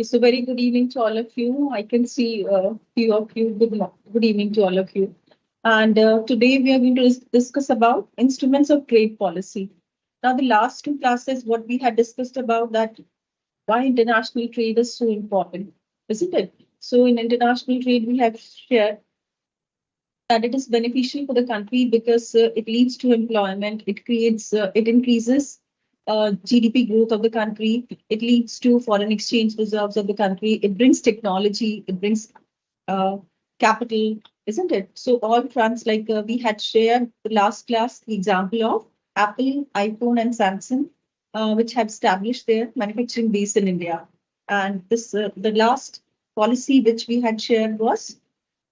So very good evening to all of you. I can see a few of you. Good evening to all of you. And today we are going to discuss about instruments of trade policy. Now, the last two classes, what we had discussed about that why international trade is so important, isn't it? So in international trade, we have shared that it is beneficial for the country because it leads to employment, it increases GDP growth of the country, it leads to foreign exchange reserves of the country, it brings technology, it brings uh, capital, isn't it? So all fronts, like we had shared the last class, the example of Apple, iPhone, and Samsung, which have established their manufacturing base in India. And this, the last policy which we had shared was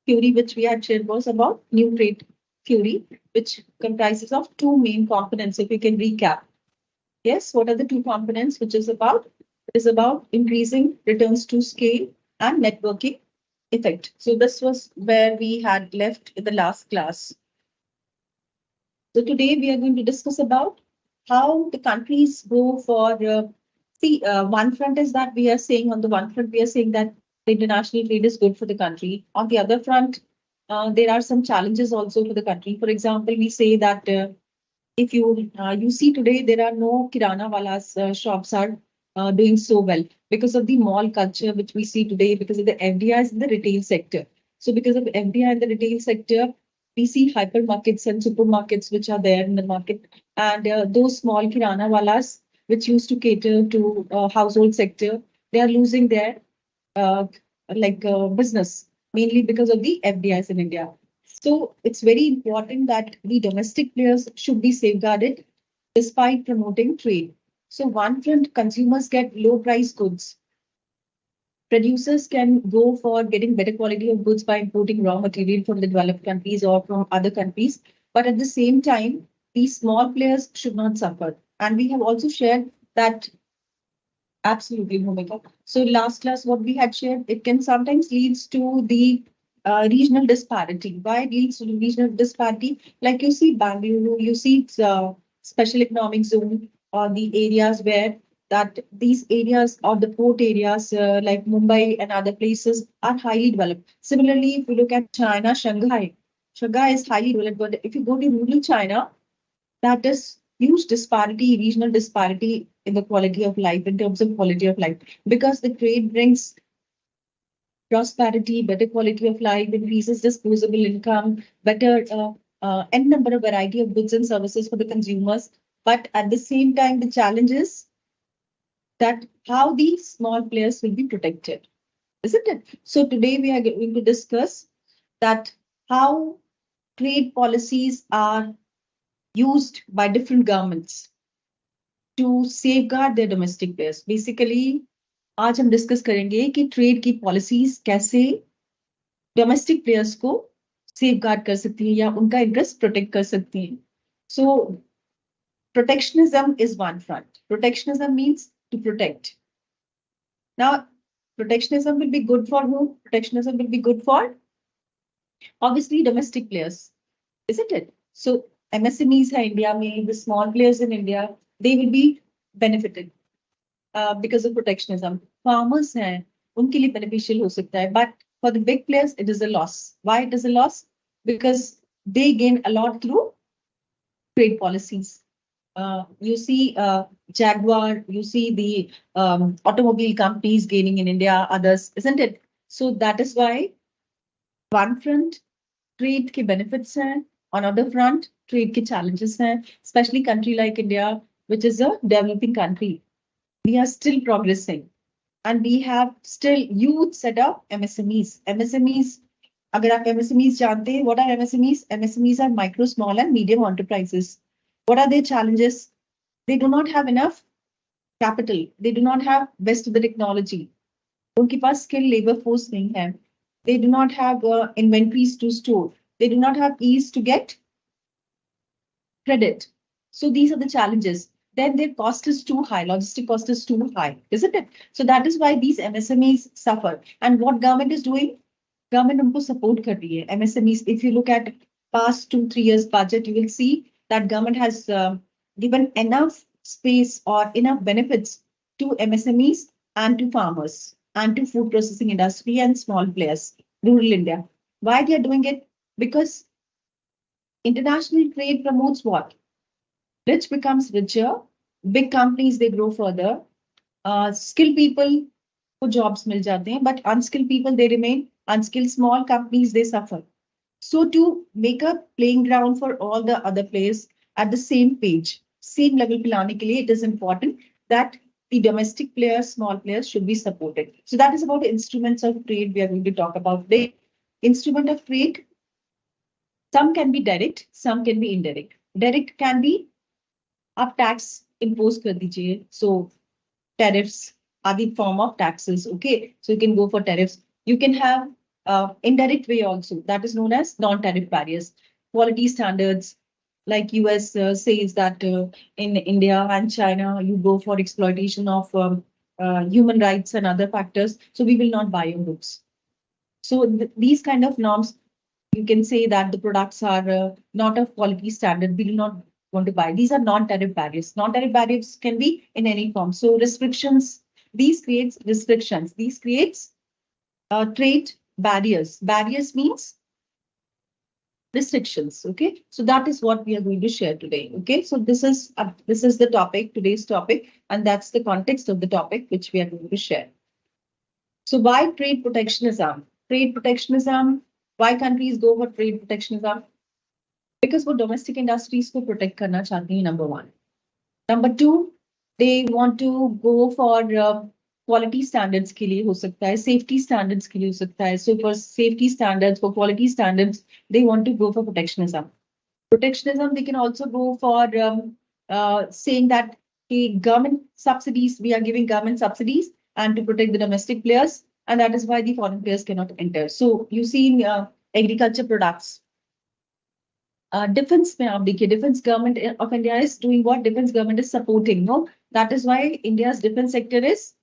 theory which we had shared was about new trade theory, which comprises of two main components. If we can recap, yes, what are the two components? Which is about it is about increasing returns to scale and networking effect. So this was where we had left in the last class. So today we are going to discuss about how the countries go for. One front is that we are saying on the one front we are saying that the international trade is good for the country. On the other front, there are some challenges also for the country. For example, we say that if you see today there are no kirana walas shops are doing so well because of the mall culture which we see today because of the FDIs in the retail sector. So because of FDI in the retail sector, we see hypermarkets and supermarkets which are there in the market, and those small kirana walas which used to cater to household sector, they are losing their uh, business mainly because of the FDIs in India. So it's very important that the domestic players should be safeguarded despite promoting trade. So one front, consumers get low price goods. Producers can go for getting better quality of goods by importing raw material from the developed countries or from other countries. But at the same time, these small players should not suffer. And we have also shared that absolutely, Bhumika. So last class, what we had shared, it can sometimes leads to the regional disparity. Why it leads to regional disparity? Like you see Bangalore, you see special economic zone or the areas where that these areas or the port areas like Mumbai and other places are highly developed. Similarly, if you look at China, Shanghai is highly developed. But if you go to rural China, that is huge disparity, regional disparity in the quality of life, in terms of quality of life, because the trade brings prosperity, better quality of life, increases disposable income, better n number of variety of goods and services for the consumers. But at the same time, the challenge is that how these small players will be protected, isn't it? So today we are going to discuss that how trade policies are used by different governments to safeguard their domestic players. Basically, आज हम discuss करेंगे कि trade की policies कैसे domestic players को safeguard कर सकती हैं या उनका इंटरेस्ट प्रोटेक्ट कर सकती हैं. So protectionism is one front. Protectionism means to protect. Now, protectionism will be good for whom? Protectionism will be good for obviously domestic players, isn't it? So MSMEs hai India mein, the small players in India, they will be benefited because of protectionism. Farmers हैं, उनके लिए beneficial हो सकता है, but for the big players, it is a loss. Why it is a loss? Because they gain a lot through trade policies. You see Jaguar, you see the automobile companies gaining in India, others, isn't it? So that is why one front, trade के benefits हैं, on other front, trade के challenges हैं, especially country like India, which is a developing country. We are still progressing and we have still youth set up MSMEs. MSMEs, अगर आप MSMEs जानते हैं, what are MSMEs? MSMEs are micro, small and medium enterprises. What are their challenges? They do not have enough capital. They do not have best of the technology. उनके पास skilled labor force नहीं है. They do not have inventories to store. They do not have ease to get credit. So these are the challenges. Then their cost is too high, logistic cost is too high, isn't it? So that is why these MSMEs suffer. And what government is doing? Government उनको support कर रही है. MSMEs, if you look at past 2-3 years budget, you will see that government has given enough space or enough benefits to MSMEs and to farmers. and to food processing industry and small players, rural India. Why they are doing it? Because international trade promotes what? Rich becomes richer, big companies they grow further, skilled people को jobs मिल जाते हैं, but unskilled people they remain unskilled. Small companies they suffer. So to make a playing ground for all the other players at the same page, same level पे लाने के लिए, it is important that the domestic players, small players should be supported. So that is about the instruments of trade we are going to talk about today. Instrument of trade, some can be direct, some can be indirect. Direct can be आप tax impose कर दीजिए, so tariffs are the form of taxes. Okay, so you can go for tariffs. You can have indirect way also, that is known as non-tariff barriers. Quality standards, like US says that in India and China, you go for exploitation of human rights and other factors. So we will not buy your goods. So these kind of norms, you can say that the products are not of quality standard. We do not want to buy. These are non-tariff barriers. Non-tariff barriers can be in any form. So restrictions, these creates restrictions. These creates trade barriers. Barriers means restrictions. Okay, so that is what we are going to share today. Okay, so this is the topic, today's topic, and that's the context of the topic which we are going to share. So why trade protectionism? Trade protectionism. Why countries go for trade protectionism? Because वो domestic industries को protect करना चाहते हैं, number one. Number two, they want to go for quality standards के लिए हो सकता है, safety standards के लिए हो सकता है. So for safety standards, for quality standards, they want to go for protectionism. Protectionism, they can also go for saying that the government subsidies, we are giving government subsidies and to protect the domestic players, and that is why the foreign players cannot enter. So you see in agriculture products, defense में आप देखिए, defense government of India is doing what? Defense government is supporting, no? That is why India's defense sector is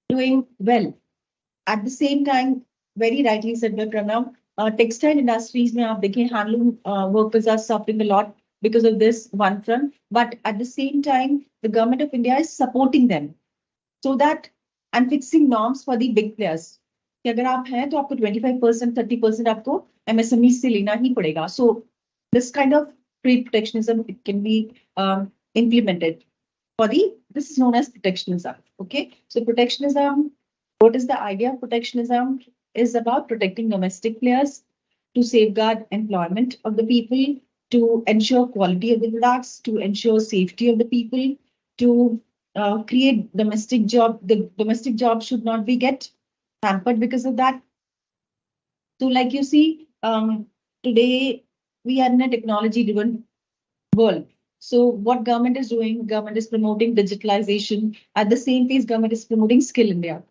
doing well. At the same time, very rightly said by Pranav, textile industries में आप देखिए, handloom workers are suffering a lot because of this one front. But at the same time, the government of India is supporting them so that and fixing norms for the big players. कि अगर आप हैं तो आपको 25%, 30% आपको MSME से लेना ही पड़ेगा. So this kind of trade protectionism, it can be implemented for this is known as protectionism. Okay, so protectionism, what is the idea of protectionism? Is about protecting domestic players to safeguard employment of the people, to ensure quality of the products, to ensure safety of the people, to create domestic job. The domestic job should not be get hampered because of that. So like you see, today we are in a technology-driven world. So what government is doing? Government is promoting digitalization. At the same pace, government is promoting Skill India.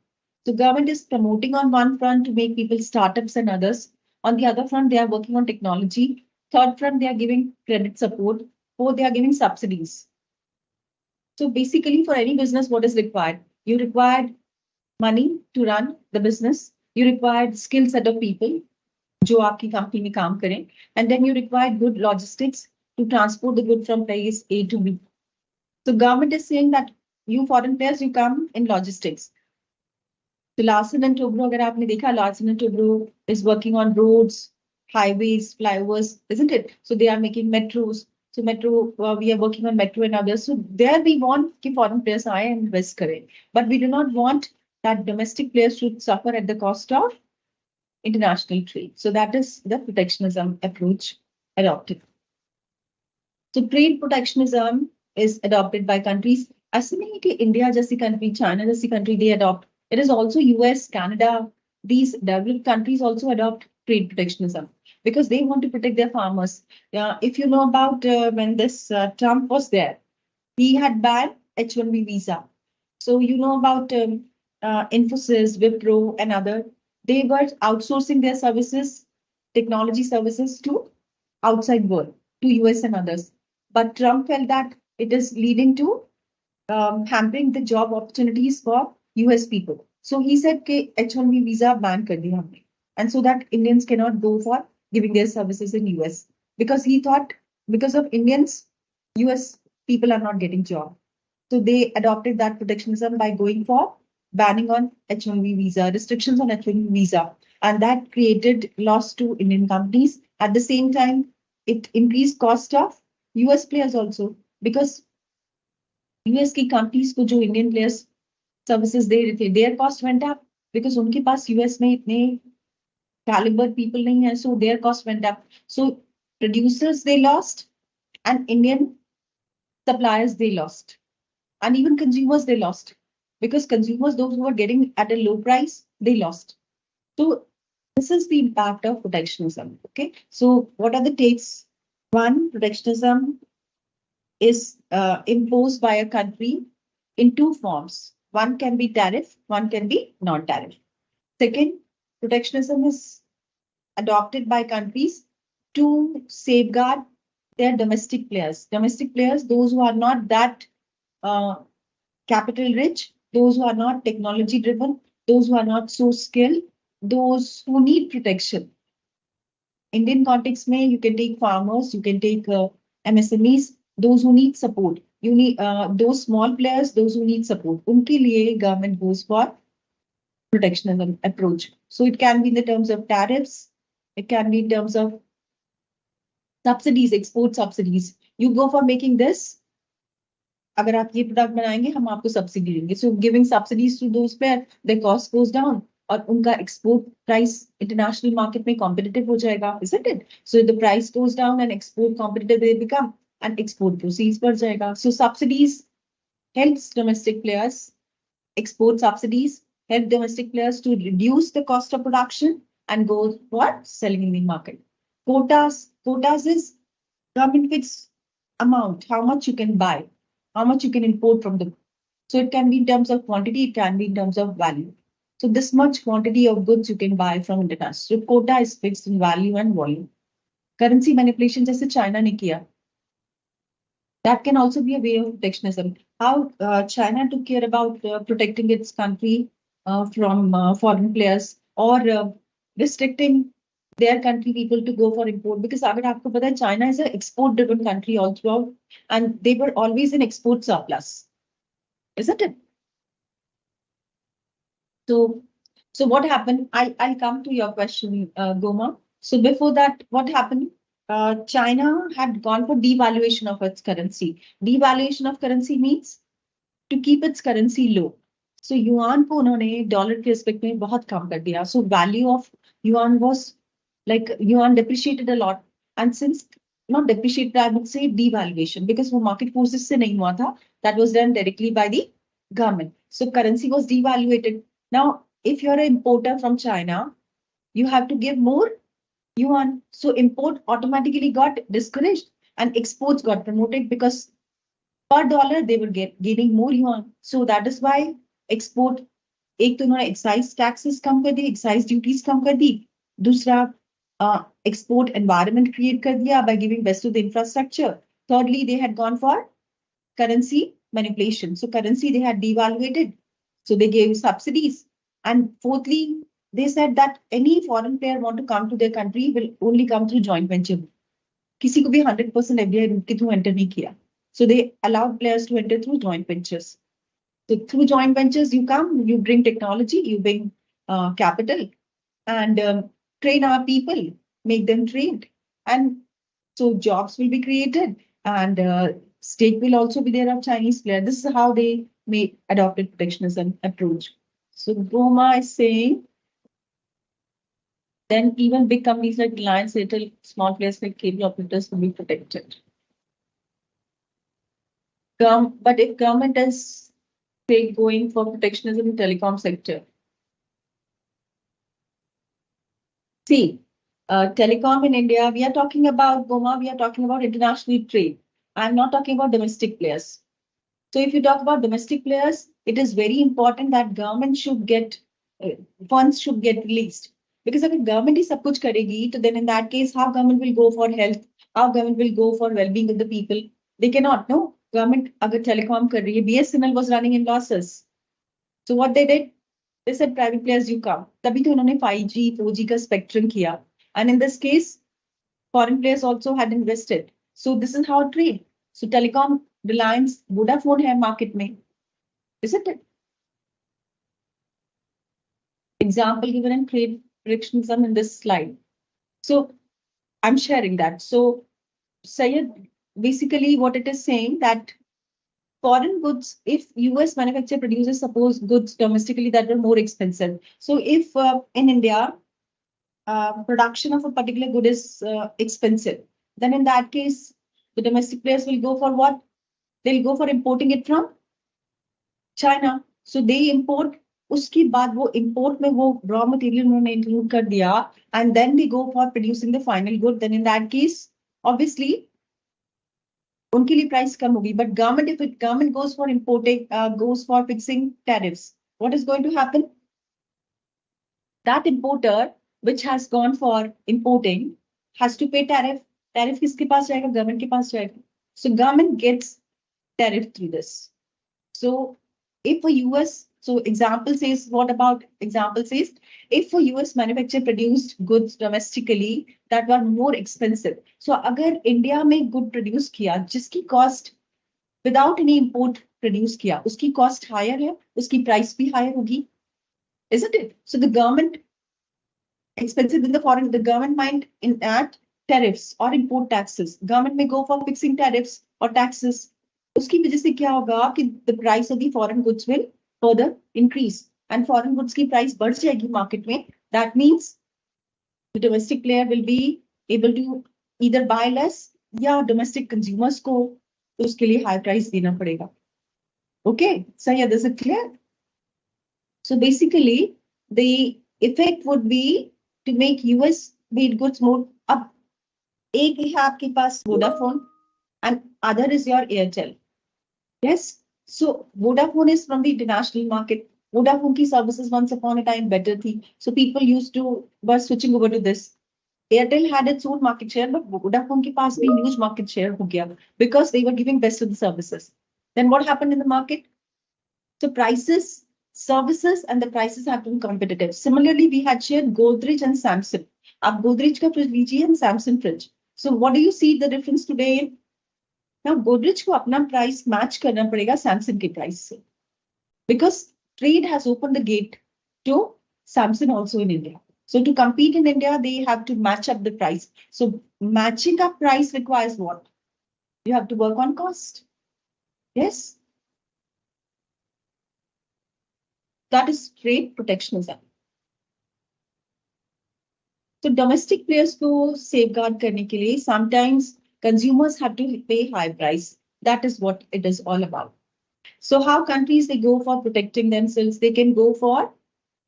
So government is promoting on one front to make people startups and others. On the other front, they are working on technology. Third front, they are giving credit support. Fourth, they are giving subsidies. So basically, for any business, what is required? You require money to run the business. You require skill set of people जो आपकी company में काम करें, and then you require good logistics to transport the good from place A to B. So government is saying that you foreign players, you come in logistics. So Larsen and Toubro, अगर आपने देखा, Larsen and Toubro is working on roads, highways, flyovers, isn't it? So they are making metros. So metro, we are working on metro and others. So there we want कि foreign players आए and invest करें, but we do not want that domestic players should suffer at the cost of international trade. So that is the protectionism approach adopted. So trade protectionism is adopted by countries. ऐसे नहीं कि India जैसी country, China जैसी country they adopt. It is also US, Canada. These developed countries also adopt trade protectionism because they want to protect their farmers. If you know about when this Trump was there, he had banned H-1B visa. So you know about Infosys, Wipro, and other. They were outsourcing their services, technology services to outside world, to US and others. But Trump felt that it is leading to hampering the job opportunities for US people. So he said कि H-1B visa ban कर दिया हमने, and so that Indians cannot go for giving their services in US because he thought because of Indians, US people are not getting job. So they adopted that protectionism by going for banning on H-1B visa, restrictions on H-1B visa, and that created loss to Indian companies. At the same time, it increased cost of US players also, because US की companies को जो Indian players services दे रहे थे, their cost went up because उनके पास US में इतने caliber people nahi hai, so their cost went up. So producers they lost, and Indian suppliers they lost, and even consumers they lost, because consumers, those who were getting at a low price, they lost. So this is the impact of protectionism. Okay, so what are the takes? One, protectionism is imposed by a country in two forms. One can be tariff, one can be non-tariff. Second, protectionism is adopted by countries to safeguard their domestic players. Domestic players, those who are not that capital rich, those who are not technology driven, those who are not so skilled, those who need protection. Indian context mein, you can take farmers, you can take MSMEs, those who need support. You need those small players, those who need support. Unke liye government goes for protectionism approach. So it can be in the terms of tariffs, it can be in terms of subsidies, export subsidies. You go for making this, अगर आप ये product बनाएंगे हम आपको subsidy देंगे. So giving subsidies to those players, their cost goes down और उनका export price international market में competitive हो जाएगा, isn't it? So the price goes down and export competitive they become, and export proceeds बढ़ जाएगा. So subsidies helps domestic players, export subsidies help domestic players to reduce the cost of production and go for selling in the market. Quotas is government fixed amount, how much you can buy, how much you can import from the. So it can be in terms of quantity, it can be in terms of value. So this much quantity of goods you can buy from international. So quota is fixed in value and volume. Currency manipulation, जैसे China ने किया, that can also be a way of protectionism. How China took care about protecting its country from foreign players, or restricting their country people to go for import. Because अगर आपको पता है, China is an export-driven country all throughout, and they were always in export surplus, isn't it? So what happened? I'll come to your question, Goma. So before that, what happened? China had gone for devaluation of its currency. Devaluation of currency means to keep its currency low. So yuan को उन्होंने dollar के respect में बहुत कम कर दिया. So value of yuan was like yuan depreciated a lot, and since not depreciated, I would say devaluation, because वो market forces से नहीं हुआ था. That was done directly by the government. So currency was devaluated. Now, if you're an importer from China, you have to give more yuan. So import automatically got discouraged and exports got promoted, because per dollar they were gaining more yuan. So that is why export, एक तो उन्होंने excise taxes कम कर दी, excise duties कम कर दी. दूसरा export environment create कर दिया by giving best to the infrastructure. Thirdly, they had gone for currency manipulation. So currency they had devaluated. So they gave subsidies. And fourthly, they said that any foreign player want to come to their country will only come through joint venture. किसी को भी 100% FDI route के through enter नहीं किया. So they allowed players to enter through joint ventures. So through joint ventures, you come, you bring technology, you bring capital, and train our people, make them trained. And so jobs will be created, and stake will also be there of Chinese player. This is how they adopted protectionism approach. So Goma is saying, then even big companies like Reliance, Airtel, small players like cable operators will be protected. But if government is, say, going for protectionism in telecom sector, see, telecom in India, we are talking about Goma, we are talking about international trade. I'm not talking about domestic players. So if you talk about domestic players, it is very important that government should get, funds should get released. Because if government is सब कुछ करेगी, then in that case, how government will go for health? How government will go for well-being of the people? They cannot, no? Government अगर telecom कर रही है, BSNL was running in losses. So what they did? They said private players, you come. तभी तो उन्होंने 5G, 4G का spectrum किया. And in this case, foreign players also had invested. So this is how trade. So telecom, Reliance, Vodafone है market में, isn't it? example given in trade protectionism in this slide. So I'm sharing that. So Sayed, basically what it is saying that foreign goods, if US manufacturer produces suppose goods domestically that are more expensive. So if in India, production of a particular good is expensive, then in that case, the domestic players will go for what? They'll go for importing it from China. So they import, उसके बाद वो import में वो raw material उन्होंने include कर दिया, and then they go for producing the final good. Then in that case, obviously, उनके लिए price कम होगी. But government, if it government goes for importing, goes for fixing tariffs, what is going to happen? That importer which has gone for importing has to pay tariff. Tariff किसके पास जाएगा? Government के पास जाएगा. So government gets tariff through this. So if a US, so example says, what about example says, if a US manufacturer produced goods domestically that were more expensive. So अगर India में good produce किया, जिसकी cost without any import produce किया, उसकी cost higher है, उसकी price भी higher होगी, isn't it? So the government expensive than the foreign, the government might in add tariffs or import taxes. Government may go for fixing tariffs or taxes. उसकी वजह से क्या होगा कि the price of the foreign goods will further increase and foreign goods की price बढ़ जाएगी market में. That means the domestic player will be able to either buy less या domestic consumers को उसके लिए high price देना पड़ेगा. Okay, so yeah, this is clear. So basically, the effect would be to make US made goods more. अब एक है आपके पास Vodafone and other is your Airtel. Yes. So Vodafone is from the international market. Vodafone की services once upon a time better थी. So people used to were switching over to this. Airtel had its own market share, but Vodafone के पास भी huge market share हो गया because they were giving best of the services. Then what happened in the market? So prices, services, and the prices have been competitive. Similarly, we had shared Godrej and Samsung. आप Godrej का fridge लीजिए and Samsung fridge. So what do you see the difference today? Now Godrej को अपना price match करना पड़ेगा Samsung के price से, because trade has opened the gate to Samsung also in India. So to compete in India, they have to match up the price. So matching up price requires what? You have to work on cost. Yes. That is trade protectionism. So domestic players को safeguard करने के लिए sometimes consumers have to pay high price. That is what it is all about. So how countries they go for protecting themselves? They can go for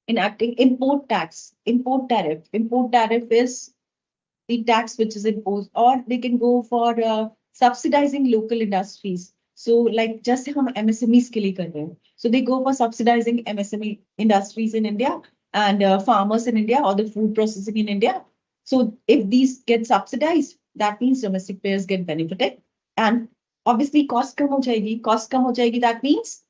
enacting import tax, import tariff. Import tariff is the tax which is imposed, or they can go for subsidizing local industries. So like just हम MSMEs के लिए कर रहे हैं. So they go for subsidizing MSME industries in India and farmers in India or the food processing in India. So if these get subsidized, that means domestic players get benefited. And obviously cost कम हो जाएगी. Cost कम हो जाएगी. That means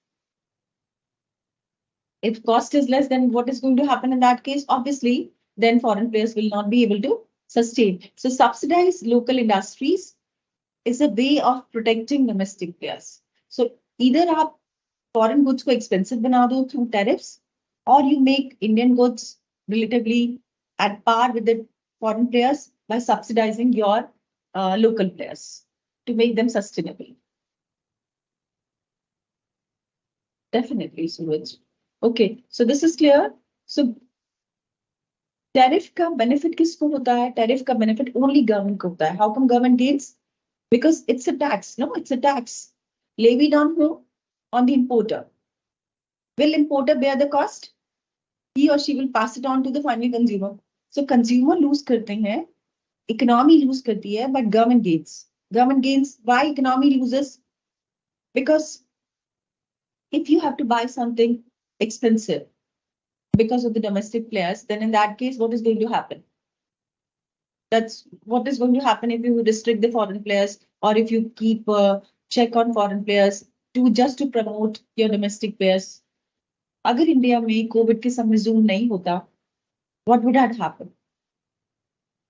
if cost is less, then what is going to happen in that case? Obviously, then foreign players will not be able to sustain. So subsidize local industries is a way of protecting domestic players. So either आप foreign goods को expensive बना दो through tariffs, or you make Indian goods relatively at par with the foreign players by subsidizing your local players to make them sustainable. Definitely, Suraj. Okay, so this is clear. So tariff का benefit किसको होता है? Tariff का benefit only government को होता है. How come government gains? Because it's a tax. No, it's a tax levied on who? On the importer. Will importer bear the cost? He or she will pass it on to the final consumer. So consumer lose करते हैं, economy lose करती है, but government gains. Government gains. Why economy loses? Because if you have to buy something expensive because of the domestic players, then in that case, what is going to happen? That's what is going to happen if you restrict the foreign players or if you keep a check on foreign players just to promote your domestic players. अगर India में Covid के समय Zoom नहीं होता, what would have happened?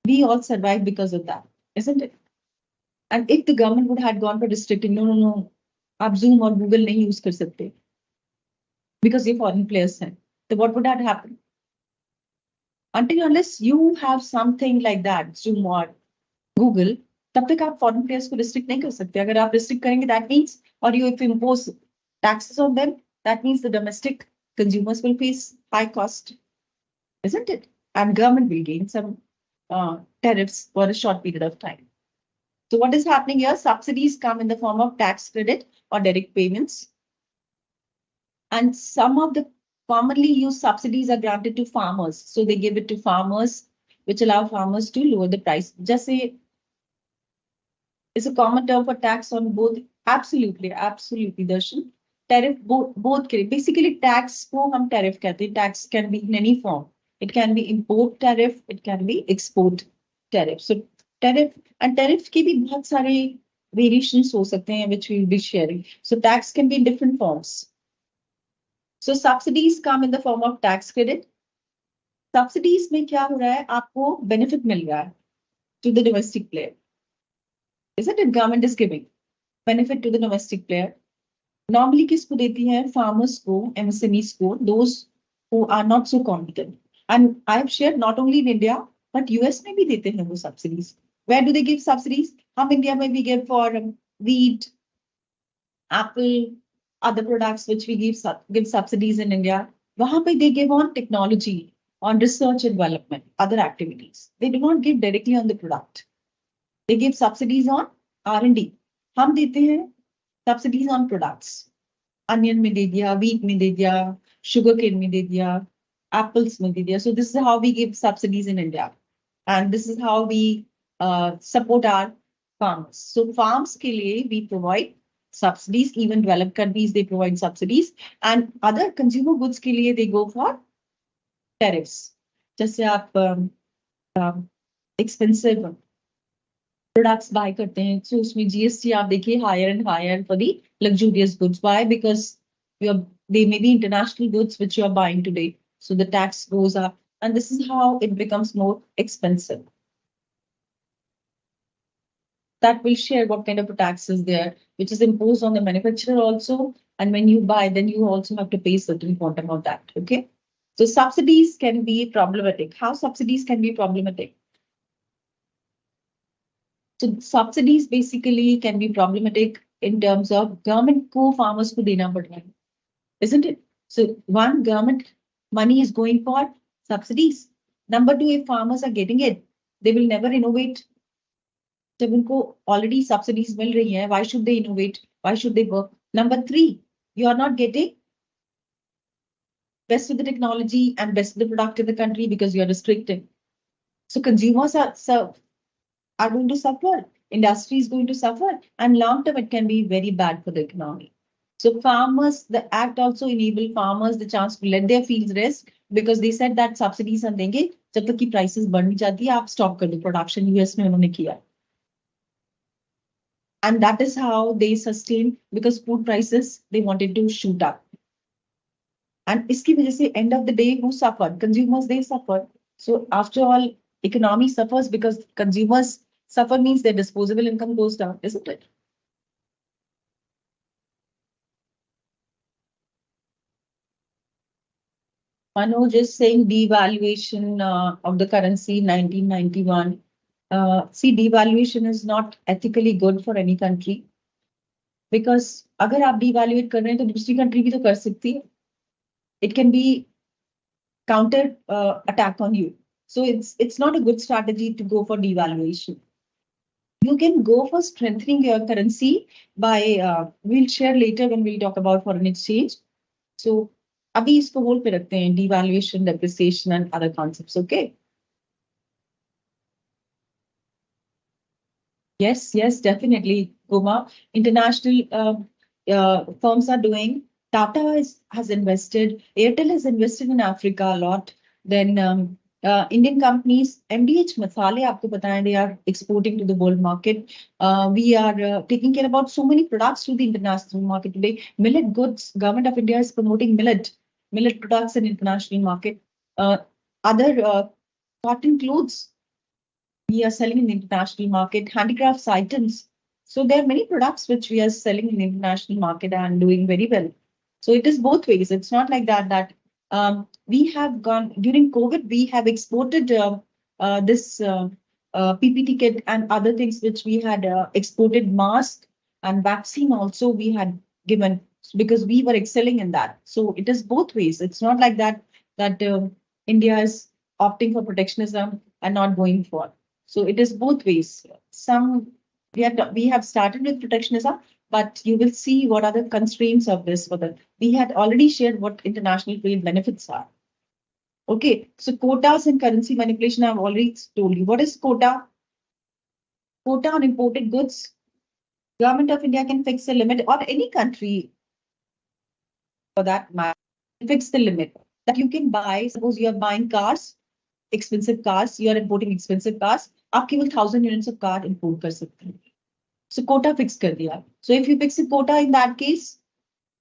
We all survived because of that, isn't it? And if the government would have gone for restricting, no, आप Zoom और Google नहीं use कर सकते because ये foreign players हैं, then what would have happened? Until unless you have something like that, Zoom or Google, तब तक आप foreign players को restrict नहीं कर सकते. अगर आप restrict करेंगे, that means, or you if you impose taxes on them, that means the domestic consumers will face high cost, isn't it? And government will gain some tariffs for a short period of time. So what is happening here? Subsidies come in the form of tax credit or direct payments. And some of the commonly used subsidies are granted to farmers. So they give it to farmers, which allow farmers to lower the price. Just say it's a common term for tax on both. Absolutely, absolutely, Darshan. Tariff both basically tax को हम tariff कहते हैं. Tax can be in any form. It can be import tariff, it can be export tariff. So tariff and tariff की भी बहुत सारे variations हो सकते हैं, which we will be sharing. So tax can be in different forms. So subsidies come in the form of tax credit. Subsidies में क्या हो रहा है? आपको benefit मिल रहा है to the domestic player. Isn't it? Government is giving benefit to the domestic player. Normally किसको देती है? Farmers को, MSMEs को, those who are not so competent. And I've shared not only in India, but US में भी देते हैं वो subsidies. Where do they give subsidies? हम India में we give for wheat, apple, other products which we give subsidies in India. वहाँ पे they give on technology, on research and development, other activities. They do not give directly on the product. They give subsidies on R&D. हम देते हैं subsidies on products. Onion में दे दिया, wheat में दे दिया, sugar cane में दे दिया, apples में दे दिया. So this is how we give subsidies in India. And this is how we support our farmers. So farms के लिए we provide subsidies. Even developed countries, they provide subsidies. And other consumer goods के लिए they go for tariffs. जैसे आप expensive products buy करते हैं, so उसमें GST आप देखिए higher and higher for the luxurious goods. Why? Because they may be international goods which you are buying today, so the tax goes up, and this is how it becomes more expensive. That will share what kind of a tax is there, which is imposed on the manufacturer also, and when you buy, then you also have to pay certain quantum of that. Okay, so subsidies can be problematic. How subsidies can be problematic? So subsidies basically can be problematic in terms of government को farmers को देना पड़ रहा है, isn't it? So one, government money is going for subsidies. Number two, if farmers are getting it, they will never innovate. जब उनको already subsidies मिल रही हैं, why should they innovate? Why should they work? Number three, you are not getting best of the technology and best of the product in the country because you are restricting. So consumers are going to suffer, industry is going to suffer, and long term it can be very bad for the economy. So farmers, the act also enable farmers the chance to let their fields rest because they said that subsidies हम देंगे जब तक की prices बढ़ नहीं जाती है आप stop कर दो production. US में उन्होंने किया. And that is how they sustain because food prices they wanted to shoot up. And इसकी वजह से end of the day who suffered? Consumers they suffered. So after all, economy suffers because consumers suffer means their disposable income goes down, isn't it? Manoj is saying devaluation of the currency in 1991. See, devaluation is not ethically good for any country because अगर आप devaluate कर रहे हैं तो दूसरी country भी तो कर सकती है. It can be counter attack on you. So it's not a good strategy to go for devaluation. You can go for strengthening your currency by, we'll share later when we'll talk about foreign exchange. So अभी इसको hold पे रखते हैं, devaluation, depreciation and other concepts, okay? Yes, definitely, Goma. International firms are doing. Tata has invested. Airtel has invested in Africa a lot. Then Indian companies, MDH Masale, आपको पता है, they are exporting to the world market. We are taking care about so many products to the international market today. Millet goods, Government of India is promoting millet products in international market. Other cotton clothes, we are selling in the international market, handicrafts items. So there are many products which we are selling in the international market and doing very well. So it is both ways. It's not like that We have gone during COVID. We have exported this PPT kit and other things which we had exported, mask and vaccine also we had given because we were excelling in that. So it is both ways. It's not like that India is opting for protectionism and not going for. So it is both ways. We have started with protectionism, but you will see what are the constraints of this. We had already shared what international trade benefits are. Okay, so quotas and currency manipulation, I've already told you. What is quota? Quota on imported goods. Government of India can fix a limit, or any country for that matter, fix the limit that you can buy. Suppose you are buying cars, expensive cars, you are importing expensive cars, आप केवल 1,000 units of car import कर सकते हैं. So quota fix कर दिया. So if you fix a quota in that case,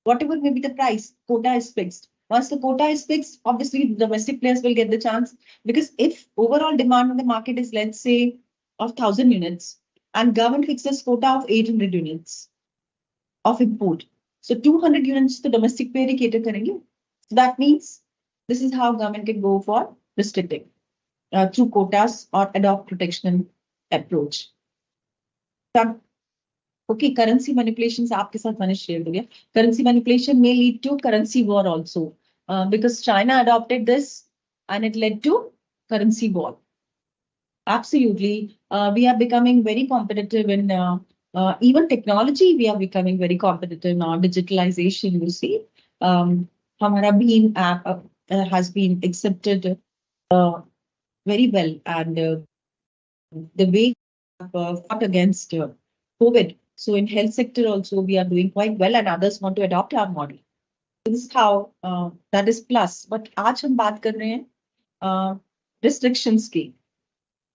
whatever may be the price, quota is fixed. Once the quota is fixed, obviously domestic players will get the chance, because if overall demand in the market is, let's say, of 1,000 units and government fixes quota of 800 units of import. So 200 units the domestic player cater करेंगे. So that means this is how government can go for restricting through quotas or adopt protection approach. Okay, currency manipulations आपके साथ मैंने share किया. Currency manipulation may lead to currency war also, because China adopted this and it led to currency war. Absolutely, we are becoming very competitive in even technology. We are becoming very competitive now. Digitalization, you see, हमारा Bhim app has been accepted very well, and the way we have fought against COVID. So in health sector also, we are doing quite well, and others want to adopt our model. So this is how that is plus. But आज हम बात कर रहे हैं restrictions की.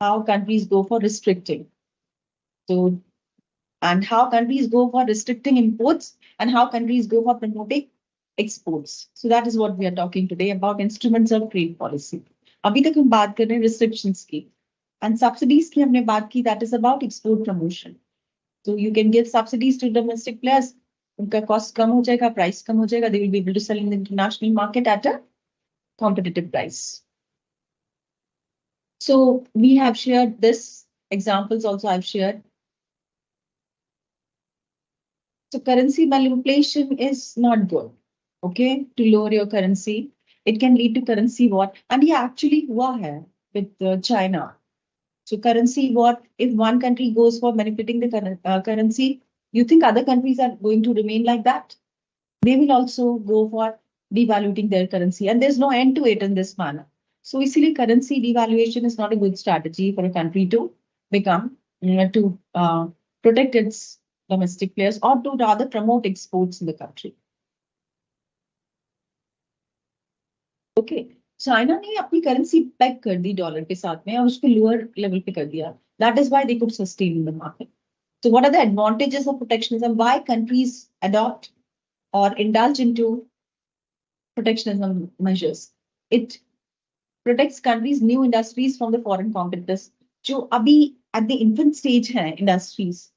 How countries go for restricting. So, and how countries go for restricting imports and how countries go for promoting exports. So that is what we are talking today about instruments of trade policy. अभी तक हम बात कर रहे हैं restrictions की. And subsidies की हमने बात की, that is about export promotion. So you can give subsidies to domestic players. उनका cost कम हो जाएगा, price कम हो जाएगा. They will be able to sell in the international market at a competitive price. So we have shared this examples also I've shared. So currency manipulation is not good. Okay, to lower your currency, it can lead to currency war. And ये actually हुआ है with China. So currency war, if one country goes for manipulating the currency, you think other countries are going to remain like that? They will also go for devaluing their currency, and there's no end to it in this manner. So easily currency devaluation is not a good strategy for a country to become, to protect its domestic players or to rather promote exports in the country. Okay. China ने अपनी currency peg कर दी dollar के साथ में और उसको lower level पे कर दिया. That is why they could sustain in the market. So what are the advantages of protectionism? Why countries adopt or indulge into protectionism measures? It protects countries' new industries from the foreign competitors. जो अभी at the infant stage हैं industries,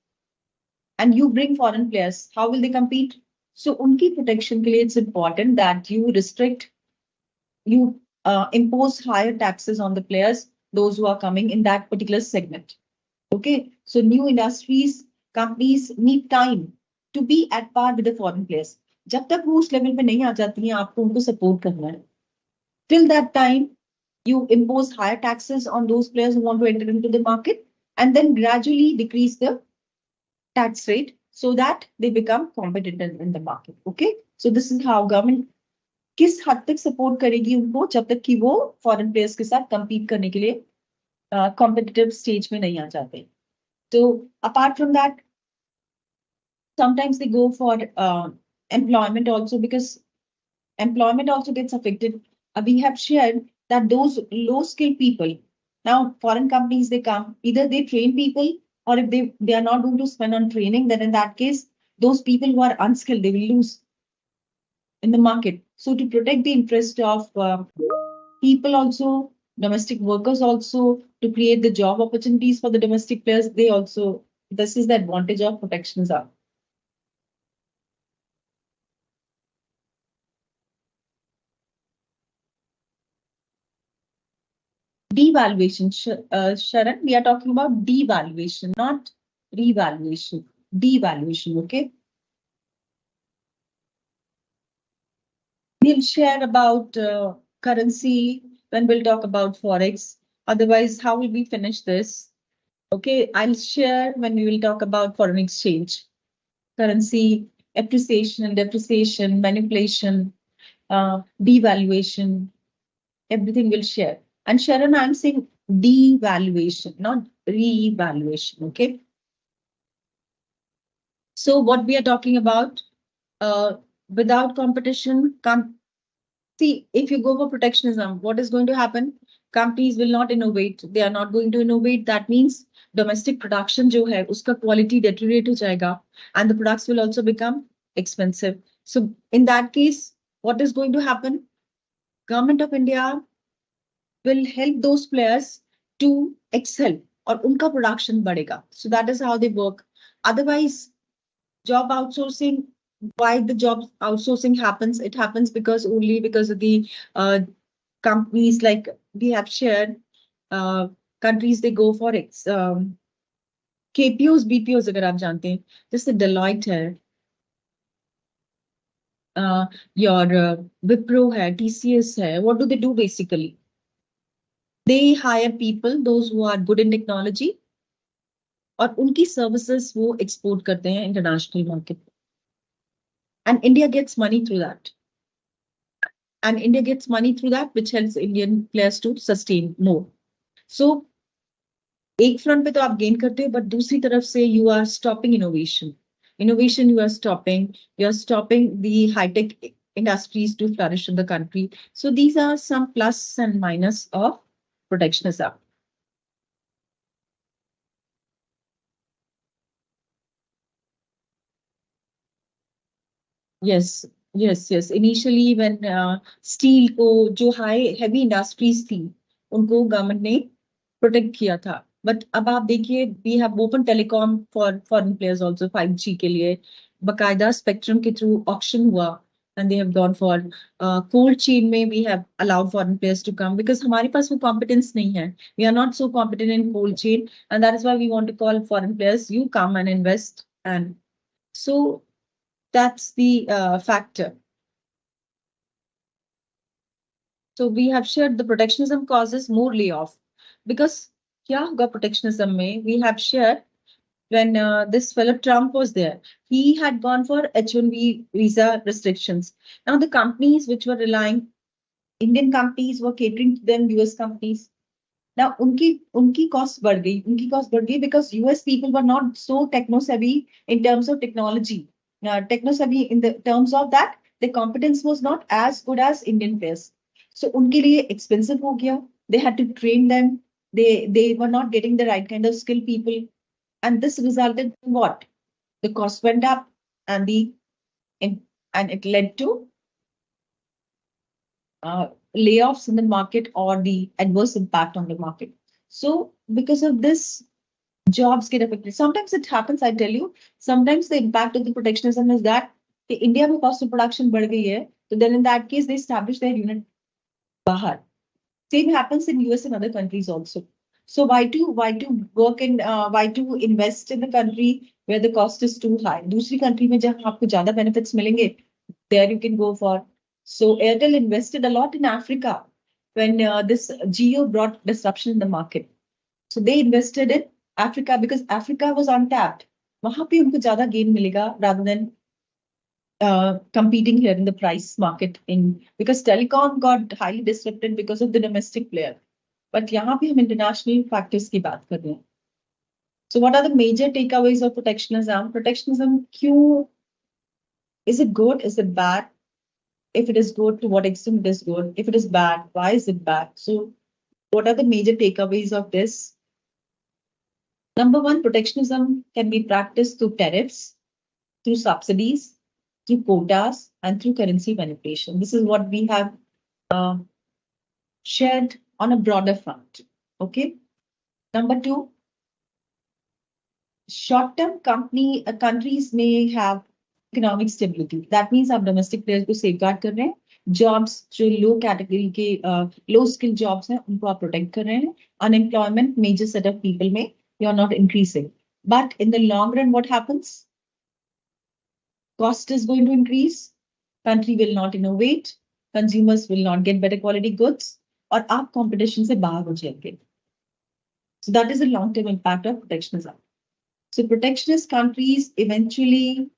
and you bring foreign players, how will they compete? So उनकी protection के लिए it's important that you restrict, you impose higher taxes on the players, those who are coming in that particular segment. Okay, so new industries, companies need time to be at par with the foreign players. जब तक वो उस level पे नहीं आ जाती हैं, आपको उनको support करना है. Till that time, you impose higher taxes on those players who want to enter into the market, and then gradually decrease the tax rate so that they become competitive in the market. Okay, so this is how government किस हद तक support करेगी उनको जब तक कि वो foreign players के साथ compete करने के लिए competitive stage में नहीं आ जाते. So apart from that, sometimes they go for employment also, because employment also gets affected. We have shared that those low skilled people, now foreign companies, they come, either they train people, or if they are not going to spend on training, then in that case, those people who are unskilled, they will lose in the market. So to protect the interest of people also, domestic workers also, to create the job opportunities for the domestic players, they also, this is the advantage of protectionism. Devaluation, Sharon, we are talking about devaluation, not revaluation. Devaluation, okay? We'll share about currency when we'll talk about Forex. Otherwise, how will we finish this? Okay, I'll share when we will talk about foreign exchange, currency, appreciation and depreciation, manipulation, devaluation, everything we'll share. And Sharon, I'm saying devaluation, not revaluation, okay? So what we are talking about, without competition, see, if you go for protectionism, what is going to happen? Companies will not innovate. They are not going to innovate. That means domestic production जो है, उसका quality deteriorate हो जाएगा, and the products will also become expensive. So in that case, what is going to happen? Government of India will help those players to excel और उनका production बढ़ेगा. So that is how they work. Otherwise, job outsourcing, why the job outsourcing happens? It happens because only because of the companies like we have shared, countries they go for it. KPOs, BPOs अगर आप जानते हैं, जैसे Deloitte है, your Wipro है, TCS है. What do they do basically? They hire people, those who are good in technology, और उनकी services वो export करते हैं international market. And India gets money through that. And India gets money through that, which helps Indian players to sustain more. So, एक front पे तो आप gain करते हो, but दूसरी तरफ से you are stopping innovation. Innovation you are stopping. You are stopping the high-tech industries to flourish in the country. So these are some plus and minus of protectionism. Yes, yes. Initially, when steel को जो high heavy industries थी, उनको government ने protect किया था. But अब आप देखिए, we have open telecom for foreign players also 5G के लिए, बकायदा spectrum के through auction हुआ, and they have gone for cold chain में we have allowed foreign players to come because हमारे पास वो competence नहीं है. We are not so competent in cold chain, and that is why we want to call foreign players. You come and invest, and so. That's the factor. So we have shared the protectionism causes more layoff because क्या होगा protectionism में? We have shared when this fellow Trump was there, he had gone for H-1B visa restrictions. Now the companies which were relying, Indian companies were catering to them, US companies. Now उनकी cost बढ़ गई because US people were not so techno savvy in terms of technology. Techno savvy in the terms of that the competence was not as good as Indian players. So उनके लिए expensive हो गया. They had to train them. They were not getting the right kind of skilled people, and this resulted in what? The cost went up, and it led to layoffs in the market or the adverse impact on the market. So because of this, jobs get affected. Sometimes it happens, I tell you, sometimes the impact of the protectionism is that the India में cost of production बढ़ गई है, so then in that case, they establish their unit बाहर. Same happens in US and other countries also. So why to work in why to invest in the country where the cost is too high? दूसरी country में जहाँ आपको ज़्यादा benefits मिलेंगे, there you can go for. So Airtel invested a lot in Africa when this Geo brought disruption in the market. So they invested in Africa because Africa was untapped. वहाँ पे उनको ज़्यादा gain मिलेगा rather than competing here in the price market because telecom got highly disrupted because of the domestic player. But यहाँ पे हम international factors की बात कर रहे हैं. So what are the major takeaways of protectionism? Protectionism, क्यों? Is it good? Is it bad? If it is good, to what extent it is good? If it is bad, why is it bad? So what are the major takeaways of this? Number one, protectionism can be practiced through tariffs, through subsidies, through quotas, and through currency manipulation. This is what we have shared on a broader front. Okay. Number two, short-term countries may have economic stability, that means आप domestic players को safeguard कर रहे हैं, jobs जो लो category के लो skill jobs हैं उनको आप प्रोटेक्ट कर रहे हैं, unemployment major set of people में you are not increasing, but in the long run what happens, cost is going to increase, country will not innovate, consumers will not get better quality goods, और आप competition से बाहर हो जाएंगे. So that is the long-term impact of protectionism. So protectionist countries eventually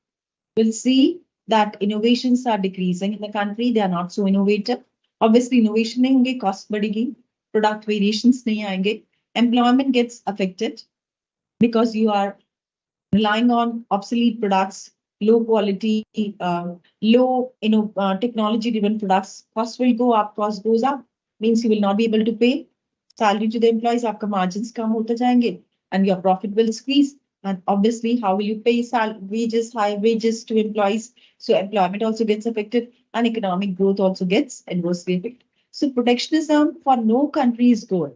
will see that innovations are decreasing in the country. They are not so innovative. Obviously, innovation नहीं होंगे, cost बढ़ेगी, product variations नहीं आएंगे, employment gets affected because you are relying on obsolete products, low quality, low technology-driven products. Cost will go up, cost goes up, means you will not be able to pay salary to the employees, आपका margins कम होते जाएंगे, and your profit will squeeze. And obviously, how will you pay wages, high wages to employees? So employment also gets affected, and economic growth also gets adversely affected. So protectionism for no country is good.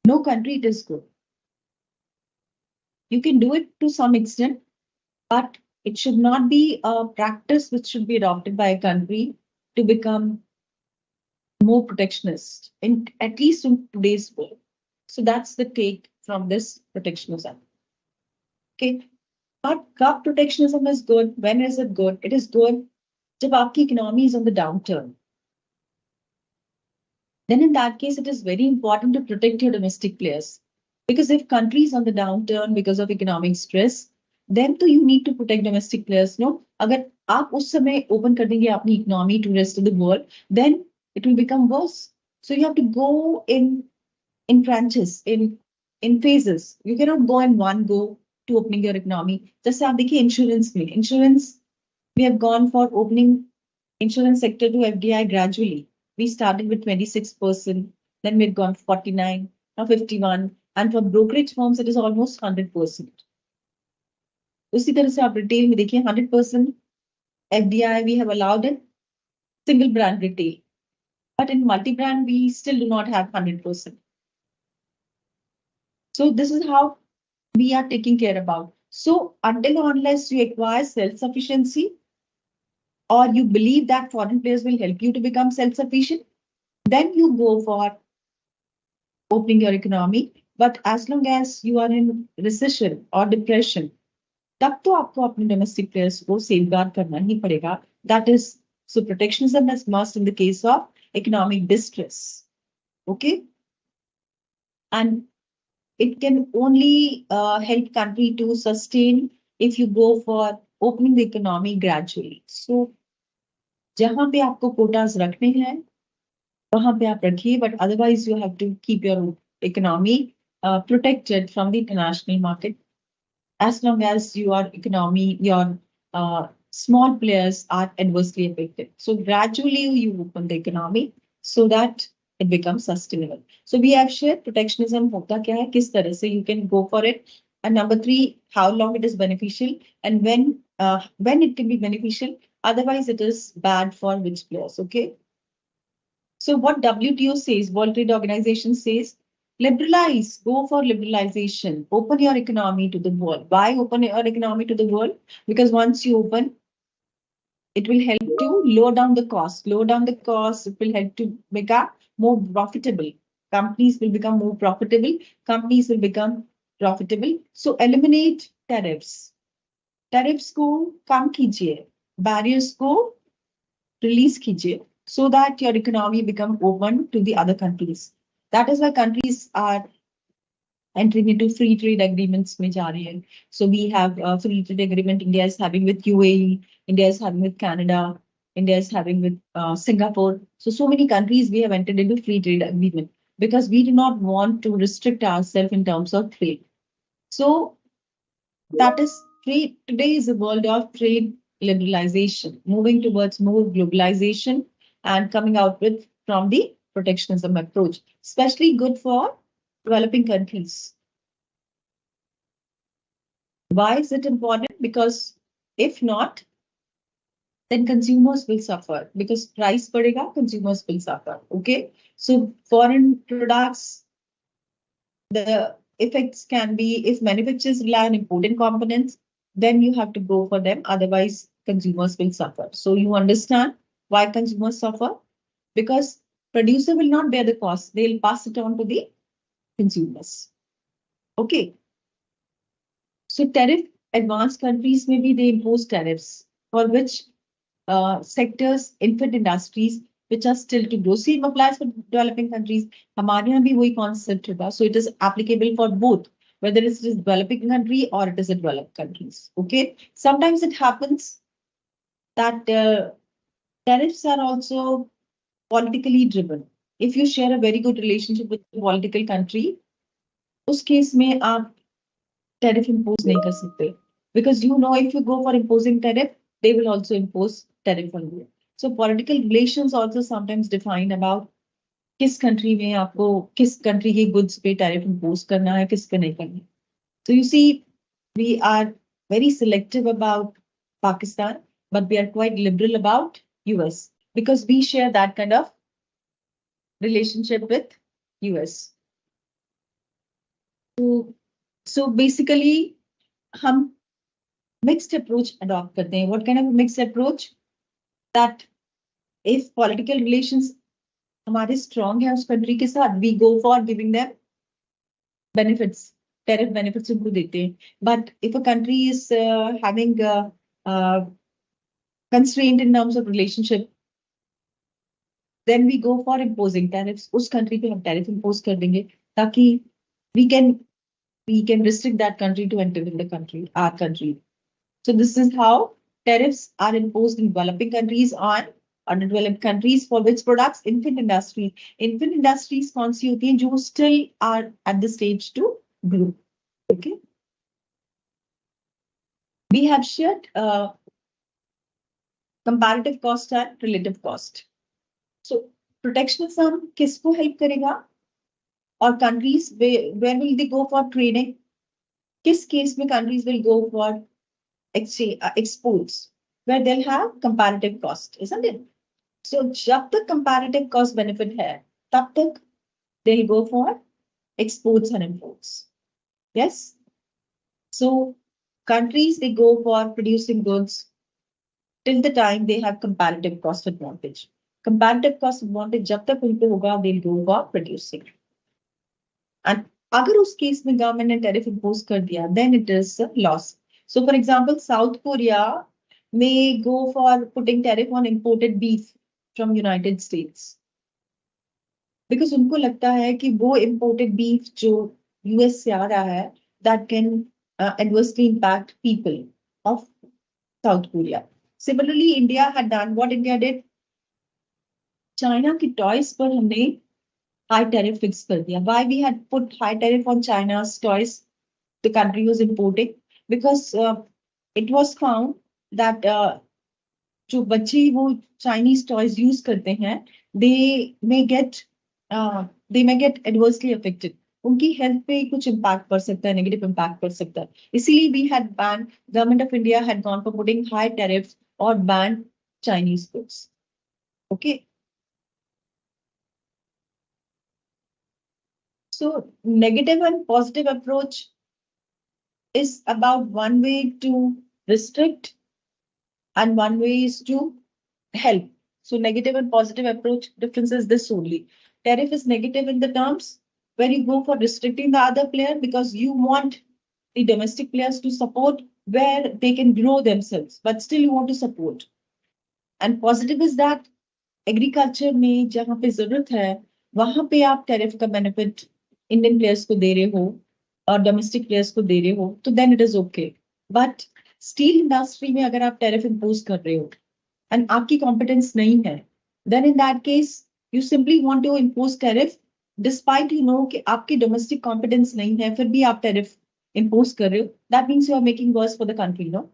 No country it is good. You can do it to some extent, but it should not be a practice which should be adopted by a country to become more protectionist, at least in today's world. So that's the take from this protectionism. Okay, but कब protectionism is good? When is it good? It is good जब आपकी economy is on the downturn. Then in that case, it is very important to protect your domestic players. Because if countries on the downturn because of economic stress, then you need to protect domestic players. No, अगर आप उस समय open कर देंगे अपनी economy to rest of the world, then it will become worse. So you have to go in tranches, in phases. You cannot go in one go to opening your economy. जैसे आप देखिए insurance, we have gone for opening insurance sector to FDI gradually. We started with 26%, then we've gone 49, now 51, and for brokerage firms it is almost 100%. उसी तरह से आप retail में देखिए 100% FDI we have allowed it, single brand retail, but in multi-brand we still do not have 100%. So this is how we are taking care about. So until or unless you acquire self-sufficiency or you believe that foreign players will help you to become self-sufficient, then you go for opening your economy. But as long as you are in recession or depression, तब तो आपको अपने domestic players को safeguard करना ही पड़ेगा. That is, so protectionism is must in the case of economic distress. Okay? And it can only help country to sustain if you go for opening the economy gradually. So, जहाँ पे आपको quotas रखने हैं, वहाँ पे आप रखिए, but otherwise you have to keep your economy protected from the international market. As long as your economy, your small players are adversely affected. So gradually you open the economy so that it becomes sustainable. So we have shared protectionism होता क्या है, किस तरह से you can go for it. And number 3, how long it is beneficial and when it can be beneficial. Otherwise it is bad for which players, okay? So what WTO says, World Trade Organization says, liberalize, go for liberalization, open your economy to the world. Why open your economy to the world? Because once you open, it will help to lower down the cost. Lower down the cost, it will help to make up more profitable. Companies will become more profitable. Companies will become profitable. So eliminate tariffs. Tariffs को कम कीजिए, barriers को release कीजिए, so that your economy become open to the other countries. That is why countries are entering into free trade agreements में जा रही हैं. So we have a free trade agreement India is having with UAE, India is having with Canada, India is having with Singapore. So many countries we have entered into free trade agreement because we do not want to restrict ourselves in terms of trade. So that is trade. Today is a world of trade liberalization, moving towards more globalization and coming out with from the protectionism approach, especially good for developing countries. Why is it important? Because if not, then consumers will suffer because price बढ़ेगा, consumers will suffer. Okay, so foreign products, the effects can be if manufacturers rely on important components, then you have to go for them. Otherwise, consumers will suffer. So you understand why consumers suffer? Because producer will not bear the cost. They'll pass it on to the consumers. Okay. So tariff advanced countries, maybe they impose tariffs for which sectors, infant industries, which are still to grow. Same applies for developing countries. हमारे यहाँ भी वही concept होगा. So it is applicable for both, whether it is developing country or it is a developed countries. Okay. Sometimes it happens that tariffs are also politically driven. If you share a very good relationship with a political country, उस case में आप tariff impose नहीं कर सकते. Because you know, if you go for imposing tariff, they will also impose tariff on you. So political relations also sometimes define about किस country में आपको किस country के goods पे tariff impose करना है, किस पे नहीं करना. So you see, we are very selective about Pakistan, but we are quite liberal about US because we share that kind of relationship with US. So basically, हम mixed approach adopt करते हैं. What kind of a mixed approach? That if political relations हमारे strong है उस country के साथ, we go for giving them benefits, tariff benefits उनको देते हैं. But if a country is having constraint in terms of relationship, then we go for imposing tariffs. उस country पे हम tariff impose कर देंगे ताकि we can restrict that country to enter in the country, our country. So this is how tariffs are imposed in developing countries on underdeveloped countries for which products? Infant industries. Infant industries कौन सी होती हैं जो still are at the stage to grow. Okay. We have shared comparative cost and relative cost. So protectionism किसको help करेगा? Or countries where will they go for trading? किस case में countries will go for exports where they'll have comparative cost, isn't it? So जब तक comparative cost benefit है, तब तक they'll go for exports and imports. Yes. So countries they go for producing goods till the time they have comparative cost advantage. Comparative cost advantage जब तक उनको होगा, they'll go for producing. And अगर उस case में government ने tariff impose कर दिया, then it is a loss. So for example, South Korea may go for putting tariff on imported beef from United States. Because उनको लगता है कि वो imported beef जो US से आ रहा है, that can adversely impact people of South Korea. Similarly, India had done what India did. China की toys पर हमने high tariff fix कर दिया. Why we had put high tariff on China's toys? The country was importing because it was found that जो बच्चे वो Chinese toys use करते हैं, they may get adversely affected. उनकी health पे कुछ impact पड़ सकता है, negative impact पड़ सकता है. इसीलिए we had banned, government of India had gone for putting high tariffs or banned Chinese goods. Okay. So negative and positive approach is about one way to restrict and one way is to help. So negative and positive approach difference is this only. Tariff is negative in the terms where you go for restricting the other player because you want the domestic players to support where they can grow themselves, but still you want to support. And positive is that agriculture में जहाँ पे जरूरत है वहां पे आप tariff का benefit Indian players को दे रहे हो और domestic players को दे रहे हो, तो then it is okay. But steel industry में अगर आप tariff impose कर रहे हो and आपकी competence नहीं है, then in that case you simply want to impose tariff despite you know कि आपकी domestic competence नहीं है, फिर भी आप tariff impose कर रहे हो. That means you are making worse for the country, no?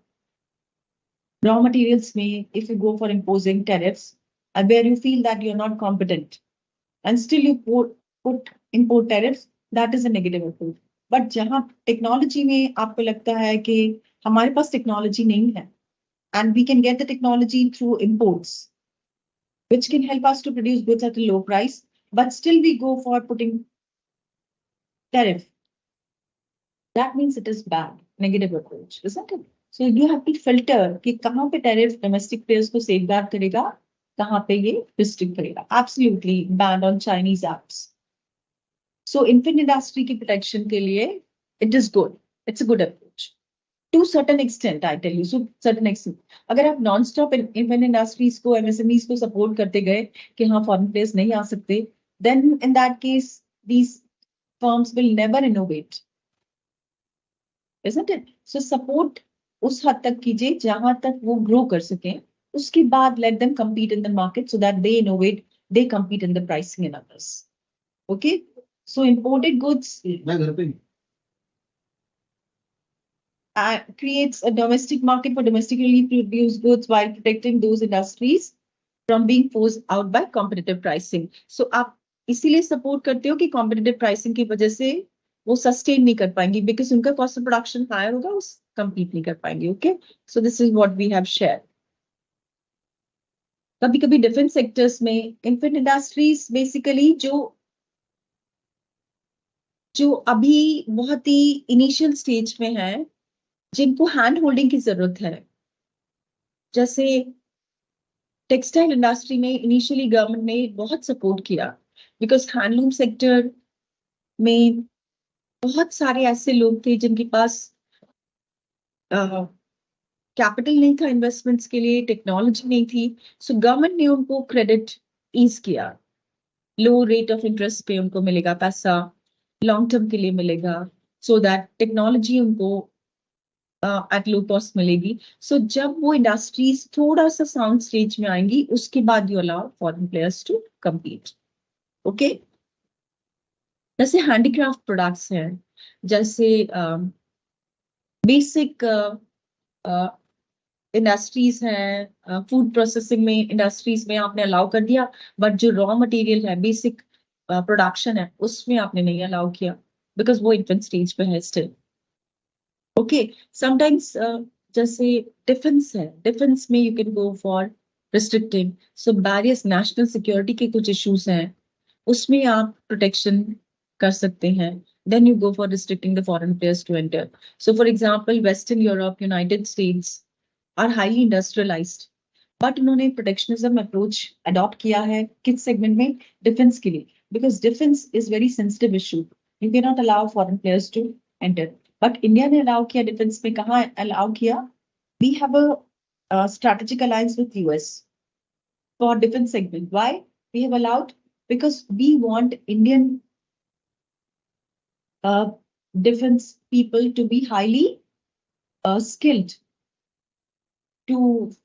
Raw materials में if you go for imposing tariffs and where you feel that you're not competent and still you put import tariffs, that is a negative approach. But जहाँ technology में आपको लगता है कि हमारे पास technology नहीं है and we can get the technology through imports, which can help us to produce goods at a low price, but still we go for putting tariff. That means it is bad, negative approach, isn't it? So you have to filter कि कहाँ पे tariff domestic players को safeguard करेगा, कहाँ पे ये restrict करेगा. Absolutely ban on Chinese apps. So infant industry की protection के लिए it is good. It's a good approach. To certain extent, I tell you, so certain extent. अगर आप non-stop infant industries को, MSMEs को support करते गए कि हाँ foreign players नहीं आ सकते, then in that case these firms will never innovate. Isn't it? So support उस हद तक कीजिए जहां तक वो grow कर सकें. उसके बाद let them compete in the market so that they innovate, they compete in the pricing and others. Okay? So imported goods creates a domestic market for domestically produced goods while protecting those industries from being forced out by competitive pricing. So आप इसीलिए support करते हो कि competitive pricing की वजह से वो sustain नहीं कर पाएंगी because उनका cost of production higher होगा, उस compete नहीं कर पाएंगे. Okay, so this is what we have shared. कभी-कभी different sectors में infant industries basically जो अभी बहुत ही initial stage में है, जिनको hand holding की जरूरत है. जैसे टेक्सटाइल इंडस्ट्री में इनिशियली गवर्नमेंट ने बहुत सपोर्ट किया बिकॉज हैंडलूम सेक्टर में बहुत सारे ऐसे लोग थे जिनके पास कैपिटल नहीं था इन्वेस्टमेंट्स के लिए, टेक्नोलॉजी नहीं थी. सो गवर्नमेंट ने उनको क्रेडिट ईज किया, लो रेट ऑफ इंटरेस्ट पे उनको मिलेगा पैसा, लॉन्ग टर्म के लिए मिलेगा, सो दैट टेक्नोलॉजी उनको एट लो कॉस्ट मिलेगी. सो जब वो इंडस्ट्रीज थोड़ा सा साउंड स्टेज में आएंगी उसके बाद you allow foreign players to compete. Okay, जैसे हैंडीक्राफ्ट प्रोडक्ट्स हैं, जैसे बेसिक इंडस्ट्रीज हैं, फूड प्रोसेसिंग में इंडस्ट्रीज में आपने अलाउ कर दिया, बट जो रॉ मटेरियल है, बेसिक प्रोडक्शन है, उसमें आपने नहीं अलाउ किया बिकॉज वो इन्फेंट स्टेज पे है स्टिल. ओके, समटाइम्स जैसे डिफेंस है, डिफेंस में you can go for restricting. So barriers, national security के कुछ इश्यूज हैं, उसमें आप प्रोटेक्शन कर सकते हैं. Then you go for restricting the foreign players to enter. So for example western Europe, United States are highly industrialised, but उन्होंने protectionism approach adopt किया है किस सेगमेंट में? डिफेंस के लिए, because defence is very sensitive issue. You can not allow foreign players to enter. But India ने allow किया defence में. कहाँ अलाउ किया? We have a strategic alliance with US for defence segment. Why we have allowed? Because we want Indian defense people to be highly skilled to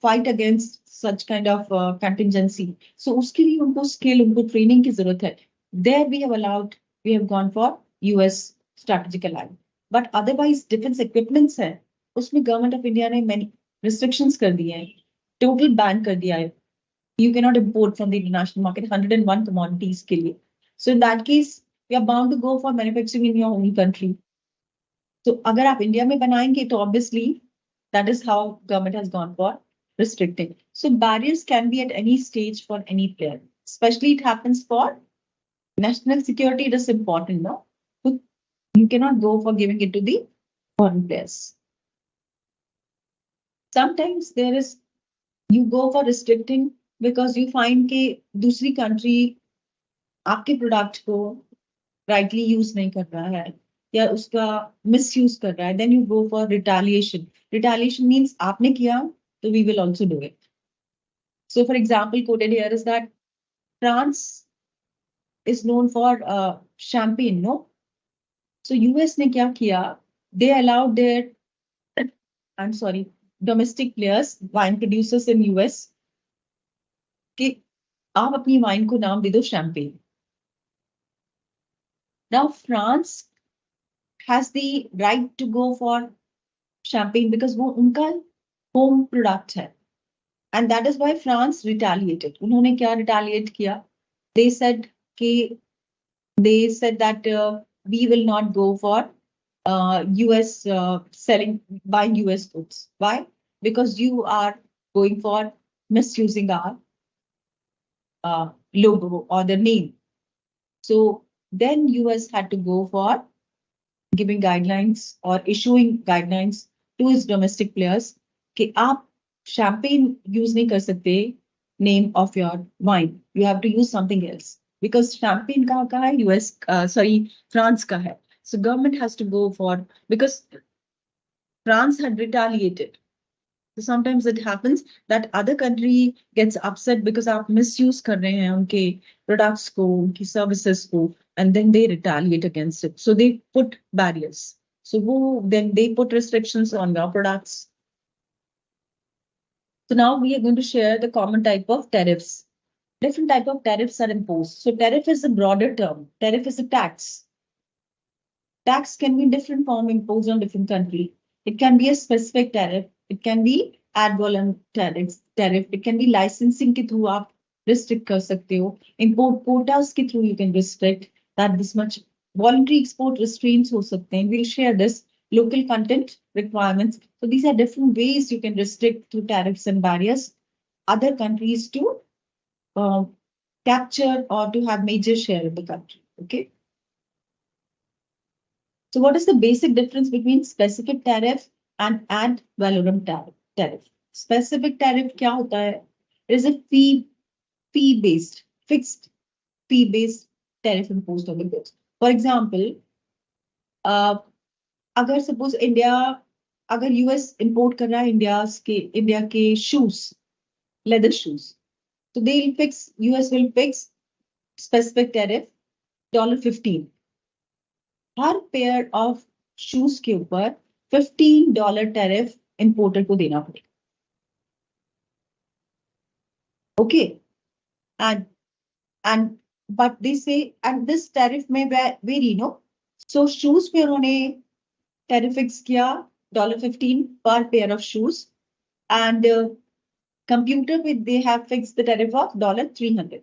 fight against such kind of contingency. So उसके लिए उनको skill, उनको training की जरूरत है. There we have allowed, we have gone for US strategic alliance. But otherwise defense equipments है, उसमें government of India ने many restrictions कर दिए हैं, total ban कर दिया है. You cannot import from the international market 101 commodities के लिए. So in that case you are bound to go for manufacturing in your own country. So अगर आप इंडिया में बनाएंगे तो obviously that is how government has gone for restricting. So barriers can be at any stage for any player. Especially it happens for national security. It is important, no? So you cannot go for giving it to the foreign players. Sometimes there is, you go for restricting because you find कि दूसरी country आपके product को rightly use नहीं कर रहा है या उसका misuse कर रहा है. Then you go for retaliation. Retaliation means आपने किया तो we will also do it. So for example quoted here is that France is known for champagne, no? So US ने क्या किया? They allowed their, I'm sorry, domestic players, wine producers in US कि आप अपनी wine को नाम दे दो champagne. Now France has the right to go for champagne because वो उनका home product है. And that is why France retaliated. उन्होंने क्या retaliate किया? They said that we will not go for US buying US goods. Why? Because you are going for misusing our logo or the name. So then US had to go for giving guidelines or issuing guidelines to its domestic players कि आप champagne use नहीं कर सकते name of your wine. You have to use something else because champagne कहाँ का है US France का है. So government has to go for because France had retaliated. So sometimes it happens that other country gets upset because आप misuse कर रहे हैं उनके products को, उनकी services को, and then they retaliate against it. So they put barriers. So then they put restrictions on your products. So now we are going to share the common type of tariffs. Different type of tariffs are imposed. So tariff is a broader term. Tariff is a tax. Tax can be in different form imposed on different country. It can be a specific tariff. It can be ad valorem tariff. It can be licensing के through आप restrict कर सकते हो. Import quotas के through you can restrict that this much. Voluntary export restraints हो सकते हैं. We'll share this. Local content requirements. So these are different ways you can restrict through tariffs and barriers other countries to capture or to have major share of the country. Okay. So what is the basic difference between specific tariff and ad valorem tariff? Specific tariff क्या होता है? It is a fee-based, fixed fee-based tariff imposed on the goods. For example, अगर suppose अगर US import कर रहा है India के shoes, leather shoes, so US will fix specific tariff $15. Her pair of shoes के ऊपर $15 टैरिफ इंपोर्टर को देना पड़ेगा. Okay and but they say and this tariff में वेरी नो. सो शूज पे उन्होंने टैरिफ फिक्स किया $15 per pair of shoes and computer पे they have fix the tariff of $300.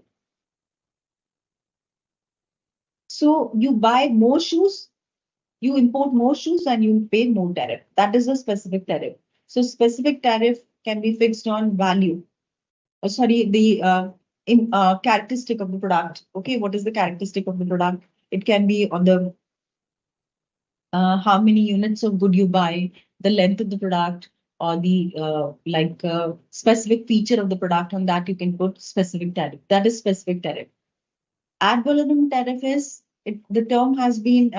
So you buy more shoes, you import more shoes, and you pay more tariff. That is a specific tariff. So specific tariff can be fixed on value. The characteristic of the product. Okay, what is the characteristic of the product? It can be on the how many units of good you buy, the length of the product, or the specific feature of the product. On that you can put specific tariff. That is specific tariff. Ad valorem tariff is the term has been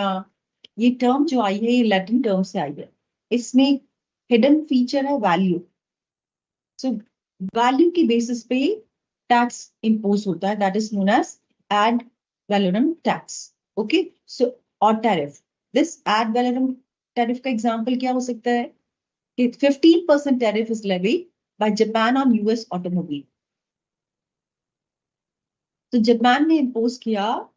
ये term जो आई है ये Latin term से आई है. इसमें hidden feature है value. So value की basis पे tax impose होता है. That is known as ad valorem tax. Okay. So or tariff. This ad valorem tariff का example क्या हो सकता है? कि 15% tariff is levied by Japan on US automobile. So Japan ने impose किया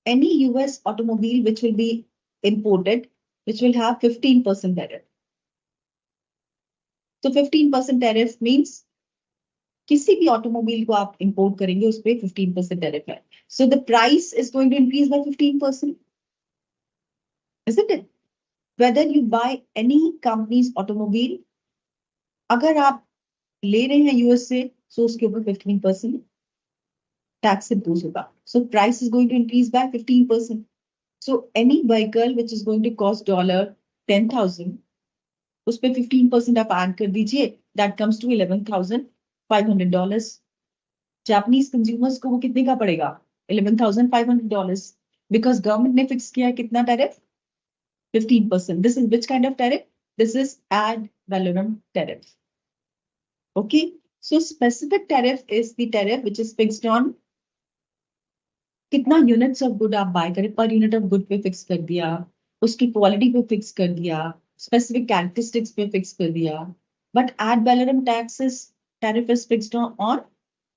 any US automobile which will be imported, which will have 15% tariff. So 15% tariff means किसी भी automobile को आप import करेंगे उस पे 15% tariff है. So the price is going to increase by 15%. Isn't it? Whether you buy any company's automobile, अगर आप ले रहे हैं US से, so उसके ऊपर 15% tax impose होगा. So price is going to increase by 15%. So any vehicle which is going to cost $10,000, उस पे 15% आप add कर दीजिए, that comes to $11,500. Japanese consumers को वो कितने का पड़ेगा? $11,500 because government ने fix किया कितना tariff? 15%. This is which kind of tariff? This is ad valorem tariff. Okay. So specific tariff is the tariff which is fixed on कितना units of good आप बाय करें, पर यूनिट ऑफ गुड पे fix कर दिया, उसकी quality पे fix कर दिया, स्पेसिफिक कैरेक्टरिस्टिक्स पे फिक्स कर दिया. But ad valorem tariff is fixed on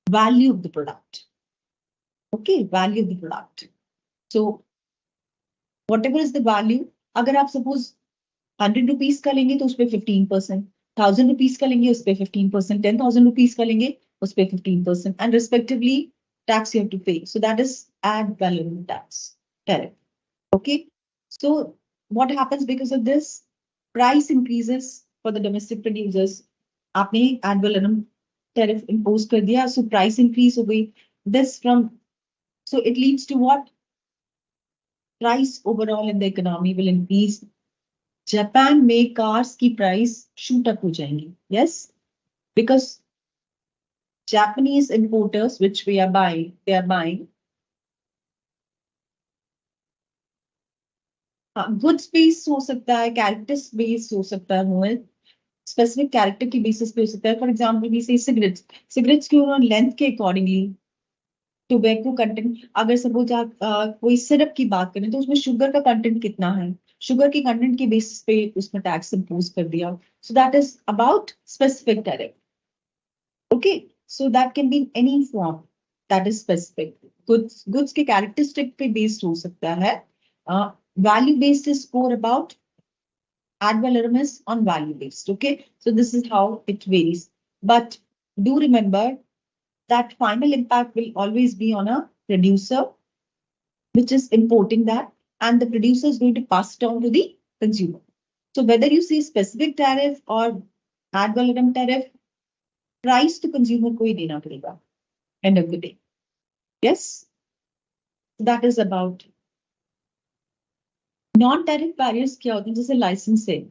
value of the product. Okay, value of the product. So whatever is the value, अगर आप सपोज 100 रुपीज का लेंगे तो उस पर 15%, 1000 रुपीज का लेंगे उस पर 15%, 10,000 रुपीज का लेंगे उस पर 15%, and respectively tax you have to pay. So that is ad valorem tariff. Okay. So what happens because of this? Price increases for the domestic producers. आपने ad valorem tariff impose कर दिया, so price increase हो गई. So it leads to what? Price overall in the economy will increase. Japan में cars की price shoot up हो जाएंगी. Yes, because Japanese importers which we are buying, they are buying goods based हो सकता है, characters based हो सकता है, मोहित स्पेसिफिक कैरेक्टर की बेसिस पे हो सकता है. फॉर एग्जाम्पल वी से सिगरेट्स, सिगरेट्स की उन्होंने लेंथ के अकॉर्डिंगली टोबैको कंटेंट, अगर सपोज आप कोई सिरप की बात करें तो उसमें शुगर का कंटेंट कितना है, शुगर के कंटेंट के बेसिस पे उसमें टैक्स इम्पोज कर दिया. So that is about specific tariff. Okay, so that can be any form that is specific. Goods के कैरेक्टरिस्टिक पे बेस्ड हो सकता है. Value based is more about ad valorem is on value based. Okay, so this is how it varies, but do remember that final impact will always be on a producer which is importing that, and the producer is going to pass it on to the consumer. So whether you see specific tariff or ad valorem tariff, price to consumer को ही देना पड़ेगा end of the day. Yes, that is about non-tariff barriers. क्या होते हैं? जैसे licensing.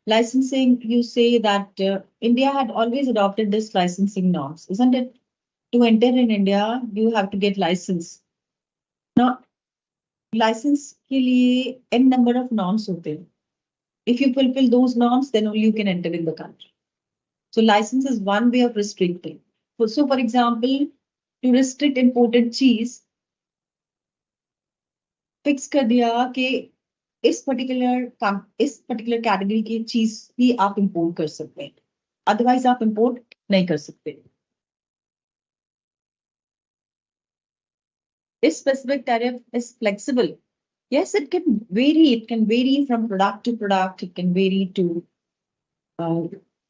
Licensing, you say that India had always adopted this licensing norms, isn't it? To enter in India, you have to get license. Now, license के लिए n number of norms होते हैं. If you fulfill those norms, then only you can enter in the country. So license is one way of restricting. So for example, to restrict imported cheese, fix कर दिया कि इस particular category की चीज ही आप import कर सकते हैं, अदरवाइज आप इंपोर्ट नहीं कर सकते. This specific tariff is flexible. Yes, it can vary. It can vary from product to product. It can vary to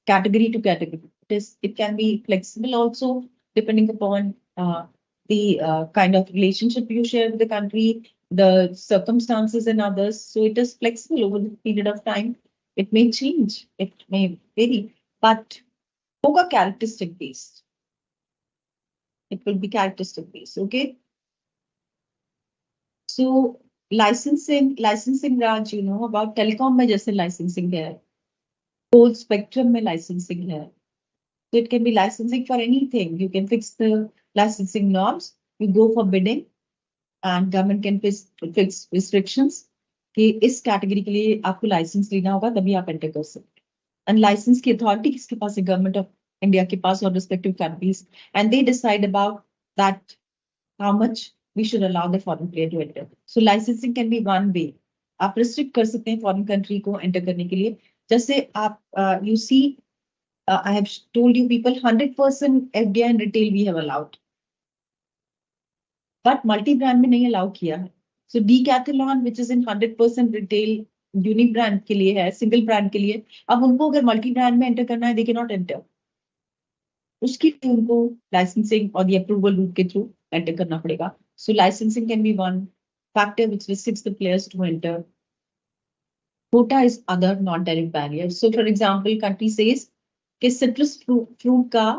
category to category. It can be flexible also depending upon the kind of relationship you share with the country, the circumstances and others. So it is flexible over the period of time. It may change. It may vary, but hoga characteristic based. It will be characteristic based. Okay. So licensing Raj, you know about telecom में जैसे licensing है, whole spectrum में licensing है. So it can be licensing for anything. You can fix the licensing norms. You go for bidding, and government can fix restrictions कि इस category के लिए आपको लाइसेंस लेना होगा तभी आप एंटर कर सकते. एंड लाइसेंस की अथॉरिटी किसके पास है? गवर्नमेंट ऑफ इंडिया के पास और respective countries, and they decide about that how much we should allow the foreign player to enter. So licensing can be one way. आप restrict कर सकते हैं foreign country को enter करने के लिए. जैसे आप you see, I have told you people 100% FDI and retail we have allowed, but multi-brand में नहीं allow किया है. So Decathlon which is in 100% retail unique brand के लिए है, सिंगल ब्रांड के लिए, अब उनको अगर मल्टी ब्रांड में एंटर करना है, दे कैन नॉट एंटर. उसके लिए उनको लाइसेंसिंग और ये अप्रूवल रूट के थ्रू एंटर करना पड़ेगा. So licensing can be one factor which restricts the players to enter. Quota is other non-tariff barrier. So for example, country says कि citrus fruit का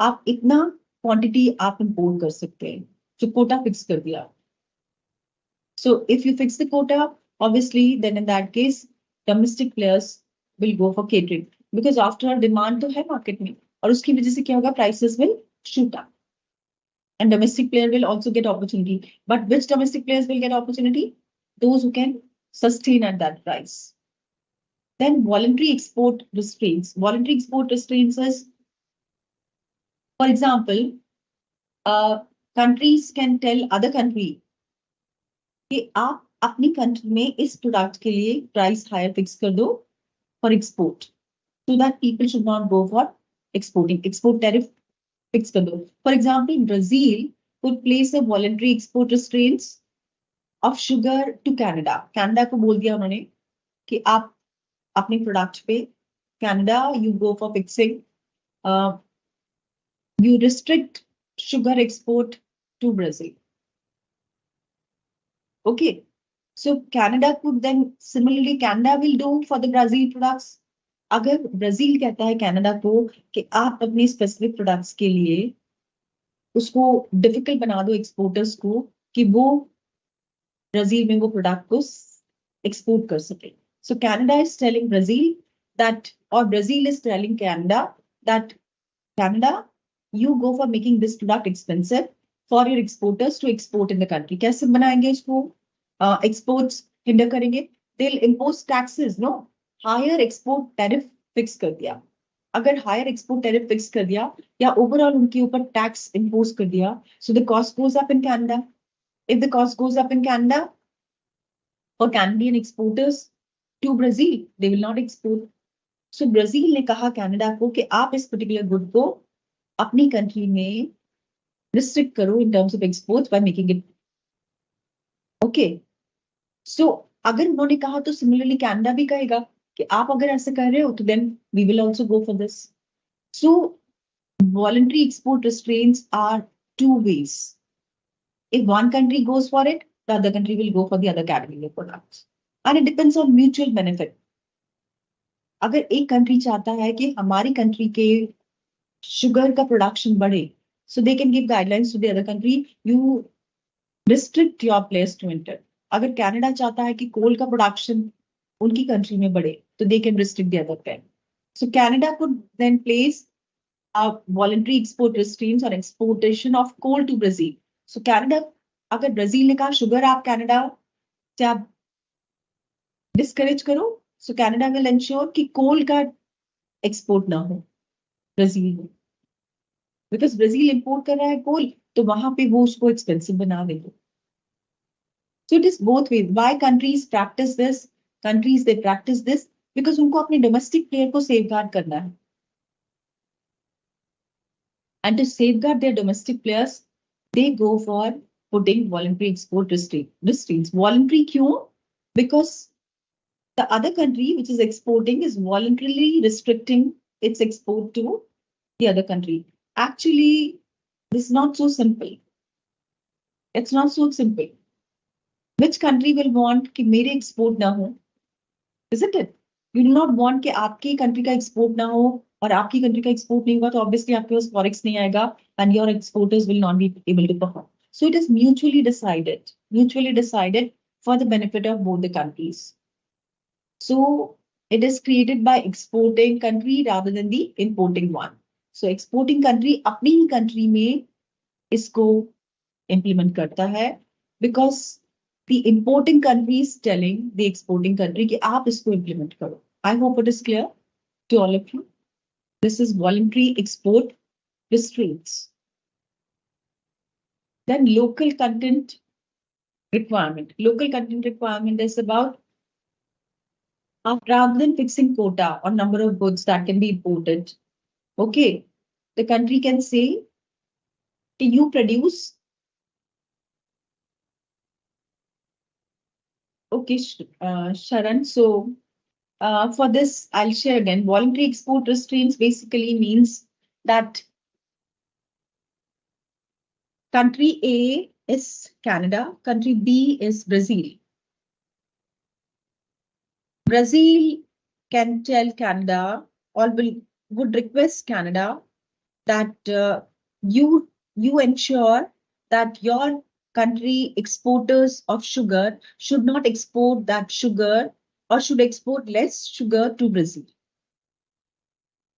आप इतना quantity आप import कर सकते हैं, जो quota fix कर दिया. So if you fix the quota, obviously then in that case domestic players will go for catering, because after all demand तो है market में, और उसकी वजह से क्या होगा? Prices will shoot up. And domestic player will also get opportunity. But which domestic players will get opportunity? Those who can sustain at that price. Then voluntary export restraints. Voluntary export restraints is, for example, countries can tell other country कि आप अपनी country में इस product के लिए price higher fix कर दो for export, so that people should not go for exporting. Export tariff fix कर दो. For example, Brazil could place a voluntary export restraints of sugar to Canada. Canada को बोल दिया उन्होंने कि आप अपने प्रोडक्ट पे Canada you go for fixing, you restrict sugar export to Brazil. Okay, so Canada could then similarly Canada will do for the Brazil products. अगर Brazil कहता है कनाडा को कि आप अपने स्पेसिफिक प्रोडक्ट्स के लिए उसको डिफिकल्ट बना दो एक्सपोर्टर्स को कि वो ब्राजील में वो प्रोडक्ट को एक्सपोर्ट कर सके. So Canada is telling Brazil that, or Brazil is telling Canada that Canada, you go for making this product expensive for your exporters to export in the country. कैसे बनाएंगे इसको? Exports hinder करेंगे? They'll impose taxes, no? Higher export tariff fix कर दिया. अगर higher export tariff fix कर दिया या overall उनके ऊपर tax impose कर दिया, so the cost goes up in Canada. If the cost goes up in Canada, for Canadian exporters to Brazil, they will not export. So Brazil ने कहा Canada को कि आप इस पर्टिकुलर गुड को अपनी कंट्री में रिस्ट्रिक्ट करो in terms of exports by making it okay. सो अगर उन्होंने कहा तो सिमिलरली कनाडा भी कहेगा कि आप अगर ऐसे कर रहे हो तो then we will also go for this. So voluntary export restraints are two ways. If one country goes for it, the other country will go for the other category of products. And it depends on mutual benefit. अगर एक country चाहता है कि हमारी country के sugar का production बढ़े, so they can give guidelines to the other country, you restrict your players to enter. अगर कनाडा चाहता है कि कोल का प्रोडक्शन उनकी कंट्री में बढ़े, तो they can restrict the other player. So Canada could then place a voluntary export restraints on exportation of coal to Brazil. So Canada, अगर ब्राजील ने कहा शुगर आप कनाडा से आप डिस्करेज करो, so Canada will ensure कि कोल का export ना हो ब्राजील में, बिकॉज ब्राजील इंपोर्ट कर रहा है कोल, तो वहां पे वो उसको एक्सपेंसिव बना देंगे. So it is both ways. Why countries practice this? Countries they practice this because उनको अपने domestic player को safeguard करना है. And to safeguard their domestic players, they go for putting voluntary export restraints. Voluntary क्यों? Because the other country which is exporting is voluntarily restricting its export to the other country. Actually, this is not so simple. It's not so simple. Which country will want कि मेरे export ना हो? Isn't it? You do not want कि आपकी country का export ना हो और आपकी country का export नहीं होगा, तो obviously आपके पास forex नहीं आएगा and your exporters will not be able to perform. So it is mutually decided for the benefit of both the countries. So it is created by exporting country rather than the importing one. So exporting country अपनी ही country में इसको implement करता है because the importing country is telling the exporting country कि आप इसको implement करो. I hope it is clear to all of you. This is voluntary export restraints. Then local content requirement. Local content requirement is about rather than fixing quota or number of goods that can be imported, okay, the country can say, can you produce? Okay, Sharan. So for this, I'll share again. Voluntary export restraints basically means that country A is Canada, country B is Brazil. Brazil can tell Canada or would request Canada that you ensure that your country exporters of sugar should not export that sugar or should export less sugar to Brazil.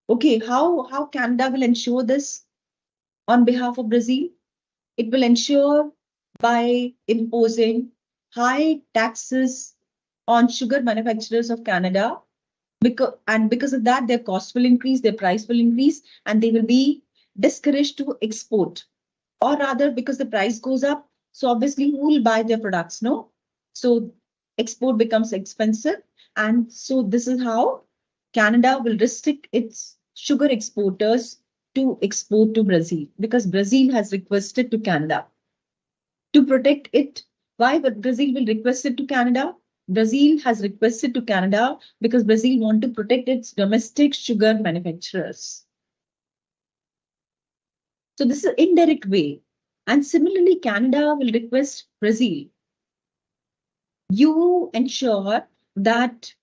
Okay, how Canada will ensure this on behalf of Brazil? It will ensure by imposing high taxes on sugar manufacturers of Canada, because of that, their cost will increase, their price will increase, and they will be discouraged to export. Or rather, because the price goes up, so obviously who will buy their products, no? So export becomes expensive. And so this is how Canada will restrict its sugar exporters to export to Brazil, because Brazil has requested to Canada to protect it. Why Brazil will request it to Canada? Brazil has requested to Canada because Brazil want to protect its domestic sugar manufacturers. So this is an indirect way. And similarly, Canada will request Brazil, you ensure that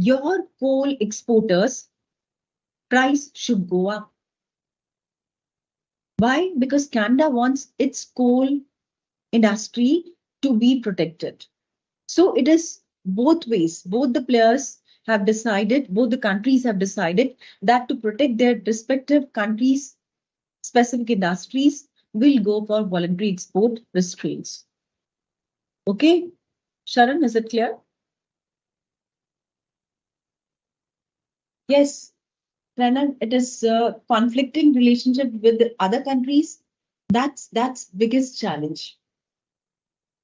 your coal exporters' price should go up. Why? Because Canada wants its coal industry to be protected. So it is both ways, both the players have decided, both the countries have decided that to protect their respective countries' specific industries will go for voluntary export restraints. Okay, Sharon, is it clear? Yes, Pranav, it is a conflicting relationship with the other countries. That's biggest challenge.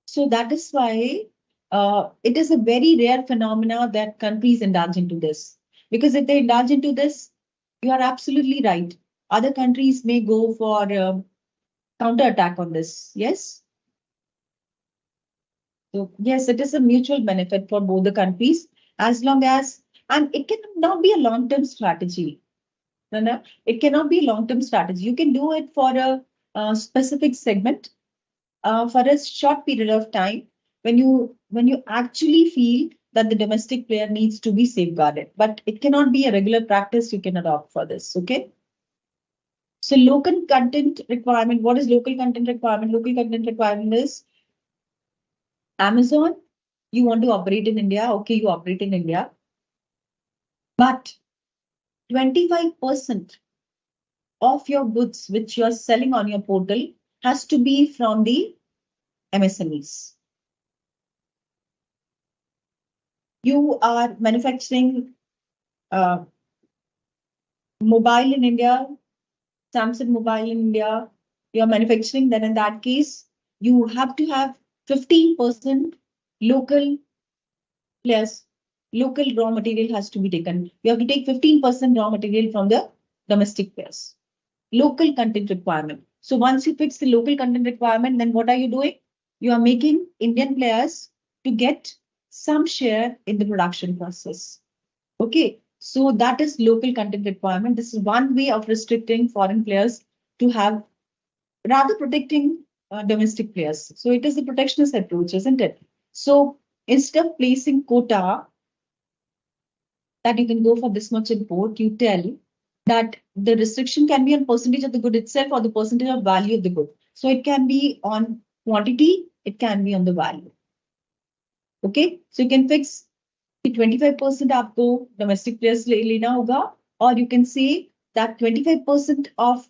So that is why it is a very rare phenomena that countries indulge into this. Because if they indulge into this, you are absolutely right. Other countries may go for counterattack on this. Yes. So yes, it is a mutual benefit for both the countries as long as, and it cannot be a long-term strategy. Nana, it cannot be a long-term strategy. You can do it for a specific segment for a short period of time when you actually feel that the domestic player needs to be safeguarded. But it cannot be a regular practice you can adopt for this. Okay. So local content requirement. What is local content requirement? Local content requirement is Amazon. You want to operate in India. Okay, you operate in India. But 25% of your goods which you are selling on your portal has to be from the MSMEs. You are manufacturing mobile in India, Samsung mobile in India, you're manufacturing, then in that case, you have to have 15% local plus local raw material has to be taken. You have to take 15% raw material from the domestic players. Local content requirement. So once you fix the local content requirement, then what are you doing? You are making Indian players to get some share in the production process. Okay, so that is local content requirement. This is one way of restricting foreign players to have, rather protecting domestic players. So it is the protectionist approach, isn't it? So instead of placing quota that you can go for this much import, you tell that the restriction can be on percentage of the good itself or the percentage of value of the good. So it can be on quantity, it can be on the value. Okay, so you can fix 25% आपको domestic players लेना होगा, or you can say that 25% of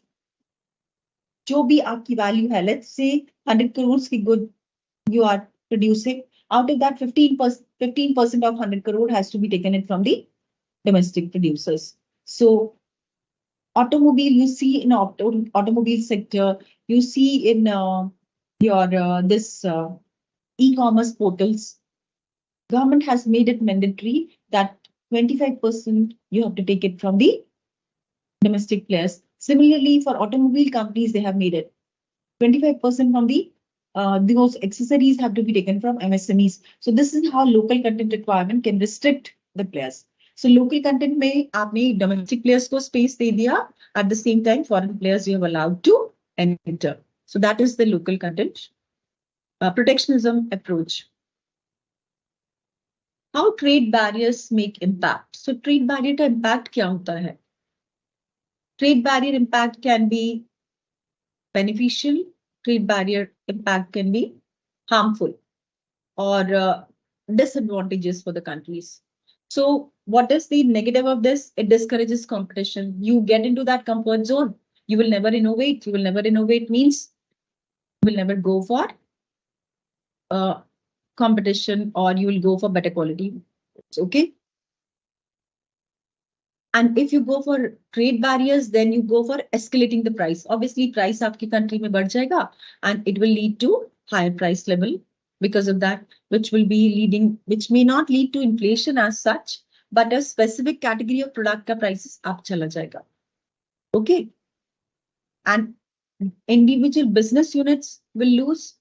जो भी आपकी value है, let's say 100 crores की good you are producing, out of that 15% of 100 crore has to be taken in from the domestic producers. So automobile, you see in automobile sector, you see in your this e-commerce portals, government has made it mandatory that 25% you have to take it from the domestic players. Similarly, for automobile companies, they have made it 25% from the those accessories have to be taken from MSMEs. So this is how local content requirement can restrict the players. So local content में आपने domestic players को space दे दिया, at the same time foreign players you have allowed to enter. So that is the local content protectionism approach. How trade barriers make impact? So trade barrier का impact क्या होता है? Trade barrier impact can be beneficial. Trade barrier impact can be harmful or disadvantageous for the countries. So what is the negative of this? It discourages competition. You get into that comfort zone. You will never innovate. You will never innovate means you will never go for competition or you will go for better quality. Okay. And if you go for trade barriers, then you go for escalating the price. Obviously, price आपकी country में बढ़ जाएगा and it will lead to higher price level because of that, which will be leading, which may not lead to inflation as such, but a specific category of product का prices up चला जाएगा. Okay. And individual business units will lose,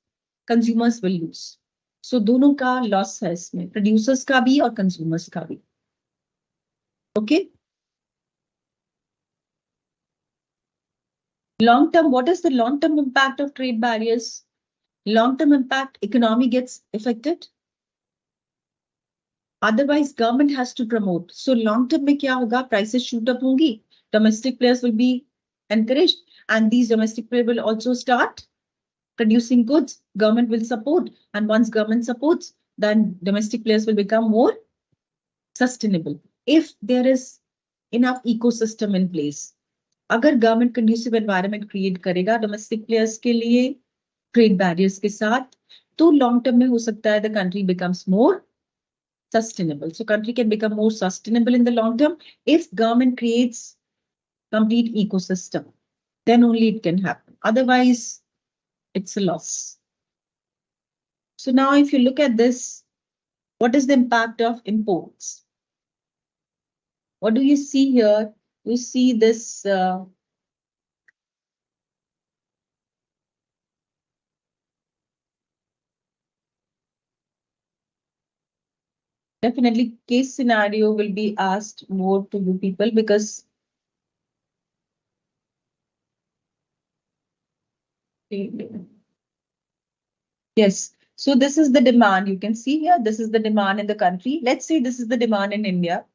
consumers will lose. So दोनों का loss है इसमें, producers का भी और consumers का भी. Okay. Long-term, what is the long-term impact of trade barriers? Long-term impact, economy gets affected. Otherwise, government has to promote. So long-term में क्या होगा? Prices shoot up होंगी. Domestic players will be encouraged and these domestic players will also start producing goods. Government will support and once government supports, then domestic players will become more sustainable. If there is enough ecosystem in place, अगर government conducive environment create करेगा domestic players के लिए trade barriers के साथ, तो long term में हो सकता है the country becomes more sustainable. So country can become more sustainable in the long term if government creates complete ecosystem. Then only it can happen. Otherwise, it's a loss. So now if you look at this, what is the impact of imports? What do you see here? You see this definitely case scenario will be asked more to you people because yes. So this is the demand. You can see here, this is the demand in the country. Let's say this is the demand in India.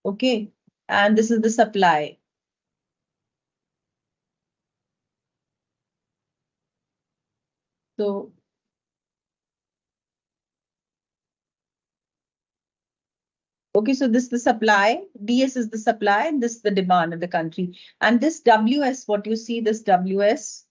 Okay. And this is the supply. So okay, so this is the supply, DS is the supply, and this is the demand in the country. And this WS, what you see, this WS,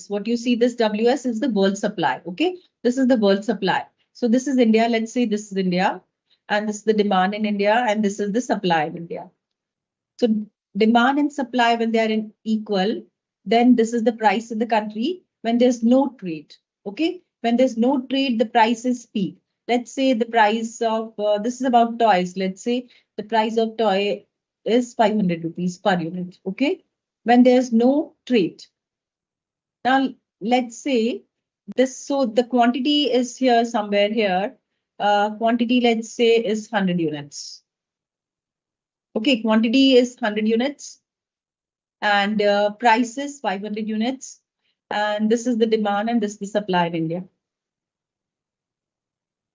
what you see, this WS is the world supply, okay? This is the world supply. So this is India, let's say this is India, and this is the demand in India, and this is the supply in India. So demand and supply, when they are in equal, then this is the price in the country when there's no trade, okay? When there's no trade, the price is P. Let's say the price of, this is about toys. Let's say the price of toy is 500 rupees per unit, okay? When there's no trade. Now, let's say this, so the quantity is here, somewhere here. Quantity, let's say, is 100 units. Okay, quantity is 100 units and price is 500 units. And this is the demand and this is the supply in India.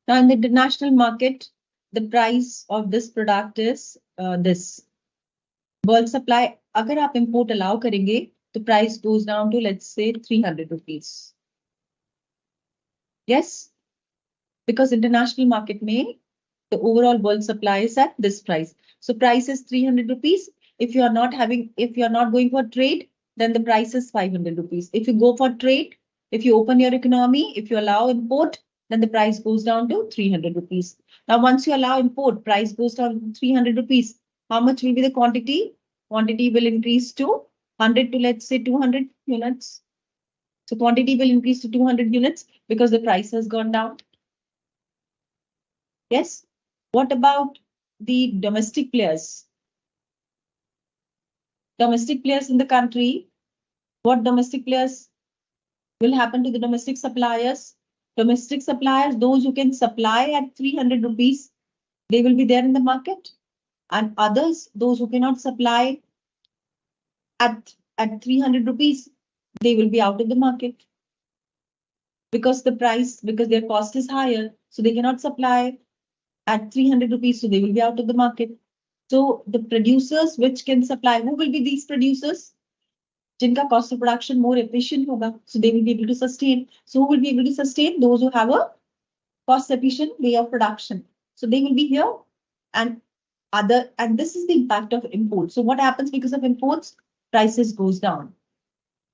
Now, in the international market, the price of this product is this. World supply, agar aap import allow karenge, the price goes down to, let's say, 300 rupees. Yes, because international market may, the overall world supply is at this price. So price is 300 rupees. If you are not going for trade, then the price is 500 rupees. If you go for trade, if you open your economy, if you allow import, then the price goes down to 300 rupees. Now, once you allow import, price goes down to 300 rupees. How much will be the quantity? Quantity will increase to 100 to, let's say, 200 units. So quantity will increase to 200 units because the price has gone down. Yes. What about the domestic players? Domestic players in the country, what domestic players will happen to the domestic suppliers? Domestic suppliers, those who can supply at 300 rupees, they will be there in the market. And others, those who cannot supply at 300 rupees, they will be out of the market. Because their cost is higher, so they cannot supply at 300 rupees, so they will be out of the market. So the producers which can supply, who will be these producers? Jinka cost of production more efficient hoga, so they will be able to sustain. So who will be able to sustain? Those who have a cost efficient way of production. So they will be here and this is the impact of imports. So what happens because of imports? Prices goes down.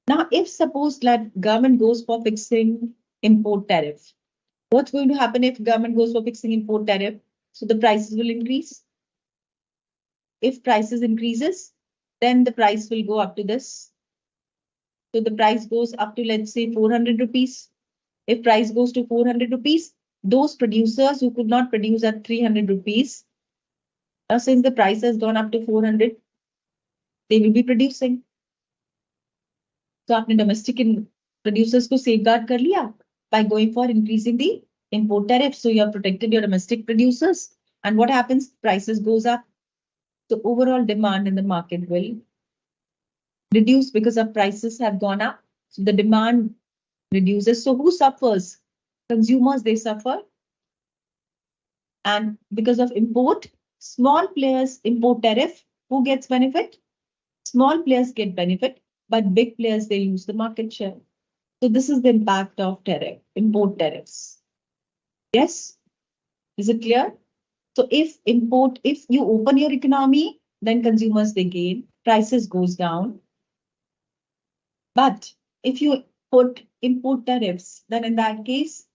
Now, if suppose that government goes for fixing import tariff, what's going to happen if government goes for fixing import tariff? So the prices will increase. If prices increases, then the price will go up to this. So the price goes up to, let's say, 400 rupees. If price goes to 400 rupees, those producers who could not produce at 300 rupees, since the price has gone up to 400, they will be producing. So आपने domestic producers को safeguard कर लिया by going for increasing the import tariff. So you have protected your domestic producers. And what happens? Prices goes up. So overall demand in the market will reduce because our prices have gone up. So the demand reduces. So who suffers? Consumers, they suffer. And because of import, small players import tariff. Who gets benefit? Small players get benefit but big players, they lose the market share. So this is the impact of import tariffs. Yes, is it clear? So if you open your economy, then consumers they gain, prices goes down. But if you put import tariffs, then in that case,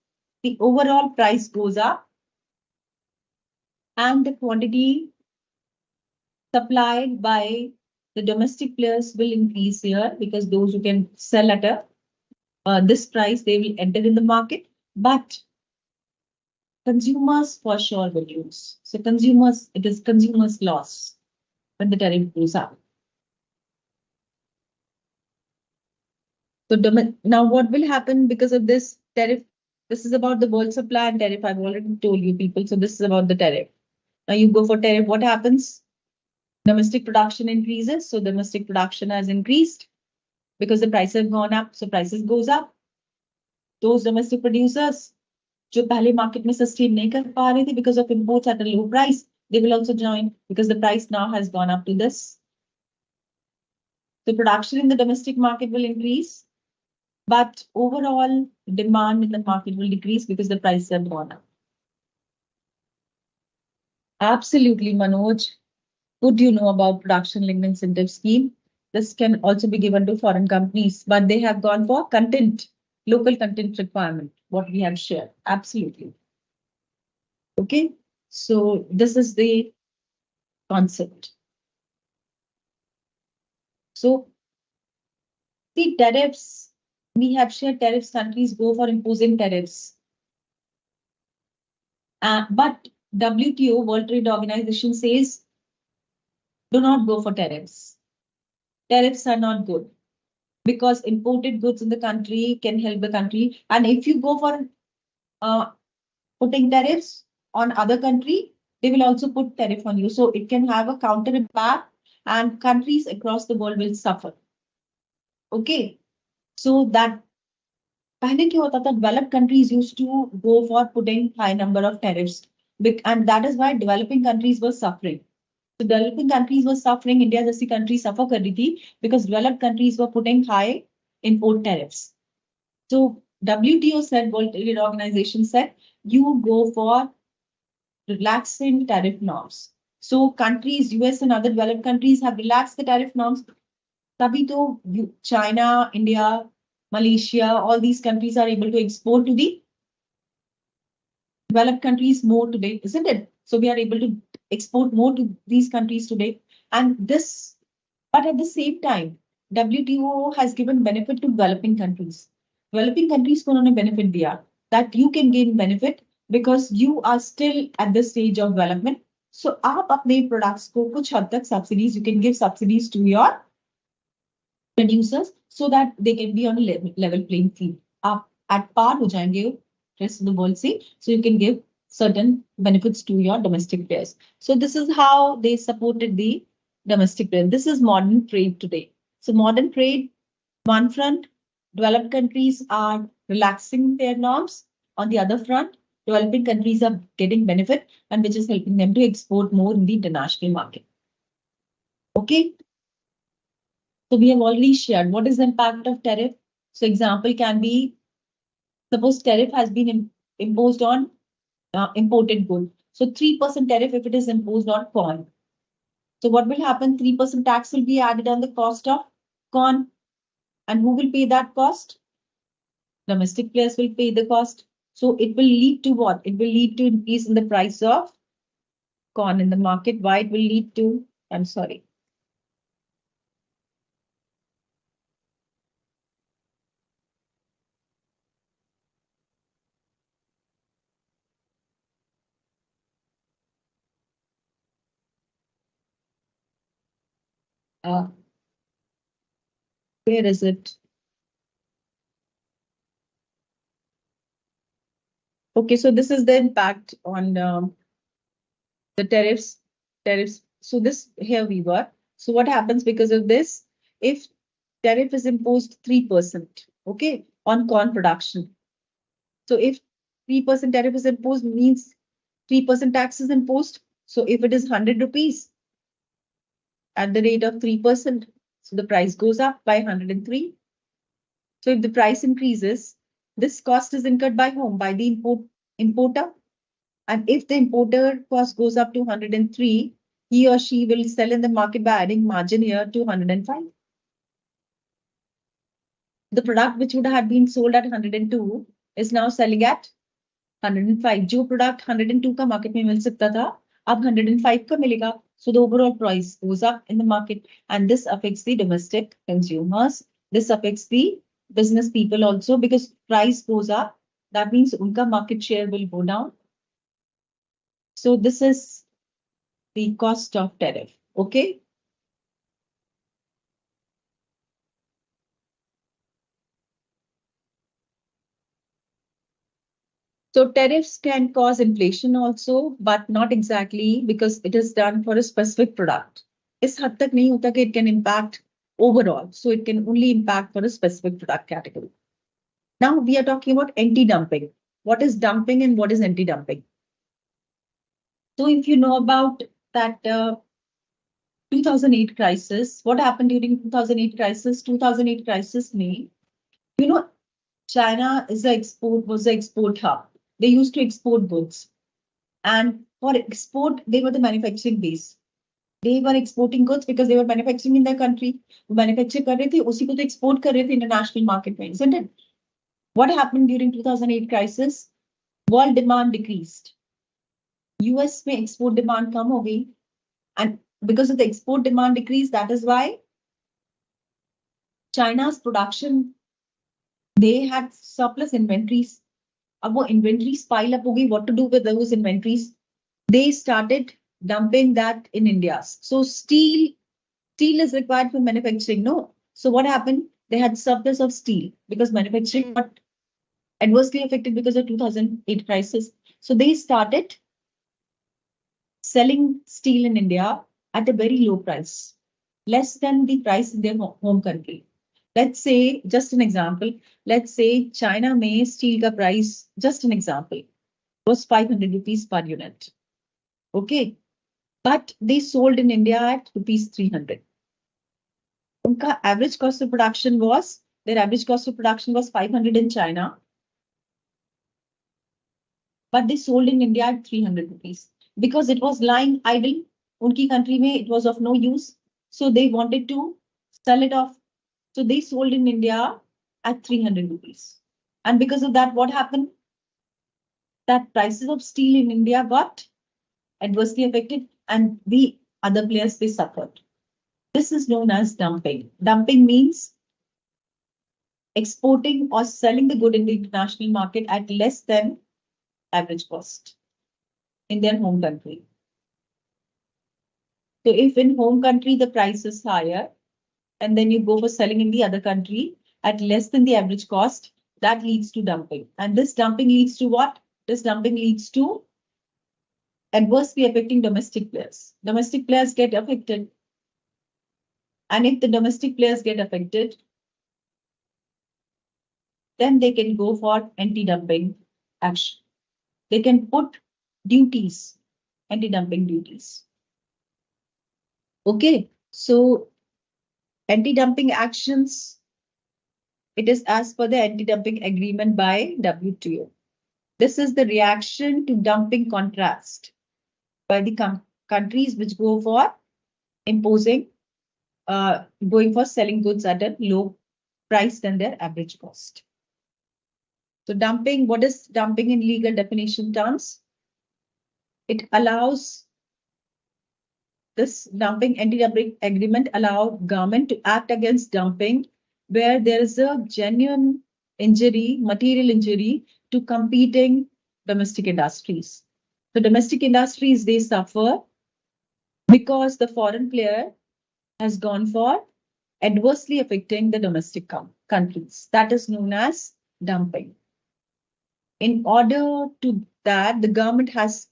the overall price goes up and the quantity supplied by the domestic players will increase here because those who can sell at this price, they will enter in the market. But consumers for sure will lose. So it is consumers' loss when the tariff goes up. So now what will happen because of this tariff? This is about the world supply and tariff. I've already told you people. So this is about the tariff. Now you go for tariff. What happens? Domestic production increases. So domestic production has increased because the prices have gone up. So prices goes up. Those domestic producers जो पहले market में sustain नहीं कर पा रहे थे because of imports at a low price, they will also join because the price now has gone up to this. So production in the domestic market will increase, but overall demand in the market will decrease because the prices have gone up. Absolutely, Manoj. What do you know about production linked incentive scheme? This can also be given to foreign companies, but they have gone for content, local content requirement, what we have shared. Absolutely. Okay, so this is the concept. So the tariffs, we have shared tariffs, countries go for imposing tariffs. But WTO, World Trade Organization, says do not go for tariffs. Tariffs are not good because imported goods in the country can help the country. And if you go for putting tariffs on other country, they will also put tariff on you. So it can have a counter impact and countries across the world will suffer. Okay, so that पहले क्या होता था, developed countries used to go for putting high number of tariffs, and that is why developing countries were suffering. So developing countries were suffering, India जैसी country suffer कर रही थी because developed countries were putting high import tariffs. So WTO said, World Trade Organization said, you go for relaxing tariff norms. So countries, US and other developed countries have relaxed the tariff norms. तभी तो China, India, Malaysia, all these countries are able to export to the developed countries more today, isn't it? So we are able to export more to these countries today. And this, but at the same time, WTO has given benefit to developing countries. Developing countries को उन्होंने benefit दिया that you can gain benefit because you are still at the stage of development. So आप अपने products को कुछ हद तक subsidies, you can give subsidies to your producers so that they can be on a level playing field. आप at par हो जाएंगे rest of the world से, so you can give certain benefits to your domestic players. So this is how they supported the domestic players. This is modern trade today. So modern trade, one front, developed countries are relaxing their norms. On the other front, developing countries are getting benefit and which is helping them to export more in the international market. Okay. So we have already shared what is the impact of tariff. So example can be, suppose tariff has been imposed on imported good. So 3% tariff if it is imposed on corn. So what will happen? 3% tax will be added on the cost of corn. And who will pay that cost? Domestic players will pay the cost. So it will lead to what? It will lead to increase in the price of corn in the market. Why it will lead to? I'm sorry. Where is it? Okay, so this is the impact on the tariffs. So this here we were. So what happens because of this? If tariff is imposed 3%, okay, on corn production. So if 3% tariff is imposed means 3% tax is imposed. So if it is 100 rupees at the rate of 3%, So the price goes up by 103. So if the price increases, this cost is incurred by whom? By the importer. And if the importer cost goes up to 103, he or she will sell in the market by adding margin here to 105. The product which would have been sold at 102 is now selling at 105. जो product 102 का market में मिल सकता था, अब 105 का मिलेगा. So the overall price goes up in the market, and this affects the domestic consumers. This affects the business people also, because price goes up. That means उनका market share will go down. So this is the cost of tariff. Okay. So tariffs can cause inflation also, but not exactly, because it is done for a specific product. इस हद तक नहीं होता कि it can impact overall. So it can only impact for a specific product category. Now we are talking about anti-dumping. What is dumping and what is anti-dumping? So if you know about that 2008 crisis, what happened during 2008 crisis? 2008 crisis mean, China was the export hub. They used to export goods. And for export, they were the manufacturing base. They were exporting goods because they were manufacturing in their country. Manufacture कर रहे थे, उसी को तो export कर रहे थे international market में, isn't it? What happened during 2008 crisis? World demand decreased. US में export demand कम हो गई. And because of the export demand decrease, that is why China's production, they had surplus inventories. अब वो inventories pile up हो गई. What to do with those inventories? They started dumping that in India. So steel is required for manufacturing, no? So what happened? They had surplus of steel because manufacturing got adversely affected because of 2008 crisis. So they started selling steel in India at a very low price, less than the price in their home country. Let's say, just an example, let's say China में steel का price, just an example, was 500 rupees per unit. Okay. But they sold in India at rupees 300. Unka average cost of production was, their average cost of production was 500 in China. But they sold in India at 300 rupees because it was lying idle. Unki country mein it was of no use. So they wanted to sell it off. So they sold in India at 300 rupees. And because of that, what happened? That prices of steel in India got adversely affected, and the other players, they suffered. This is known as dumping. Dumping means exporting or selling the good in the international market at less than average cost in their home country. So if in home country the price is higher, and then you go for selling in the other country at less than the average cost, that leads to dumping. And this dumping leads to what? This dumping leads to adversely affecting domestic players. Domestic players get affected. And if the domestic players get affected, then they can go for anti-dumping action. They can put duties, anti-dumping duties. Okay, so anti-dumping actions, it is as per the anti-dumping agreement by WTO. This is the reaction to dumping contrast by the countries which go for imposing, going for selling goods at a low price than their average cost. So dumping, what is dumping in legal definition terms? It allows, this dumping anti-dumping agreement allow government to act against dumping where there is a genuine injury, material injury to competing domestic industries. So domestic industries, they suffer because the foreign player has gone for adversely affecting the domestic countries. That is known as dumping. In order to that, the government has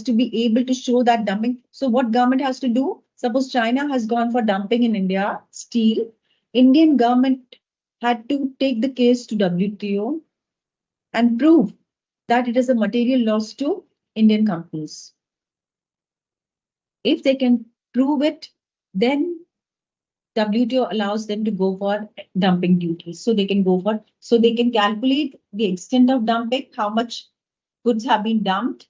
to be able to show that dumping. So what government has to do? Suppose China has gone for dumping in India, steel. Indian government had to take the case to WTO and prove that it is a material loss to Indian companies. If they can prove it, then WTO allows them to go for dumping duties. So they can calculate the extent of dumping, how much goods have been dumped,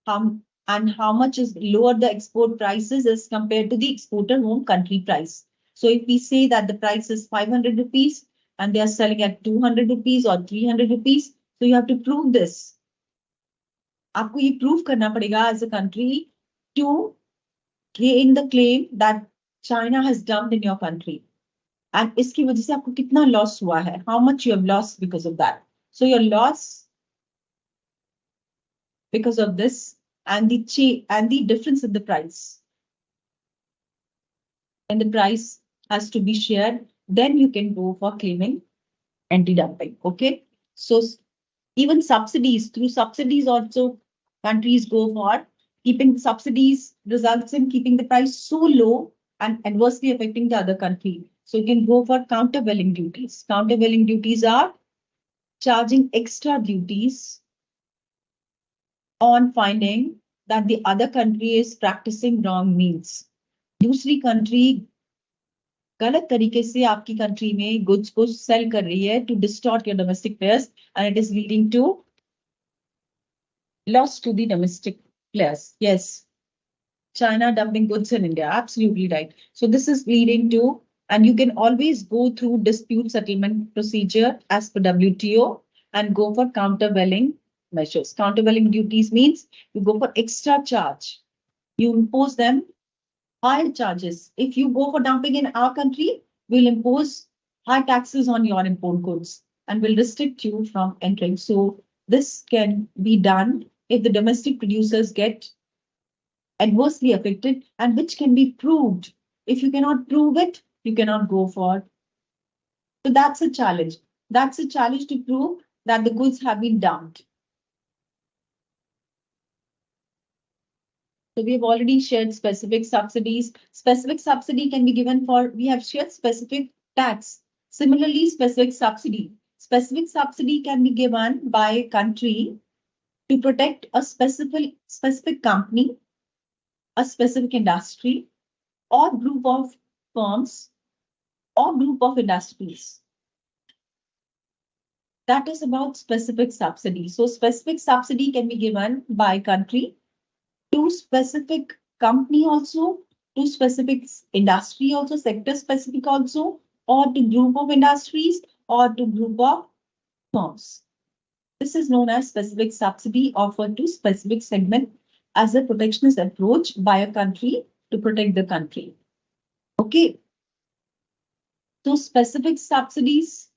and how much is lower the export prices as compared to the exporter home country price. So if we say that the price is 500 rupees and they are selling at 200 rupees or 300 rupees, so you have to prove this. आपको ये prove करना पड़ेगा as a country to gain the claim that China has dumped in your country. And इसकी वजह से आपको कितना loss हुआ है? How much you have lost because of that? So your loss because of this and the difference in the price. And the price has to be shared, then you can go for claiming anti-dumping. Okay. So even subsidies, through subsidies also countries go for keeping subsidies results in keeping the price so low and adversely affecting the other country. So you can go for countervailing duties. Countervailing duties are charging extra duties on finding that the other country is practicing wrong means. दूसरी country गलत तरीके से आपकी country में goods को cell कर रही है to distort your domestic players and it is leading to loss to the domestic players. Yes, China dumping goods in India, absolutely right. So this is leading to, and you can always go through dispute settlement procedure as per WTO and go for countervailing measures. Countervailing duties means you go for extra charge. You impose them higher charges. If you go for dumping in our country, we'll impose high taxes on your import goods and will restrict you from entering. So this can be done if the domestic producers get adversely affected and which can be proved. If you cannot prove it, you cannot go for. So that's a challenge. That's a challenge to prove that the goods have been dumped. So we have already shared specific subsidies. Specific subsidy can be given for, we have shared specific tax. Similarly, specific subsidy. Specific subsidy can be given by a country to protect a specific company, a specific industry, or group of firms, or group of industries. That is about specific subsidy. So specific subsidy can be given by country to specific company also, to specific industry also, sector specific also, or to group of industries or to group of firms. This is known as specific subsidy offered to specific segment as a protectionist approach by a country to protect the country. Okay. So specific subsidies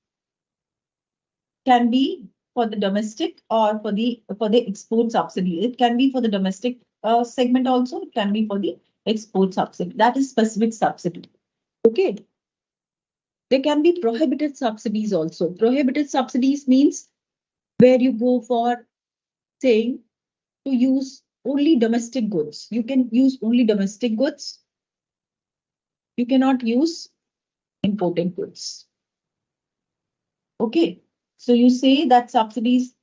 can be for the domestic or for the export subsidy. It can be for the domestic segment also. It can be for the export subsidy. That is specific subsidy. Okay. There can be prohibited subsidies also. Prohibited subsidies means where you go for saying to use only domestic goods. You can use only domestic goods. You cannot use imported goods. Okay. So you say that subsidies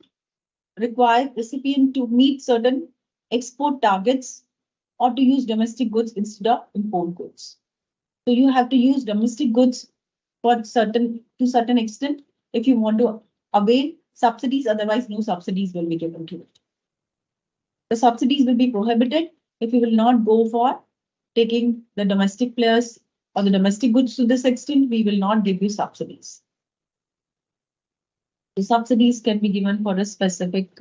require recipient to meet certain export targets or to use domestic goods instead of import goods. So you have to use domestic goods to certain extent if you want to avail subsidies, otherwise no subsidies will be given to it. The subsidies will be prohibited if you will not go for taking the domestic players or the domestic goods to this extent, we will not give you subsidies. The subsidies can be given for a specific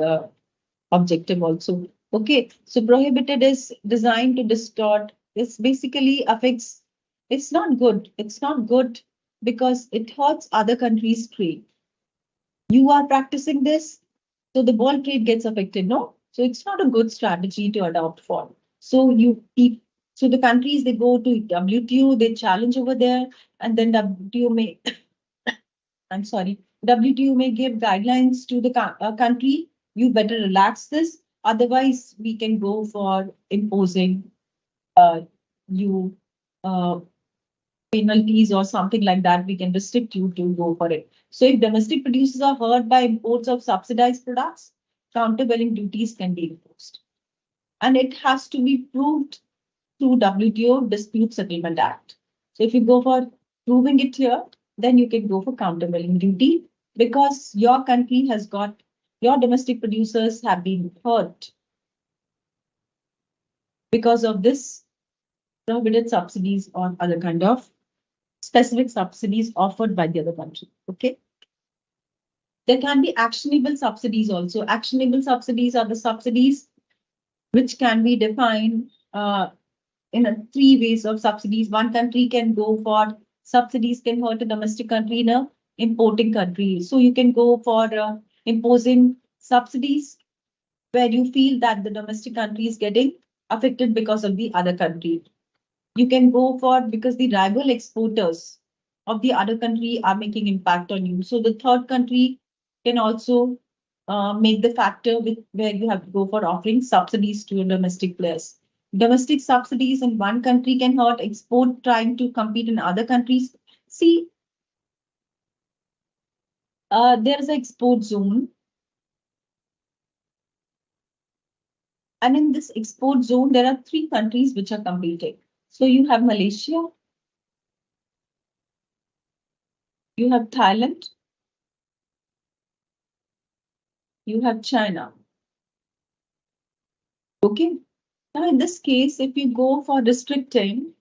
objective also. Okay, so prohibited is designed to distort. This basically affects, it's not good. It's not good because it hurts other countries' trade. You are practicing this, so the world trade gets affected, no? So it's not a good strategy to adopt for. So the countries, they go to WTO, they challenge over there, and then WTO may, I'm sorry, WTO may give guidelines to the country, you better relax this, otherwise we can go for imposing penalties or something like that, we can restrict you to go for it. So if domestic producers are hurt by imports of subsidized products, countervailing duties can be imposed. And it has to be proved through WTO Dispute Settlement Act. So if you go for proving it here, then you can go for countervailing duty because your country has got, your domestic producers have been hurt because of this prohibited subsidies or other kind of specific subsidies offered by the other country. Okay. There can be actionable subsidies also. Actionable subsidies are the subsidies which can be defined in three ways of subsidies. One country can go for subsidies can hurt a domestic country in a importing country. So you can go for imposing subsidies where you feel that the domestic country is getting affected because of the other country. You can go for because the rival exporters of the other country are making impact on you. So the third country can also make the factor with where you have to go for offering subsidies to your domestic players. Domestic subsidies in one country can hurt export trying to compete in other countries. See, there is an export zone, and in this export zone, there are three countries which are competing. So you have Malaysia, you have Thailand, you have China. Okay. Now, in this case, if you go for restricting,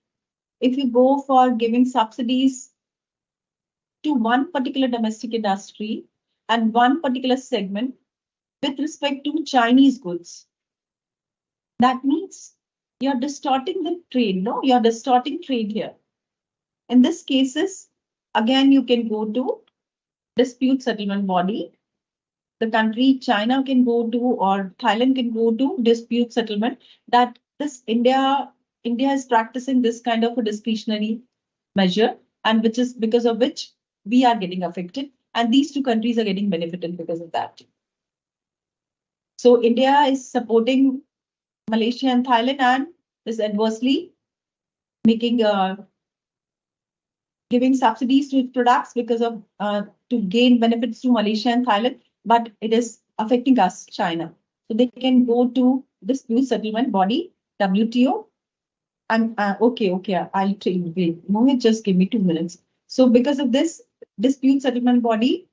if you go for giving subsidies to one particular domestic industry and one particular segment with respect to Chinese goods, that means you're distorting the trade, no? You're distorting trade here. In this cases, again, you can go to dispute settlement body. The country China can go to or Thailand can go to dispute settlement that this India is practicing this kind of a discretionary measure and which is because of which we are getting affected and these two countries are getting benefited because of that. So India is supporting Malaysia and Thailand and is adversely making giving subsidies to its products because of to gain benefits to Malaysia and Thailand, but it is affecting us, China. So they can go to dispute settlement body, WTO. And okay, I'll tell you. Wait, Mohit, just give me 2 minutes. So because of this dispute settlement body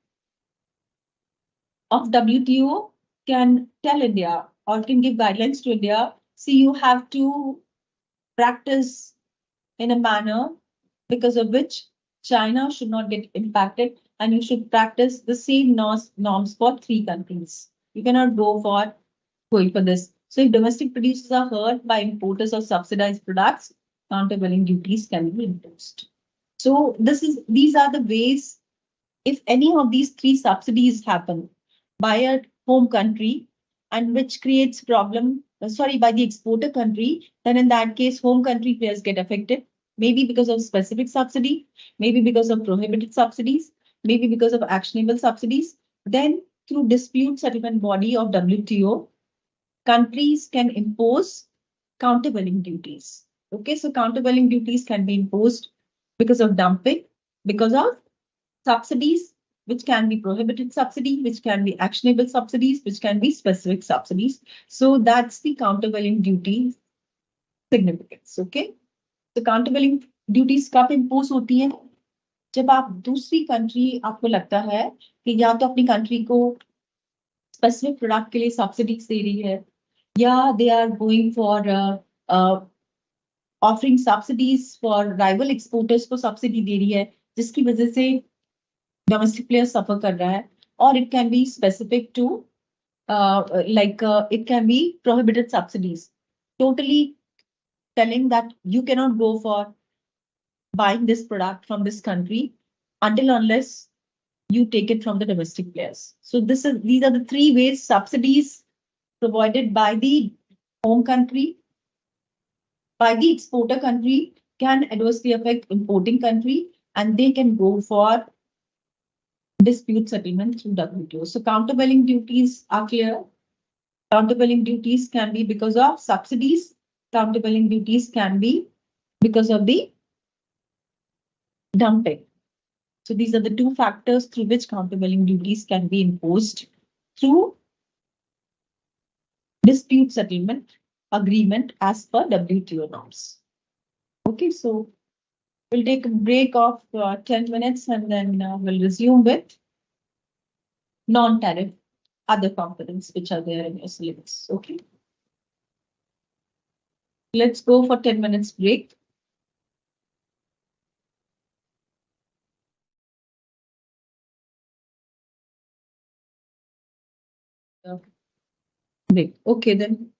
of WTO can tell India or can give guidelines to India. See, you have to practice in a manner because of which China should not get impacted and you should practice the same norms for three countries. You cannot go for going for this. So if domestic producers are hurt by importers of subsidized products, countervailing duties can be imposed. So these are the ways, if any of these three subsidies happen by a home country and which creates problem, by the exporter country, then in that case, home country players get affected, maybe because of specific subsidy, maybe because of prohibited subsidies, maybe because of actionable subsidies. Then through dispute settlement body of WTO, countries can impose countervailing duties. Okay, so countervailing duties can be imposed because of dumping, because of subsidies, which can be prohibited subsidy, which can be actionable subsidies, which can be specific subsidies. So that's the countervailing duty significance. Okay, so countervailing duties कब impose होती है? जब आप दूसरी country आपको लगता है कि या तो अपनी कंट्री को स्पेसिफिक प्रोडक्ट के लिए सब्सिडीज दे रही है या they are going for offering subsidies for rival exporters को सब्सिडी दे रही है जिसकी वजह से डोमेस्टिक प्लेयर सफर कर रहा है और it can be specific to it can be prohibited subsidies totally telling that you cannot go for buying this product from this country until unless you take it from the domestic players. So these are the three ways subsidies provided by the home country, by the exporter country can adversely affect importing country and they can go for dispute settlement through WTO. So countervailing duties are clear. Countervailing duties can be because of subsidies. Countervailing duties can be because of the dumping. So these are the two factors through which countervailing duties can be imposed through dispute settlement agreement as per WTO norms. Okay, so We'll take a break of 10 minutes and then we'll resume with non-tariff other components which are there in your syllabus. Okay, let's go for 10 minutes break. Break. Okay, then.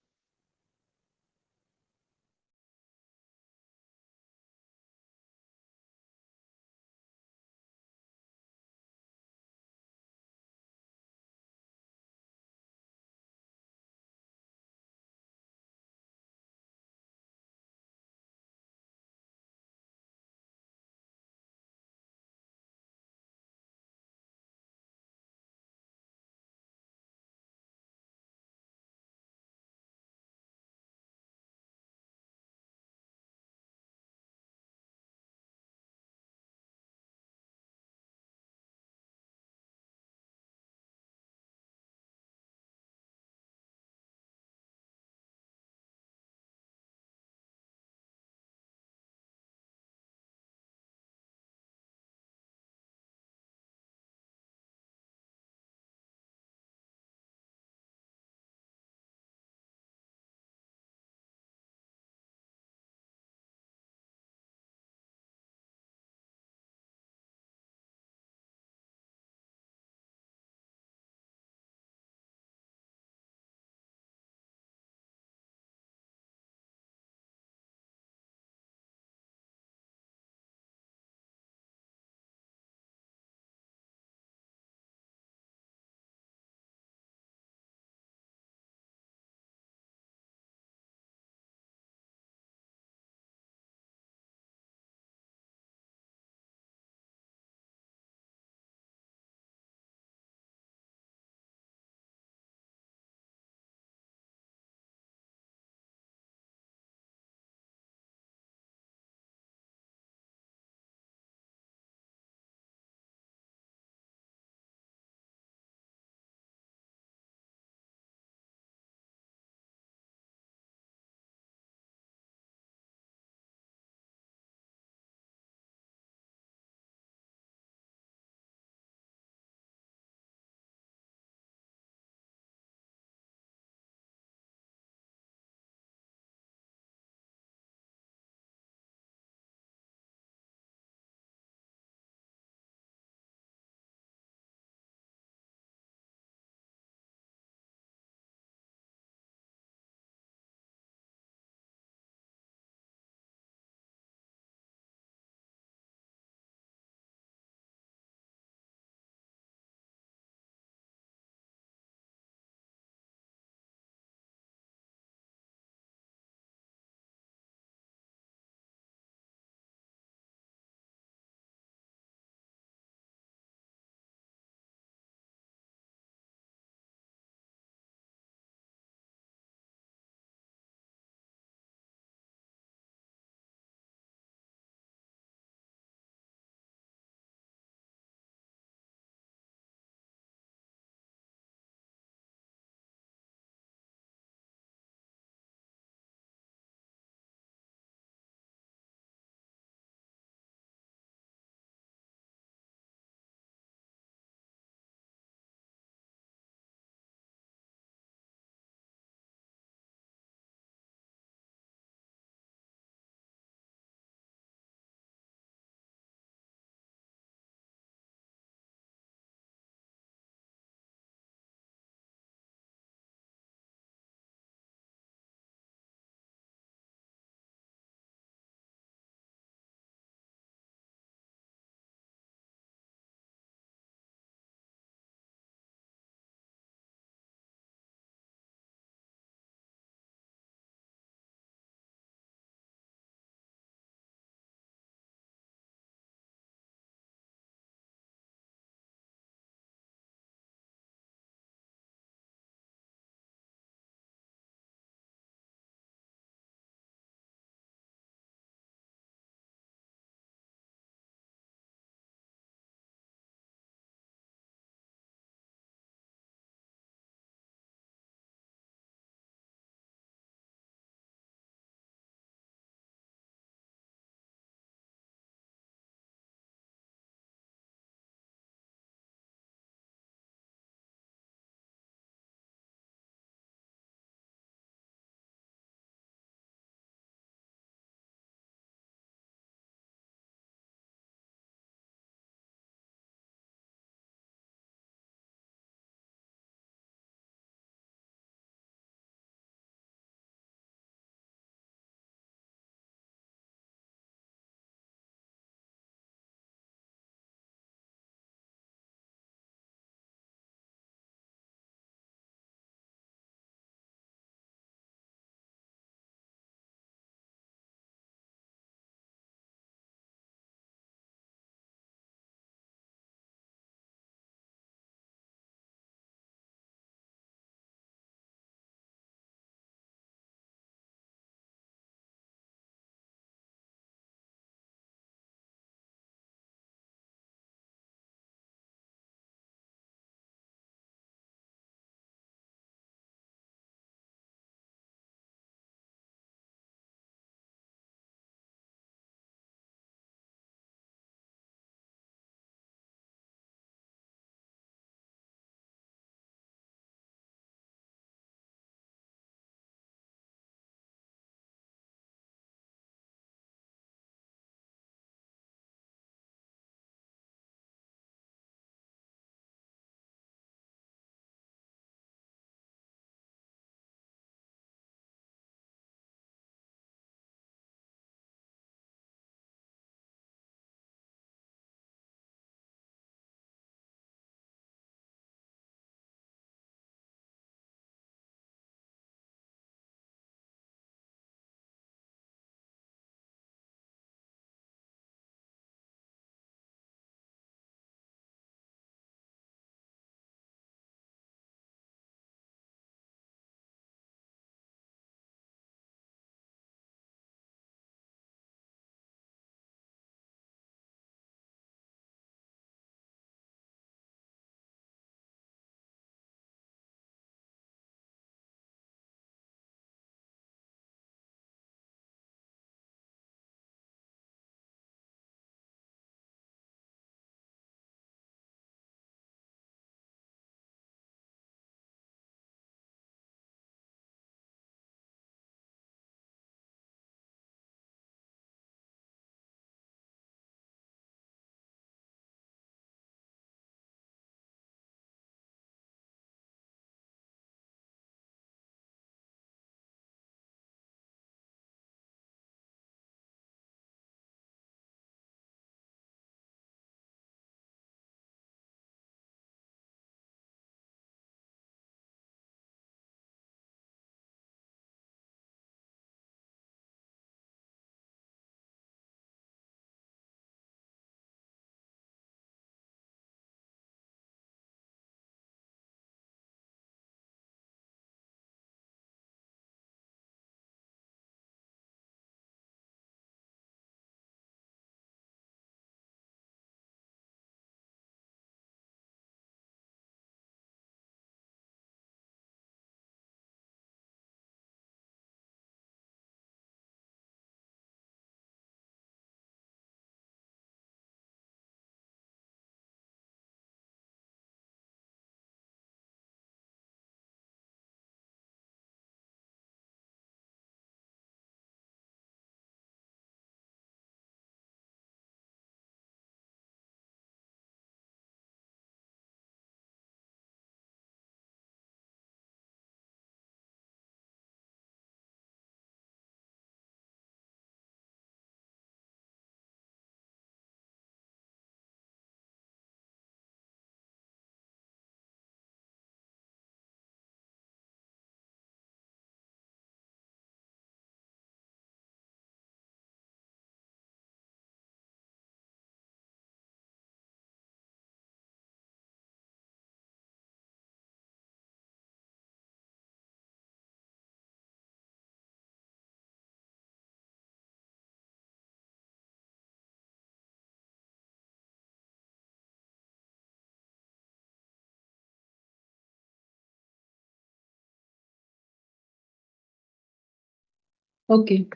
Okay.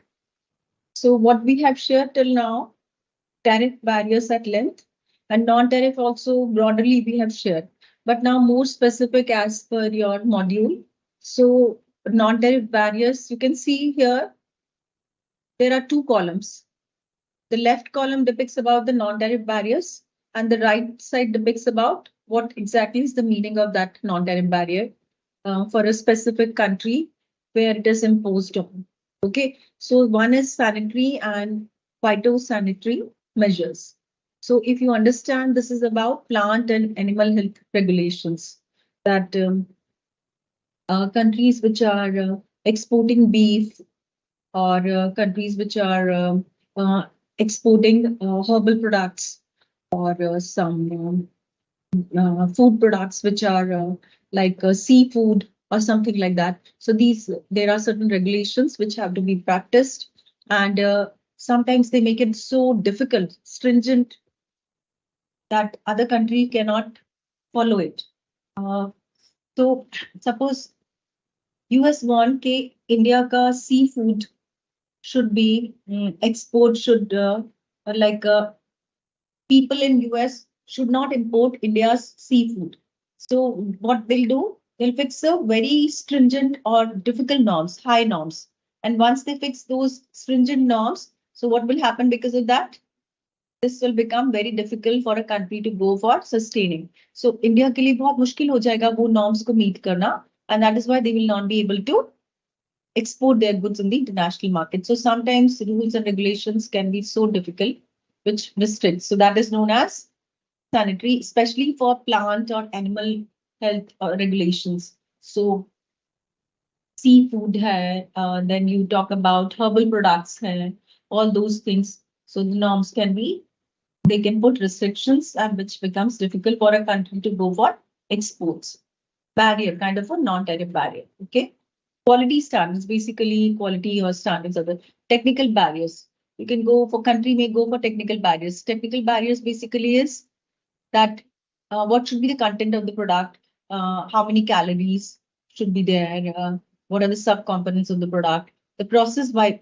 So what we have shared till now, tariff barriers at length, and non-tariff also broadly we have shared. But now more specific as per your module. So non-tariff barriers, you can see here, there are two columns. The left column depicts about the non-tariff barriers, and the right side depicts about what exactly is the meaning of that non-tariff barrier for a specific country where it is imposed on. Okay, so one is sanitary and phytosanitary measures. So if you understand, this is about plant and animal health regulations that countries which are exporting beef or countries which are exporting herbal products or some food products which are like seafood or something like that. So there are certain regulations which have to be practiced, and sometimes they make it so difficult, stringent, that other country cannot follow it. So suppose US want के India का seafood should be export should like people in US should not import India's seafood. So what they'll do, they'll fix a very stringent or difficult norms, high norms. And once they fix those stringent norms, so what will happen because of that? This will become very difficult for a country to go for sustaining. So India के लिए बहुत मुश्किल हो जाएगा वो norms को meet करना, and that is why they will not be able to export their goods in the international market. So sometimes rules and regulations can be so difficult, which restricts. So that is known as sanitary, especially for plant or animal health regulations. So seafood hai, then you talk about herbal products hai, all those things. So the norms can be, they can put restrictions, and which becomes difficult for a country to go for exports. Barrier, kind of a non-tariff barrier. Okay. Quality standards, basically quality or standards are the technical barriers. You can go for country may go for technical barriers. Technical barriers basically is that what should be the content of the product, how many calories should be there, what are the subcomponents of the product, the process by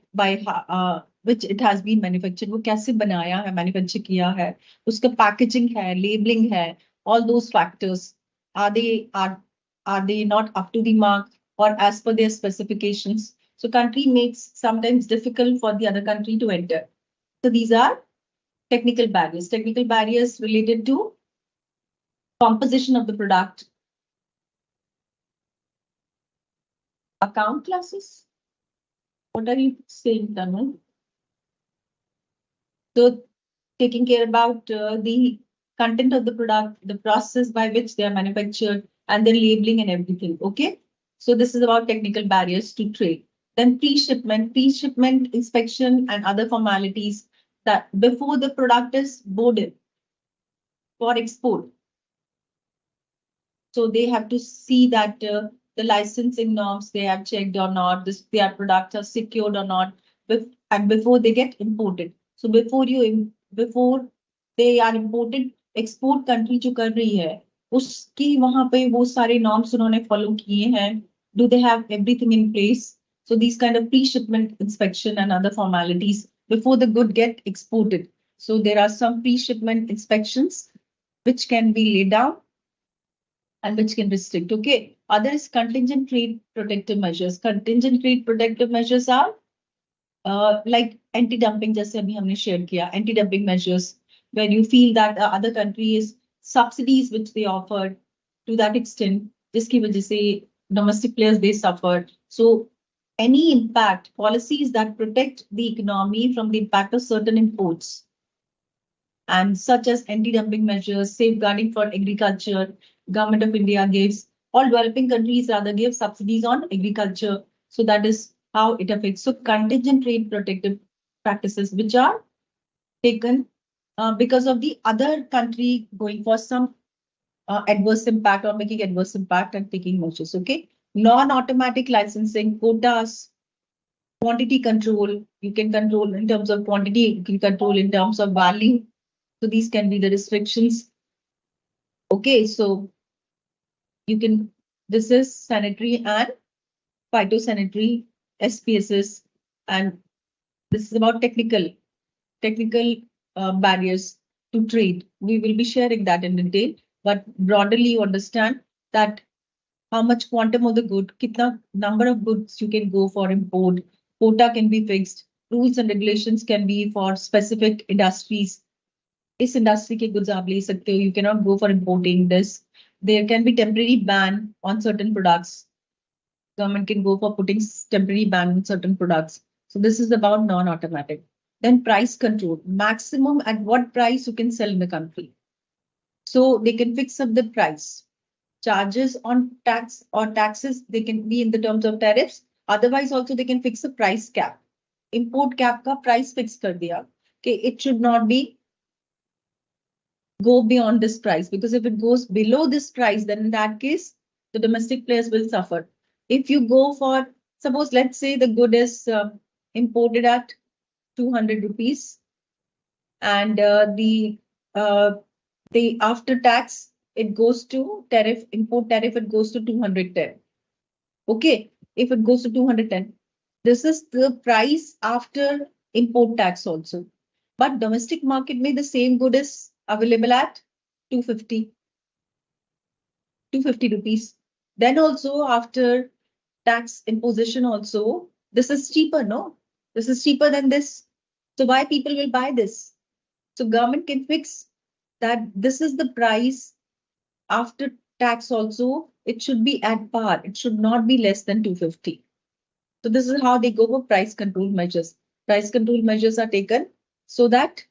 which it has been manufactured, वो कैसे बनाया है, manufacture किया है, उसका packaging है, labeling है, all those factors, are they not up to the mark or as per their specifications? So country makes sometimes difficult for the other country to enter. So these are technical barriers. Technical barriers related to composition of the product. Account classes? What are you saying, Tanu? So taking care about the content of the product, the process by which they are manufactured, and their labeling and everything. Okay. So this is about technical barriers to trade. Then pre-shipment inspection and other formalities that before the product is boarded for export. So they have to see that the licensing norms they have checked or not, their products are secured or not, and before they get imported. So before they are imported, export country जो कर रही है, उसकी वहां पे वो सारे norms उन्होंने follow किए हैं. Do they have everything in place? So these kind of pre-shipment inspection and other formalities before the good get exported. So there are some pre-shipment inspections which can be laid down and which can restrict. Okay. Other is contingent trade protective measures. Contingent trade protective measures are like anti-dumping, जैसे अभी हमने share किया, anti-dumping measures, where you feel that the other country is subsidies which they offered to that extent, जिसकी वजह से domestic players they suffered. So any impact, policies that protect the economy from the impact of certain imports, and such as anti-dumping measures, safeguarding for agriculture, Government of India gives, all developing countries rather give subsidies on agriculture. So that is how it affects. So contingent trade protective practices, which are taken because of the other country going for some adverse impact or making adverse impact and taking measures. Okay. Non-automatic licensing, quotas, quantity control. You can control in terms of quantity, you can control in terms of value. So these can be the restrictions. Okay, so you can, this is sanitary and phytosanitary SPSS And this is about technical barriers to trade. We will be sharing that in detail, but broadly you understand that how much quantum of the good, kitna number of goods you can go for import, quota can be fixed, rules and regulations can be for specific industries. इस industry के goods आप ले सकते हो, you cannot go for importing this. There can be temporary ban on certain products. Government can go for putting temporary ban on certain products. So this is about non-automatic. Then price control, maximum at what price you can sell in the country. So they can fix up the price. Charges on tax or taxes, they can be in the terms of tariffs. Otherwise also they can fix a price cap. Import cap ka price fix kar diya. Okay, it should not be go beyond this price, because if it goes below this price, then in that case, the domestic players will suffer. If you go for, suppose, let's say the good is imported at 200 rupees and the after tax, it goes to tariff, import tariff, it goes to 210. Okay, if it goes to 210, this is the price after import tax also. But domestic market may the same good is available at 250 rupees. Then also after tax imposition also, this is cheaper, no? This is cheaper than this. So why people will buy this? So government can fix that this is the price after tax also, it should be at par. It should not be less than 250. So this is how they go for price control measures. Price control measures are taken so that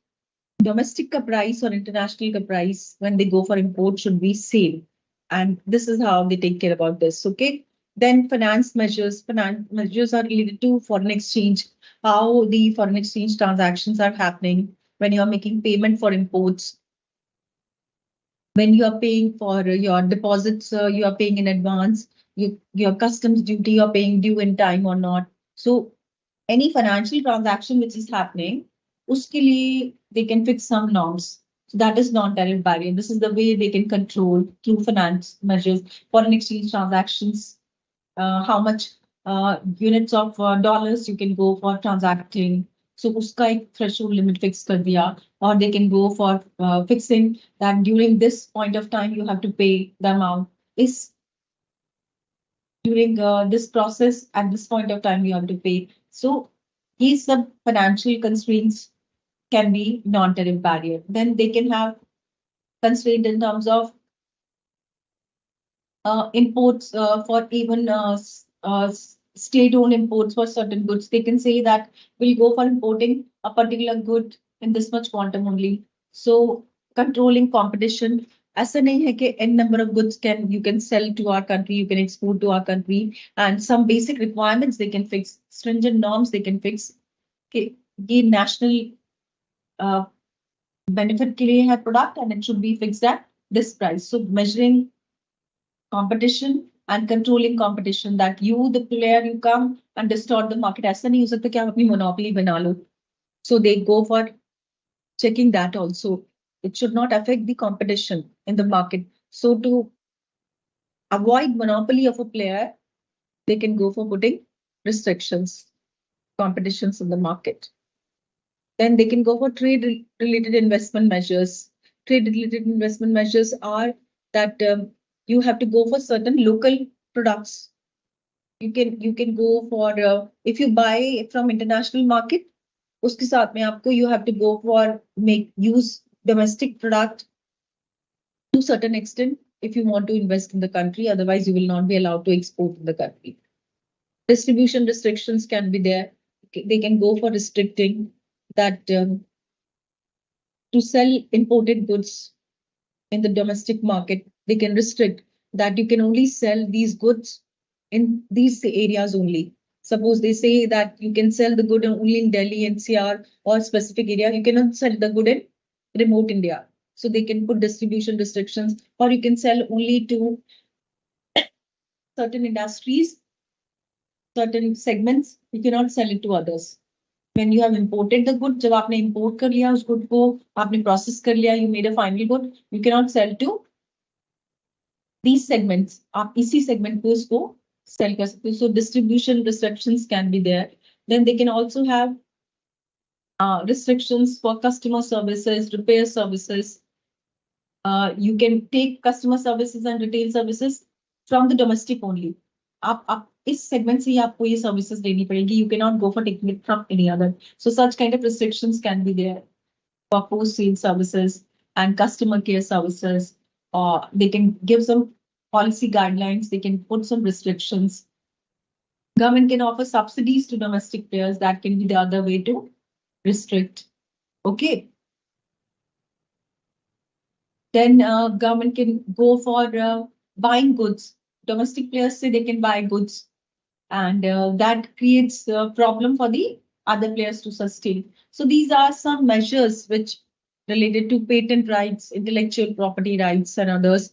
domestic ka price or international ka price when they go for import should be same. And this is how they take care about this. Okay. Then finance measures. Finance measures are related to foreign exchange, how the foreign exchange transactions are happening when you are making payment for imports. When you are paying for your deposits, you are paying in advance, your customs duty, you are paying due in time or not. So any financial transaction which is happening, uske liye they can fix some norms. So that is non-tariff barrier. This is the way they can control through finance measures, foreign exchange transactions, how much units of dollars you can go for transacting. So uska ek threshold limit fix kar diya, or they can go for fixing that during this point of time you have to pay the amount. Is during this process at this point of time you have to pay. So these some financial constraints can be non-tariff barrier. Then they can have constraint in terms of imports for even state-owned imports for certain goods. They can say that we'll go for importing a particular good in this much quantum only. So controlling competition. ऐसा नहीं है कि n number of goods you can sell to our country, you can export to our country, and some basic requirements they can fix, stringent norms they can fix. Okay, ये national benefit के लिए है product and it should be fixed at this price. So measuring competition and controlling competition, that you, the player, you come and distort the market. ऐसा नहीं हो सकता कि आप अपनी monopoly बना लो. So they go for checking that also. It should not affect the competition in the market. So to avoid monopoly of a player, they can go for putting restrictions, competitions in the market. Then they can go for trade-related investment measures. Trade-related investment measures are that you have to go for certain local products. You can go for if you buy from international market, उसके साथ में आपको you have to go for use domestic product to certain extent if you want to invest in the country. Otherwise, you will not be allowed to export in the country. Distribution restrictions can be there. They can go for restricting that to sell imported goods in the domestic market. They can restrict that you can only sell these goods in these areas only. Suppose they say that you can sell the good only in Delhi, NCR, or specific area. You cannot sell the good in remote India. So they can put distribution restrictions, or you can sell only to certain industries, certain segments. You cannot sell it to others. When you have imported the good, जब आपने import कर लिया उस good को, आपने process कर लिया, you made a final good, you cannot sell to these segments. आप इसी segment को उसको sell कर सकते हो. So distribution restrictions can be there. Then they can also have restrictions for customer services, repair services. You can take customer services and retail services from the domestic only. आप इस segment से ही आपको ये services देनी पड़ेगी. You cannot go for taking it from any other. So such kind of restrictions can be there for post-sale services and customer care services. Or they can give some policy guidelines. They can put some restrictions. Government can offer subsidies to domestic players. That can be the other way to restrict. Okay. Then government can go for buying goods. Domestic players say they can buy goods, and that creates a problem for the other players to sustain. So these are some measures which related to patent rights, intellectual property rights, and others.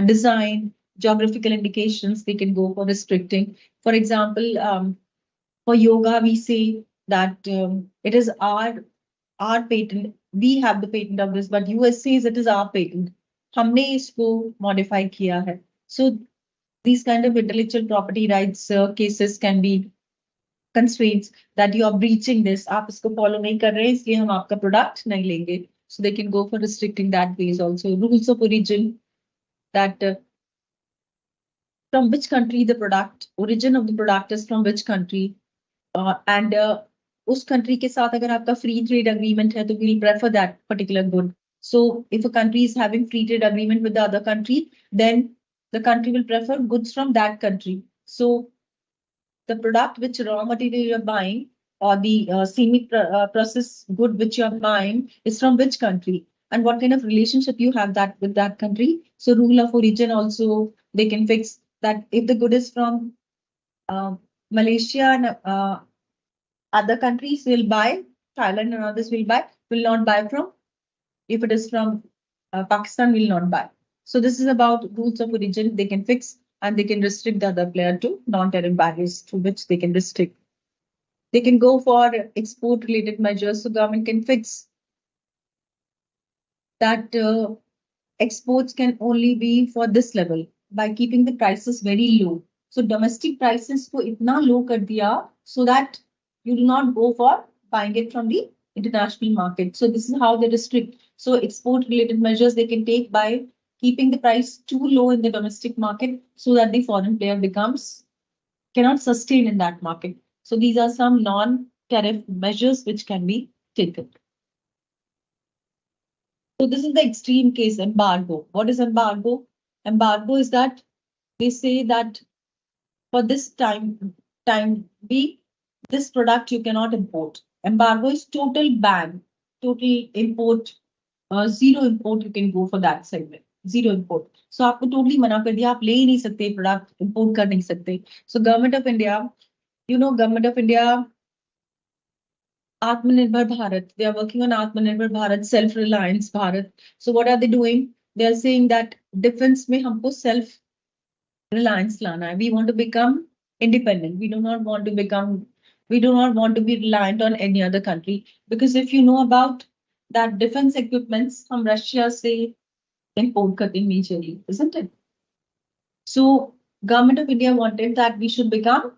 Design, geographical indications, they can go for restricting. For example, for yoga, we say that it is our patent. We have the patent of this, but US says it is our patent. हमने इसको modify किया है. So these kind of intellectual property rights cases can be constraints that you are breaching this. आप इसको follow नहीं कर रहे, इसलिए हम आपका product नहीं लेंगे. So they can go for restricting that ways also. Rules of origin, that from which country the product, origin of the product is from which country. And उस country के साथ अगर आपका free trade agreement है तो we'll prefer that particular good. So if a country is having free trade agreement with the other country, then the country will prefer goods from that country. So the product which raw material you're buying or the semi-process good which you're buying is from which country and what kind of relationship you have that with that country. So rule of origin also, they can fix that if the good is from Malaysia and other countries will buy, Thailand and others will not buy from. If it is from Pakistan, will not buy. So this is about rules of origin. They can fix and they can restrict the other player to non-tariff barriers through which they can restrict. They can go for export-related measures. So government can fix that exports can only be for this level by keeping the prices very low. So domestic prices को इतना low कर दिया so that you do not go for buying it from the international market. So this is how they restrict. So export related measures they can take by keeping the price too low in the domestic market so that the foreign player cannot sustain in that market. So these are some non-tariff measures which can be taken. So this is the extreme case, embargo. What is embargo? Embargo is that they say that for this time B, this product you cannot import. Embargo is total ban, total import, zero import you can go for that segment, zero import. So आपको totally मना कर दिया, आप ले ही नहीं सकते product, import कर नहीं सकते. So government of India, government of India, Atmanirbhar Bharat, they are working on Atmanirbhar Bharat, self-reliance Bharat. So what are they doing? They are saying that defense में हमको self-reliance लाना है. We want to become independent. We do not want to be reliant on any other country. Because if you know about that defense equipments from Russia say import करते हैं majorly, isn't it? So government of India wanted that we should become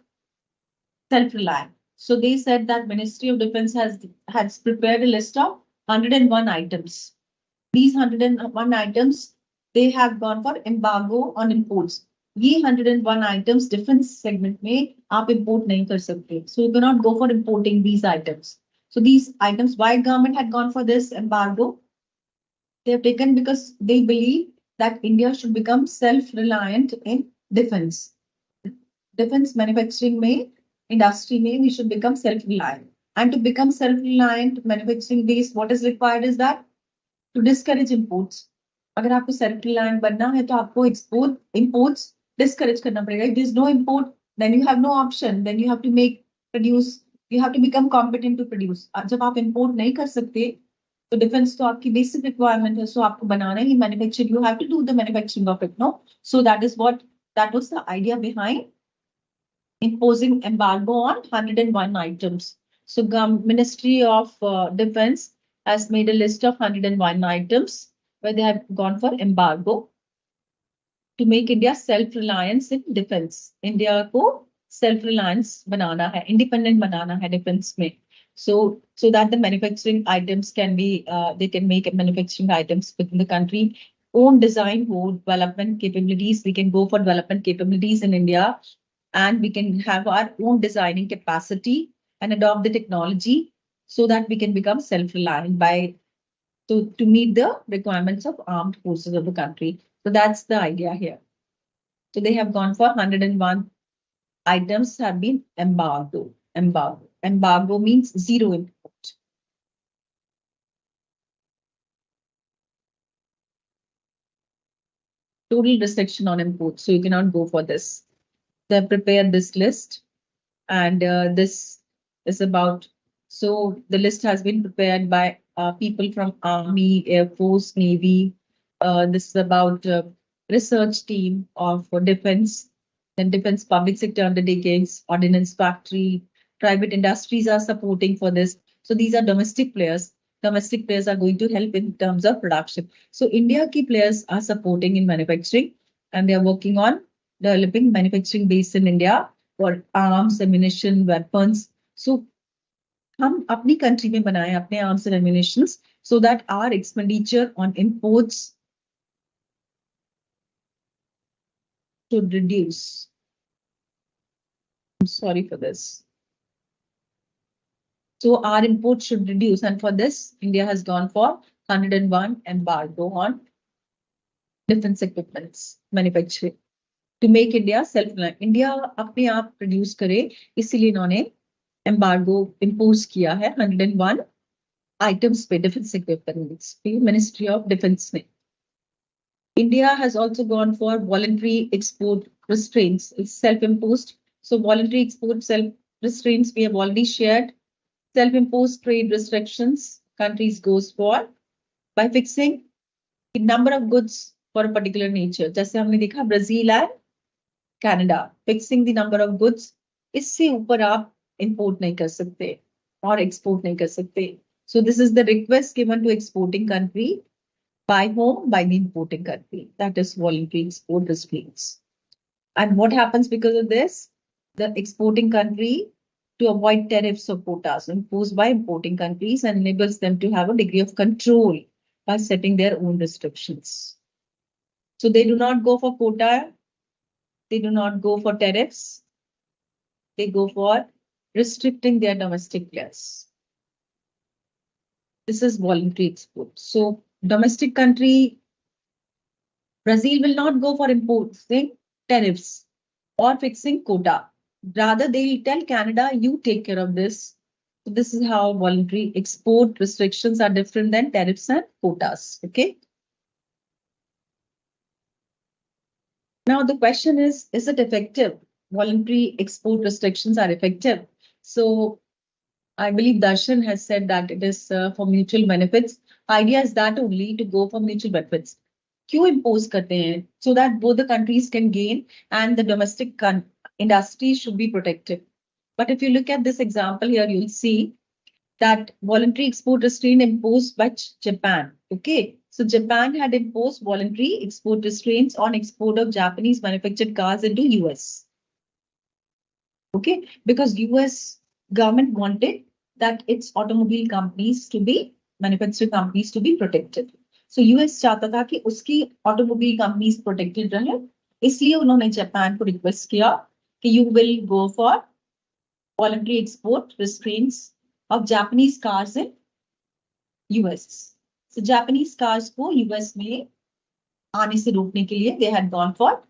self-reliant. So they said that Ministry of Defense has prepared a list of 101 items. These 101 items, they have gone for embargo on imports. ये 101 items defense segment में आप import नहीं कर सकते. So you cannot go for importing these items. So these items, why government had gone for this embargo? They have taken because they believe that India should become self-reliant in defense. Defense manufacturing में, industry में, we should become self-reliant. And to become self-reliant manufacturing base, what is required is that to discourage imports. अगर आपको self-reliant बनना है तो आपको imports discourage करना पड़ेगा. If there is no import, then you have no option. Then you have to produce. You have to become competent to produce. जब आप import नहीं कर सकते, तो defense तो आपकी basic requirement है. So आपको बनाना ही manufacture. You have to do the manufacturing of it, no? So that was the idea behind imposing embargo on 101 items. So Ministry of Defense has made a list of 101 items where they have gone for embargo to make India self-reliance in defense. India को self-reliance बनाना है, independent बनाना है defense में. So that the manufacturing items can be, they can make manufacturing items within the country. Own design, own development capabilities. We can go for development capabilities in India, and we can have our own designing capacity and adopt the technology so that we can become self-reliant to meet the requirements of armed forces of the country. So that's the idea here. So they have gone for 101 items have been embargoed. Embargo means zero import. Total restriction on import. So you cannot go for this. They have prepared this list, and this is about. So the list has been prepared by people from Army, Air Force, Navy. This is about research team of defense, then defense public sector undertakings, ordnance factory, private industries are supporting for this. So these are domestic players. Domestic players are going to help in terms of production. So India key players are supporting in manufacturing, and they are working on developing manufacturing base in India for arms, ammunition, weapons. So हम अपनी country में बनाएं अपने arms and ammunitions so that our expenditure on imports should reduce. I'm sorry for this. So our imports should reduce, and for this, India has gone for 101 embargo on defense equipments manufacturing to make India self-reliant. India अपने आप produce करे, इसीलिए इन्होंने embargo impose किया है 101 items पे defense equipments पे Ministry of Defense ने. India has also gone for voluntary export restraints. It's self-imposed. So voluntary export self-restraints we have already shared. Self-imposed trade restrictions countries goes for by fixing the number of goods for a particular nature. जैसे हमने देखा Brazil and Canada fixing the number of goods. इससे ऊपर आप import नहीं कर सकते और export नहीं कर सकते. So this is the request given to exporting country by whom? By the importing country. That is voluntary export restraints. And what happens because of this? The exporting country to avoid tariffs or quotas imposed by importing countries and enables them to have a degree of control by setting their own restrictions. So they do not go for quota, they do not go for tariffs, they go for restricting their domestic players. This is voluntary export. So domestic country, Brazil will not go for imposing tariffs or fixing quota. Rather, they'll tell Canada, you take care of this. So this is how voluntary export restrictions are different than tariffs and quotas. Okay. Now the question is it effective? Voluntary export restrictions are effective. So I believe Darshan has said that it is for mutual benefits. Idea is that only to go for mutual benefits. क्यों impose करते हैं? So that both the countries can gain and the domestic industry should be protected. But if you look at this example here, you'll see that voluntary export restraint imposed by Japan. Okay, so Japan had imposed voluntary export restraints on export of Japanese manufactured cars into US. Okay, because US government wanted that its automobile companies to be manufacturing companies to be protected. So US चाहता था कि उसकी automobile companies protected रहे, इसलिए उन्होंने Japan को request किया कि you will go for voluntary export restraints of Japanese cars in US. So Japanese cars को US में आने से रोकने के लिए they had gone for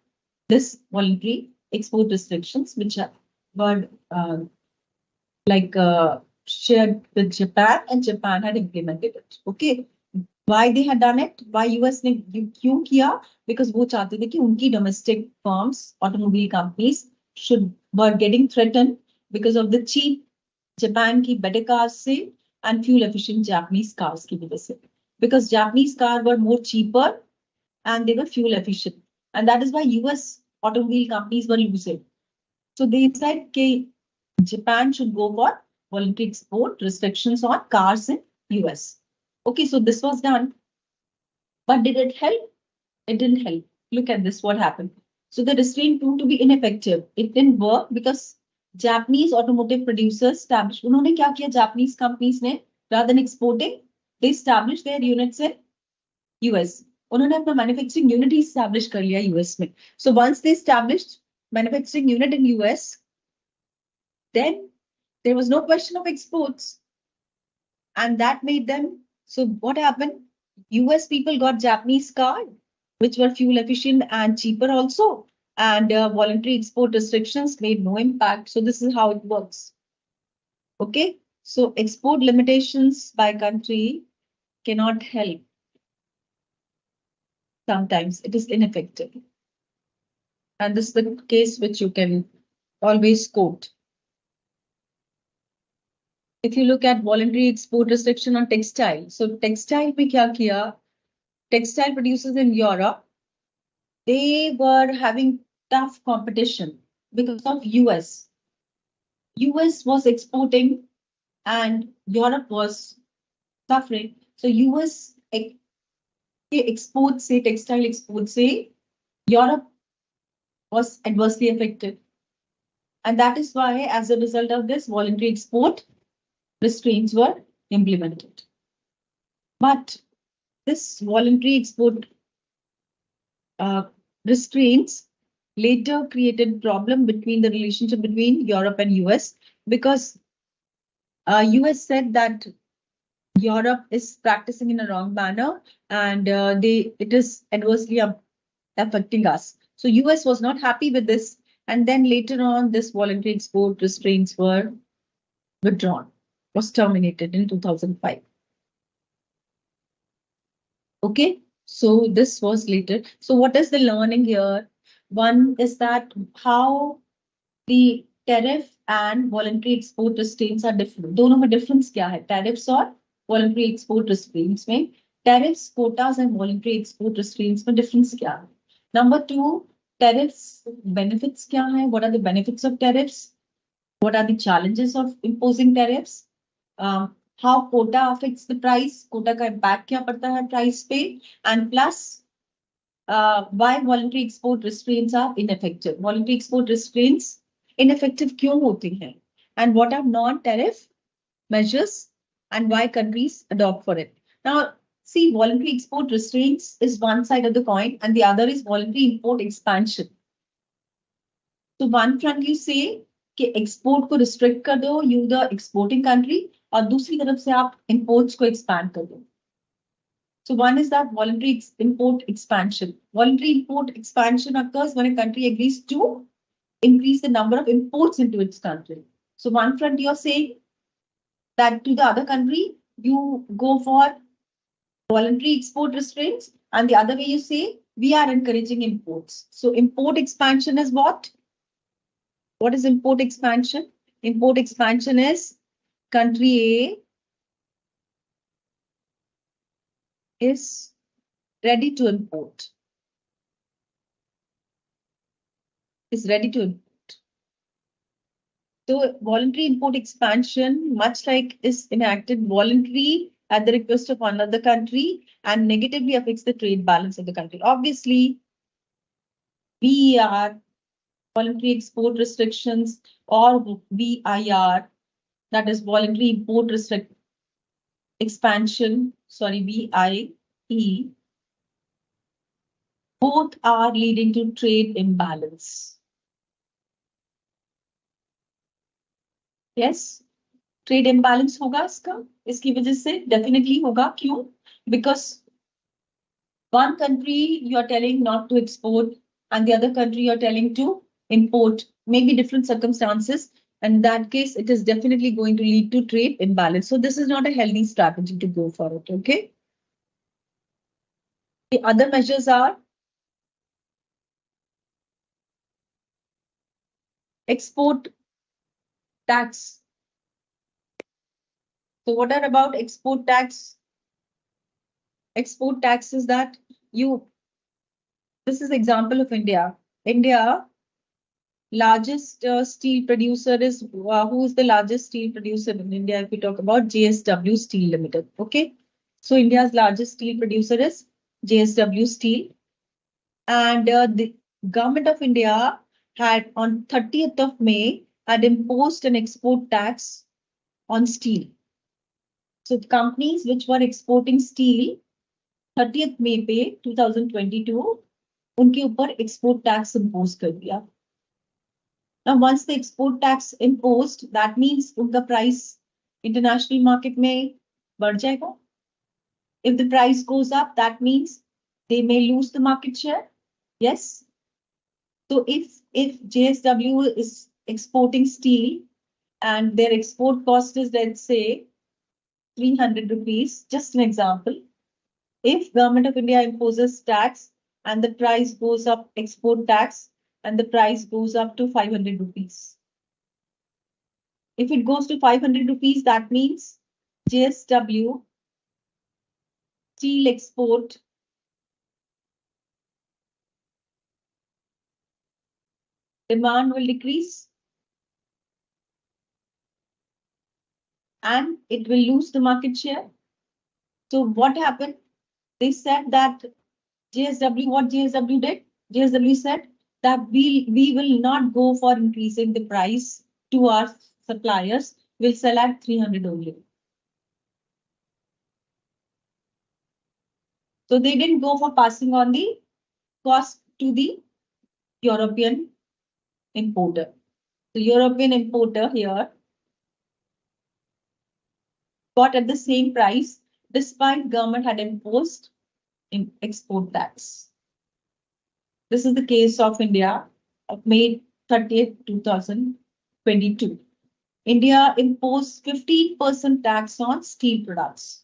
this voluntary export restrictions which were shared with Japan and Japan had implemented it. Okay. Why they had done it? Why US ने क्यों किया? Because वो चाहते थे कि उनकी domestic firms, automobile companies were getting threatened because of the cheap Japan की better cars से and fuel efficient Japanese cars की वजह से. Because Japanese cars were more cheaper and they were fuel efficient. And that is why US automobile companies were losing. So they said that Japan should go for voluntary export restrictions on cars in US. Okay, so this was done. But did it help? It didn't help. Look at this, what happened. So the restraint proved to be ineffective. It didn't work because Japanese automotive producers established. उन्होंने क्या किया? Japanese companies ने, rather than exporting, they established their units in US. उन्होंने अपना manufacturing unit ही establish कर लिया US में. So once they established manufacturing unit in US, then there was no question of exports. And that made them, so what happened? US people got Japanese cars, which were fuel efficient and cheaper also. And voluntary export restrictions made no impact. So this is how it works. Okay, so export limitations by country cannot help. Sometimes it is ineffective. And this is the case which you can always quote. If you look at voluntary export restriction on textile, so textile में क्या किया? Textile producers in Europe, they were having tough competition because of US. US was exporting and Europe was suffering. So US exports say textile exports say Europe was adversely affected. And that is why, as a result of this, voluntary export restraints were implemented. But this voluntary export restraints later created problem between the relationship between Europe and US, because US said that Europe is practicing in a wrong manner and it is adversely affecting us. So US was not happy with this, and then later on this voluntary export restraints were withdrawn, was terminated in 2005. Okay, so this was later. So what is the learning here? One is that how the tariff and voluntary export restraints are different. दोनों में difference क्या है? Tariffs और voluntary export restraints में, tariffs, quotas and voluntary export restraints में difference क्या है? Number two, tariffs benefits क्या है? What are the benefits of tariffs? What are the challenges of imposing tariffs? How quota affects the price? Quota का impact क्या पड़ता है price पे? And plus, why voluntary export restraints are ineffective? Voluntary export restraints ineffective क्यों होती हैं? And what are non-tariff measures and why countries adopt for it? Now, see, voluntary export restraints is one side of the coin and the other is voluntary import expansion. So one front you say कि export को restrict कर दो, you the exporting country, और दूसरी तरफ से आप imports को expand कर दो. So one is that voluntary import expansion. Voluntary import expansion occurs when a country agrees to increase the number of imports into its country. So one front you're saying that to the other country, you go for voluntary export restraints, and the other way you say, we are encouraging imports. So import expansion is what? What is import expansion? Import expansion is country A is ready to import. Is ready to import. So voluntary import expansion, much like is enacted voluntary at the request of another country and negatively affects the trade balance of the country. Obviously, VER, voluntary export restrictions, or VIR, that is voluntary import expansion, sorry, VIE, both are leading to trade imbalance. Yes, trade imbalance होगा इसकी वजह से definitely होगा. क्यों? Because one country you are telling not to export and the other country you are telling to import, maybe different circumstances. And in that case, it is definitely going to lead to trade imbalance. So this is not a healthy strategy to go for it, okay? The other measures are export tax. So what are about export tax? Export tax is that this is example of India. India, largest steel producer is, who is the largest steel producer in India? If we talk about JSW Steel Limited, okay? So India's largest steel producer is JSW Steel. And Government of India had on 30th of May had imposed an export tax on steel. So the companies which were exporting steel 30th May पे 2022 उनके ऊपर export tax impose कर दिया. Now once the export tax imposed, that means उनका price international market में बढ़ जाएगा. If the price goes up, that means they may lose the market share. Yes. So if JSW is exporting steel and their export cost is, let's say, 300 rupees, just an example. If Government of India imposes tax and the price goes up, export tax, and the price goes up to 500 rupees. If it goes to 500 rupees, that means JSW steel export demand will decrease and it will lose the market share. So what happened? They said that what JSW did? JSW said that we will not go for increasing the price to our suppliers. We'll sell at 300 only. So they didn't go for passing on the cost to the European importer. The European importer here got at the same price despite government had imposed in export tax. This is the case of India of May 30th, 2022. India imposed 15% tax on steel products.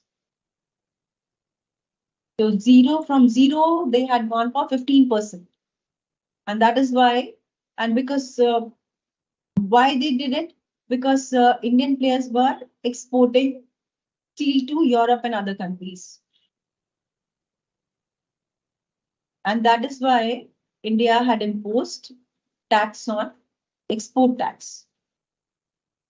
So from zero, they had gone for 15%. And that is why, and because why they did it? Because Indian players were exporting steel to Europe and other countries. And that is why India had imposed tax on export tax.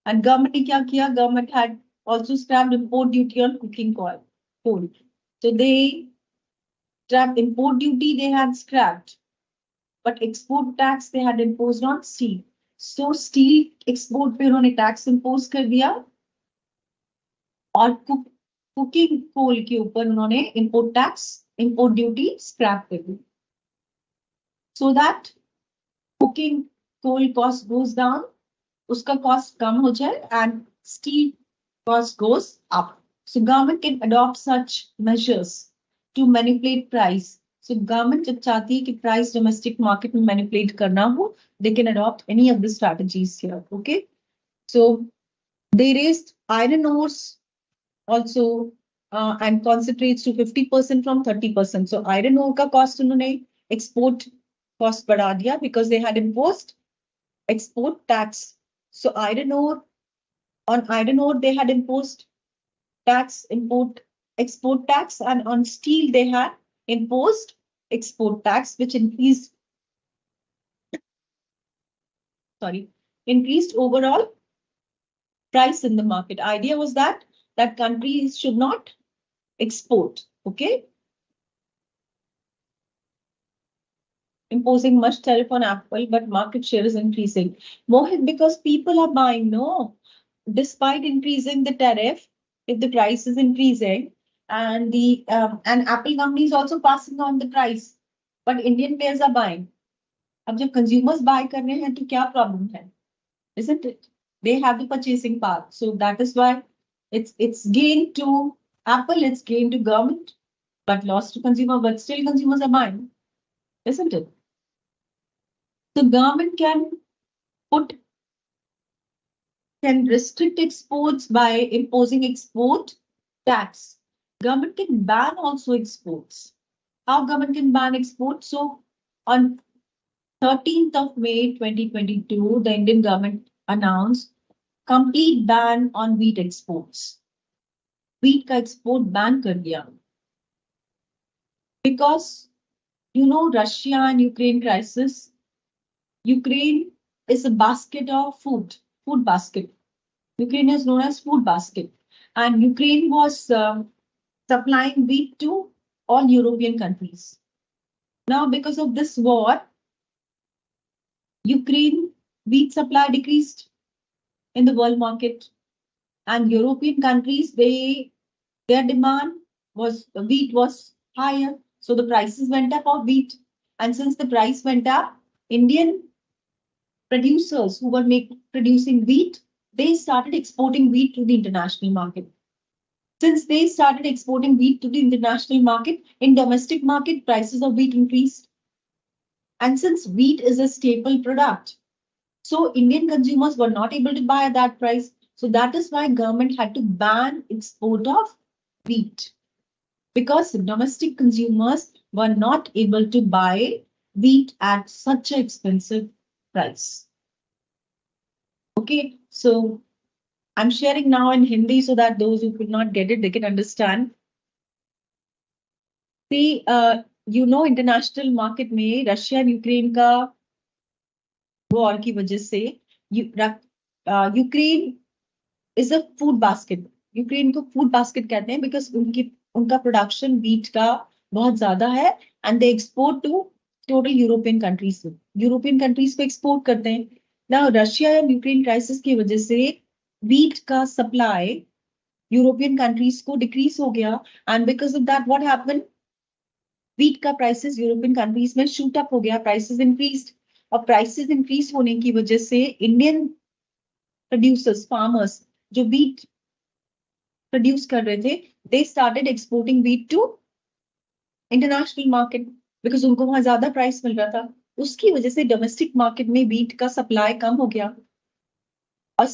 And government ne kya kiya? Government had also scrapped import duty on cooking coal. So they scrapped import duty, they had scrapped, but export tax they had imposed on steel. So steel export पे उन्होंने tax impose कर दिया और cooking coal के ऊपर उन्होंने import duty scrap कर दी. So that cooking coal cost goes down, उसका cost कम हो जाए and steel cost goes up. So government can adopt such measures to manipulate price. So government जब चाहती है कि price domestic market में manipulate करना हो, they can adopt any of the strategies here. Okay. So they raised iron ores also and concentrates to 50% from 30%. So iron ore का cost उन्होंने export cost बढ़ा दिया because they had imposed export tax. So on iron ore they had imposed tax, export tax, and on steel they had imposed export tax, which increased overall price in the market. Idea was that countries should not export, okay? Imposing much tariff on Apple, but market share is increasing. Mohit, because people are buying, no? Despite increasing the tariff, if the price is increasing, and the and Apple company is also passing on the price, but Indian players are buying. अब जब consumers buy कर रहे हैं तो क्या problem है? Isn't it? They have the purchasing power, so that is why it's gain to Apple, it's gain to government, but loss to consumer. But still consumers are buying, isn't it? The government can restrict exports by imposing export tax. Government can ban also exports. How government can ban exports? So on 13th of May 2022, the Indian government announced complete ban on wheat exports. Wheat का export ban कर दिया. Because you know Russia and Ukraine crisis. Ukraine is a basket of food basket. Ukraine is known as food basket. And Ukraine was supplying wheat to all European countries. Now, because of this war, Ukraine wheat supply decreased in the world market, and European countries, their demand was wheat was higher, so the prices went up of wheat. And since the price went up, Indian producers who were producing wheat, they started exporting wheat to the international market. Since they started exporting wheat to the international market, in domestic market, prices of wheat increased. And since wheat is a staple product, so Indian consumers were not able to buy at that price. So that is why government had to ban export of wheat, because domestic consumers were not able to buy wheat at such an expensive price. Okay, so I'm sharing now in Hindi so that those who could not get it, they can understand. See, international market में Russia और Ukraine का war की वजह से Ukraine is a food basket. Ukraine को food basket कहते हैं because उनका प्रोडक्शन व्हीट का बहुत ज्यादा है, and they export to total European countries को एक्सपोर्ट करते हैं ना. रशिया एंड यूक्रेन क्राइसिस की वजह से व्हीट का सप्लाई यूरोपियन कंट्रीज को डिक्रीज हो गया, and because of that what happened, wheat का प्राइसेस यूरोपियन कंट्रीज में शूट अप हो गया, प्राइसेस इंक्रीज्ड. और प्राइसेस इंक्रीज होने की वजह से इंडियन प्रोड्यूसर्स, फार्मर्स जो व्हीट प्रोड्यूस कर रहे थे, they started exporting wheat to international market because उनको वहां ज्यादा प्राइस मिल रहा था. उसकी वजह से डोमेस्टिक मार्केट में व्हीट का सप्लाई कम हो गया. और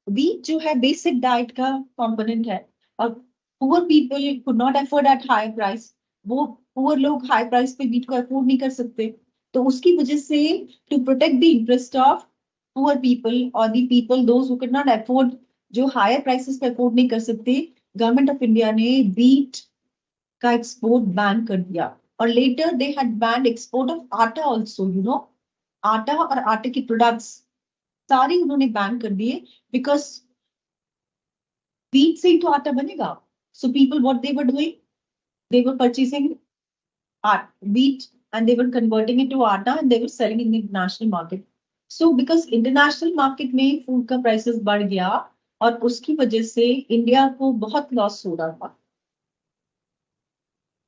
व्हीट जो है बेसिक डाइट का कंपोनेंट है, और poor people could not afford at high price. वो पुअर लोग हाई प्राइस पे व्हीट को अफोर्ड नहीं कर सकते. तो उसकी वजह से to protect the interest of poor people और the people those who can not afford, जो हायर प्राइसेस पे अफोर्ड नहीं कर सकते, गवर्नमेंट ऑफ इंडिया ने व्हीट का एक्सपोर्ट बैन कर दिया. और later they had banned export of atta also. आटा और आटे के प्रोडक्ट्स सारे उन्होंने बैन कर दिए बिकॉज व्हीट से ही तो आटा बनेगा. So people what they were doing, they were purchasing wheat and they were converting it to atta and they were selling in the international market. So because international market में food का prices बढ़ गया और उसकी वजह से India को बहुत लॉस हो रहा था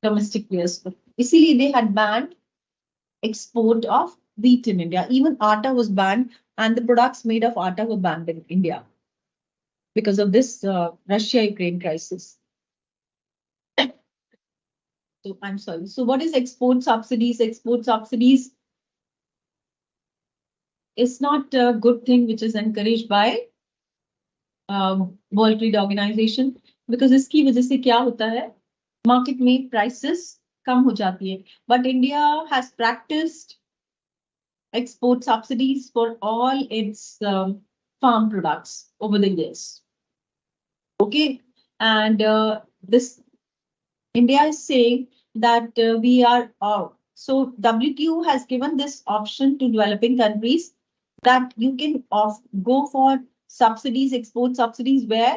domestic players को. इसीलिए they had banned export of wheat in India. Even atta was banned and the products made of atta were banned in India because of this Russia-Ukraine crisis. So I'm sorry. So what is export subsidies? Export subsidies is not a good thing which is encouraged by World Trade Organization, because इसकी वजह से क्या होता है, market में prices कम हो जाती है. But India has practiced export subsidies for all its farm products over the years. Okay, and this India is saying that we are so WTO has given this option to developing countries that you can go for subsidies, export subsidies, where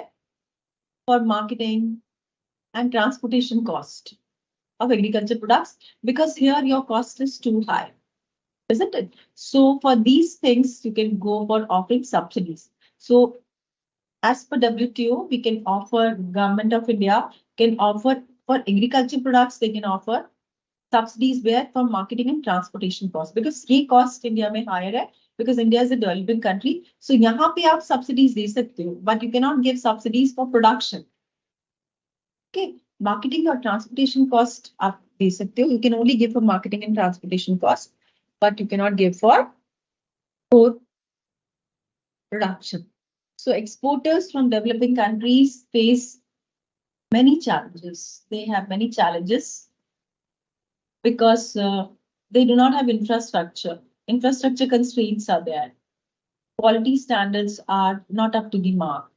for marketing and transportation cost of agriculture products, because here your cost is too high, isn't it? So for these things you can go for offering subsidies. So as per WTO, we can offer, government of India can offer for agriculture products, they can offer subsidies where for marketing and transportation costs, because ये cost India में higher है because India is a developing country. So यहाँ पे आप subsidies दे सकते हो, but you cannot give subsidies for production. Okay, marketing और transportation cost आप दे सकते हो. You can only give for marketing and transportation cost, but you cannot give for production. So exporters from developing countries face many challenges. They have many challenges because they do not have infrastructure. Infrastructure constraints are there. Quality standards are not up to the mark.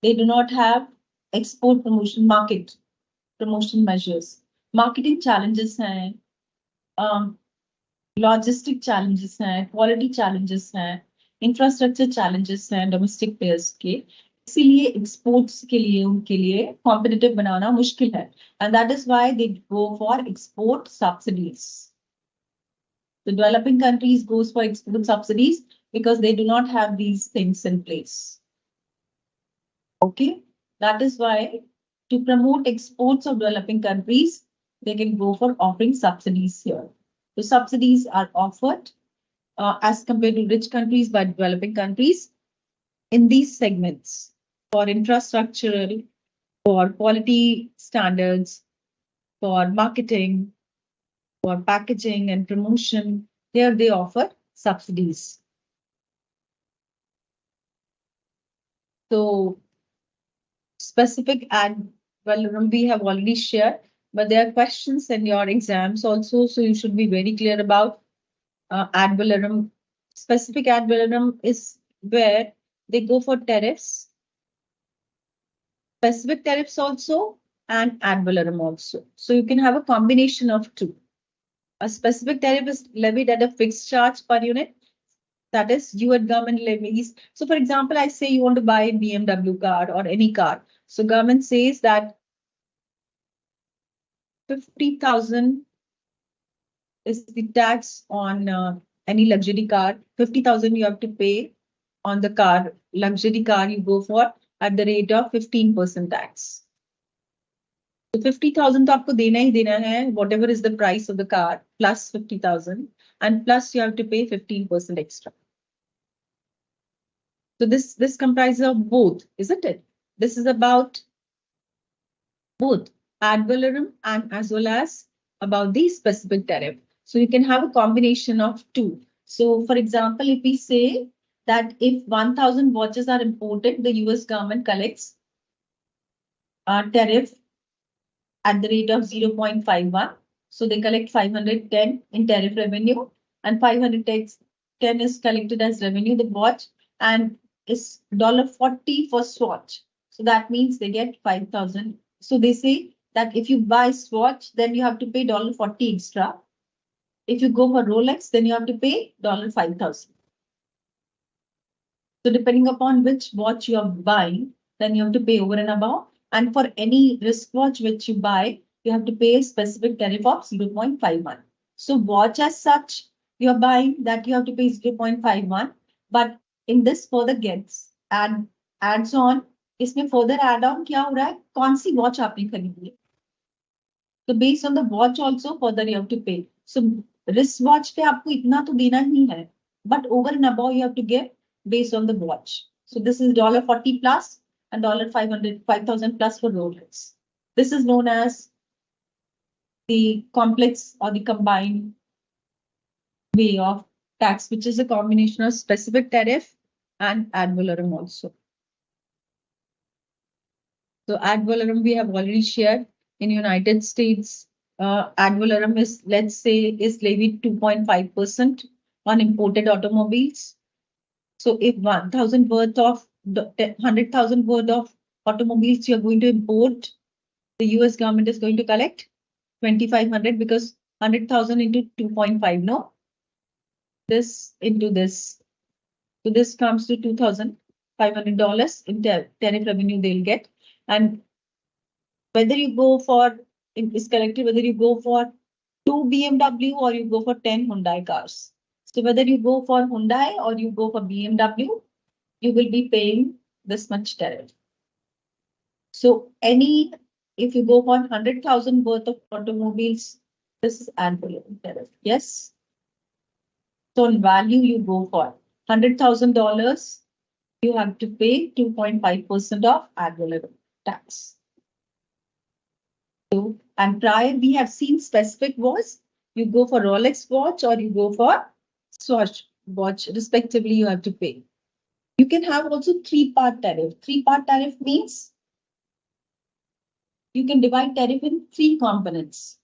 They do not have export promotion, market promotion measures. Marketing challenges हैं, logistic challenges हैं, quality challenges हैं, infrastructure challenges हैं domestic players के. इसीलिए exports के लिए उनके लिए कॉम्पिटिटिव बनाना मुश्किल है, and that is why they go for export subsidies. The developing countries goes for export subsidies because they do not have these things in place. Okay, that is why to promote exports of developing countries, they can go for offering subsidies here. So subsidies are offered as compared to rich countries by developing countries in these segments for infrastructural, for quality standards, for marketing, for packaging and promotion. There they offer subsidies. So specific ad valorem we have already shared, but there are questions in your exams also, so you should be very clear about ad valorem. Specific ad valorem is where they go for tariffs, specific tariffs also, and ad valorem also. So you can have a combination of two. A specific tariff is levied at a fixed charge per unit. That is, U.S. government levies. So, for example, I say you want to buy a BMW car or any car. So, government says that 50,000 is the tax on any luxury car. 50,000 you have to pay on the car, luxury car you go for at the rate of 15% tax. So 50,000 to आपको देना ही देना है, whatever is the price of the car, plus 50,000, and plus you have to pay 15% extra. So this comprises of both, isn't it? This is about both ad valorem and as well as about the specific tariff. So you can have a combination of two. So for example, if we say that if 1,000 watches are imported, the US government collects a tariff at the rate of 0.51. So they collect 510 in tariff revenue and 510 is collected as revenue, the watch, and is $40 for swatch. So that means they get 5,000. So they say that if you buy swatch, then you have to pay $40 extra. If you go for Rolex, then you have to pay $5,000. So depending upon which watch you are buying, then you have to pay over and above. And for any wristwatch which you buy, you have to pay a specific tariff of 0.51. So watch as such, you are buying that you have to pay 0.51. But in this further gets and adds on, इसमें further add on क्या हो रहा है? कौन सी watch आपने खरीदी है? So based on the watch also further you have to pay. So wristwatch पे आपको इतना तो देना ही है. But over and above you have to give based on the watch. So this is $40 plus and $5,000 plus for Rolex. This is known as the complex or the combined way of tax, which is a combination of specific tariff and ad valorem also. So ad valorem we have already shared. In United States, ad valorem is, let's say, is levied 2.5% on imported automobiles. So if 1,000 worth of 100,000 worth of automobiles you are going to import, the US government is going to collect 2,500 because 100,000 into 2.5, no? This into this. So this comes to $2,500 in tariff revenue they'll get. And whether you go for, is collected whether you go for 2 BMW or you go for 10 Hyundai cars. So whether you go for Hyundai or you go for BMW, you will be paying this much tariff. So if you go for 100,000 worth of automobiles, this is ad valorem tariff. Yes. So in value you go for $100,000, you have to pay 2.5% of ad valorem tax. So, and prior we have seen specific was you go for Rolex watch or you go for Swatch watch, respectively, you have to pay. You can have also three-part tariff. Three-part tariff means you can divide tariff in three components.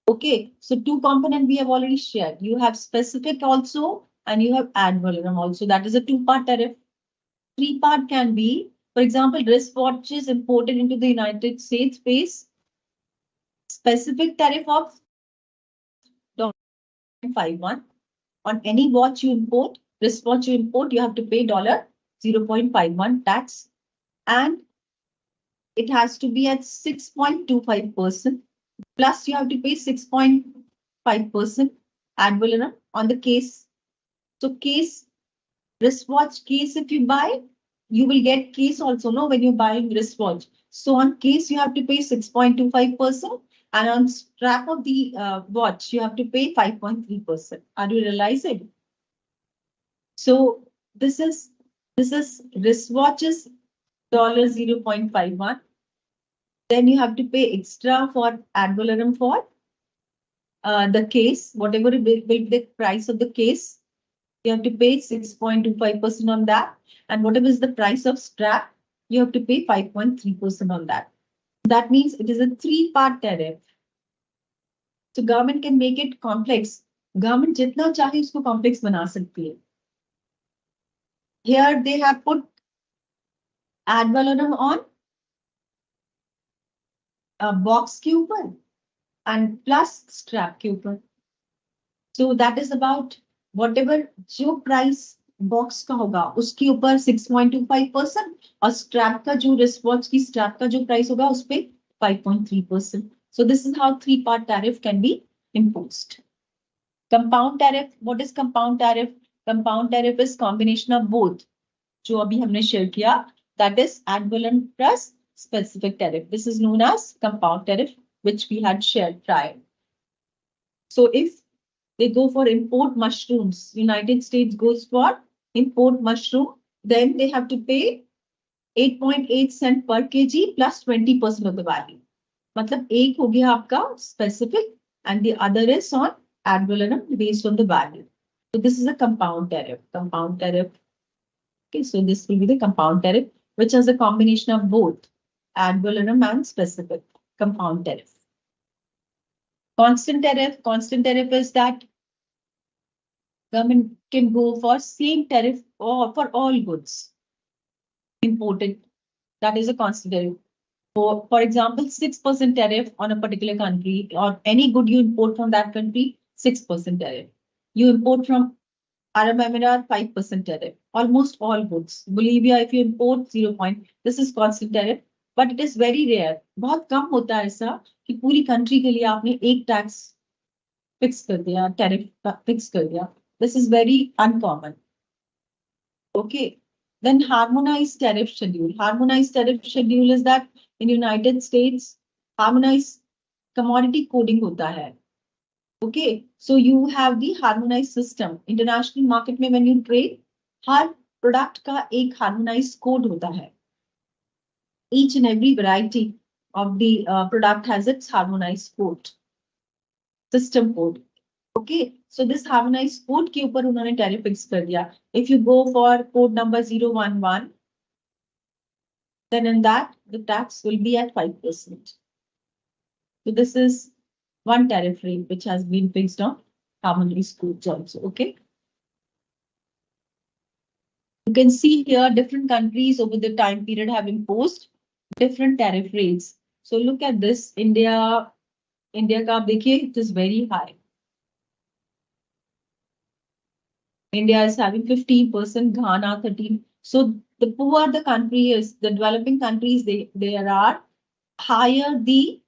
Okay, so two components we have already shared. You have specific also and you have ad valorem also. That is a two-part tariff. Three-part can be, for example, wristwatches imported into the United States pays specific tariff of 0.51. On any watch you import, wristwatch you import, you have to pay $0.51 tax. And it has to be at 6.25%. Plus you have to pay 6.5%. ad valorem on the case. So case, wristwatch case, if you buy, you will get case also, no, when you're buying wristwatch. So on case, you have to pay 6.25%, and on strap of the watch, you have to pay 5.3%. Are you realizing? So this is wristwatches $0.51. Then you have to pay extra for ad valorem for the case, whatever will be the price of the case. You have to pay 6.25% on that. And whatever is the price of strap, you have to pay 5.3% on that. That means it is a three-part tariff. So government can make it complex. Government jitna chahe usko complex bana sakti hai. Here they have put ad valorem on a box के ऊपर and plus strap के ऊपर. So that is about whatever जो price box का होगा उसके ऊपर 6.25% और strap का जो wristwatch की strap का जो price होगा उस पे 5.3%. So this is how three-part tariff can be imposed. Compound tariff. What is compound tariff? Compound tariff is combination of both. जो अभी हमने share किया, that is ad valorem plus specific tariff. This is known as compound tariff, which we had shared prior. So if they go for import mushrooms, United States goes for import mushroom, then they have to pay 8.8 cent per kg plus 20% of the value. मतलब एक हो गया आपका specific and the other is on ad valorem based on the value. So this is a compound tariff. Compound tariff. Okay, so this will be the compound tariff, which has a combination of both ad valorem and specific compound tariff. Constant tariff. Constant tariff is that government can go for same tariff for all goods imported. That is a constant tariff. For example, 6% tariff on a particular country or any good you import from that country, 6% tariff. You import from Arab Emirates, 5% tariff. Almost all goods. Bolivia, if you import 0. This is constant tariff, but it is very rare. बहुत कम होता है ऐसा कि पूरी country के लिए आपने एक tax fix कर दिया, tariff fix कर दिया. This is very uncommon. Okay. Then harmonized tariff schedule. Harmonized tariff schedule is that in United States, harmonized commodity coding hota hai. Okay. So you have the harmonized system. International market mein when you trade, har product ka ek harmonized code hota hai. Each and every variety of the product has its harmonized code. System code. Okay, so this harmonized code के ऊपर उन्होंने tariff fix कर दिया. If you go for code number 011, then in that the tax will be at 5%. So this is one tariff rate which has been fixed on harmonized codes also. Okay. You can see here different countries over the time period have imposed different tariff rates. So look at this. India का आप देखिए, it is very high. India is having 15%, Ghana 13%. So the poorer the country is, the developing countries, there are higher the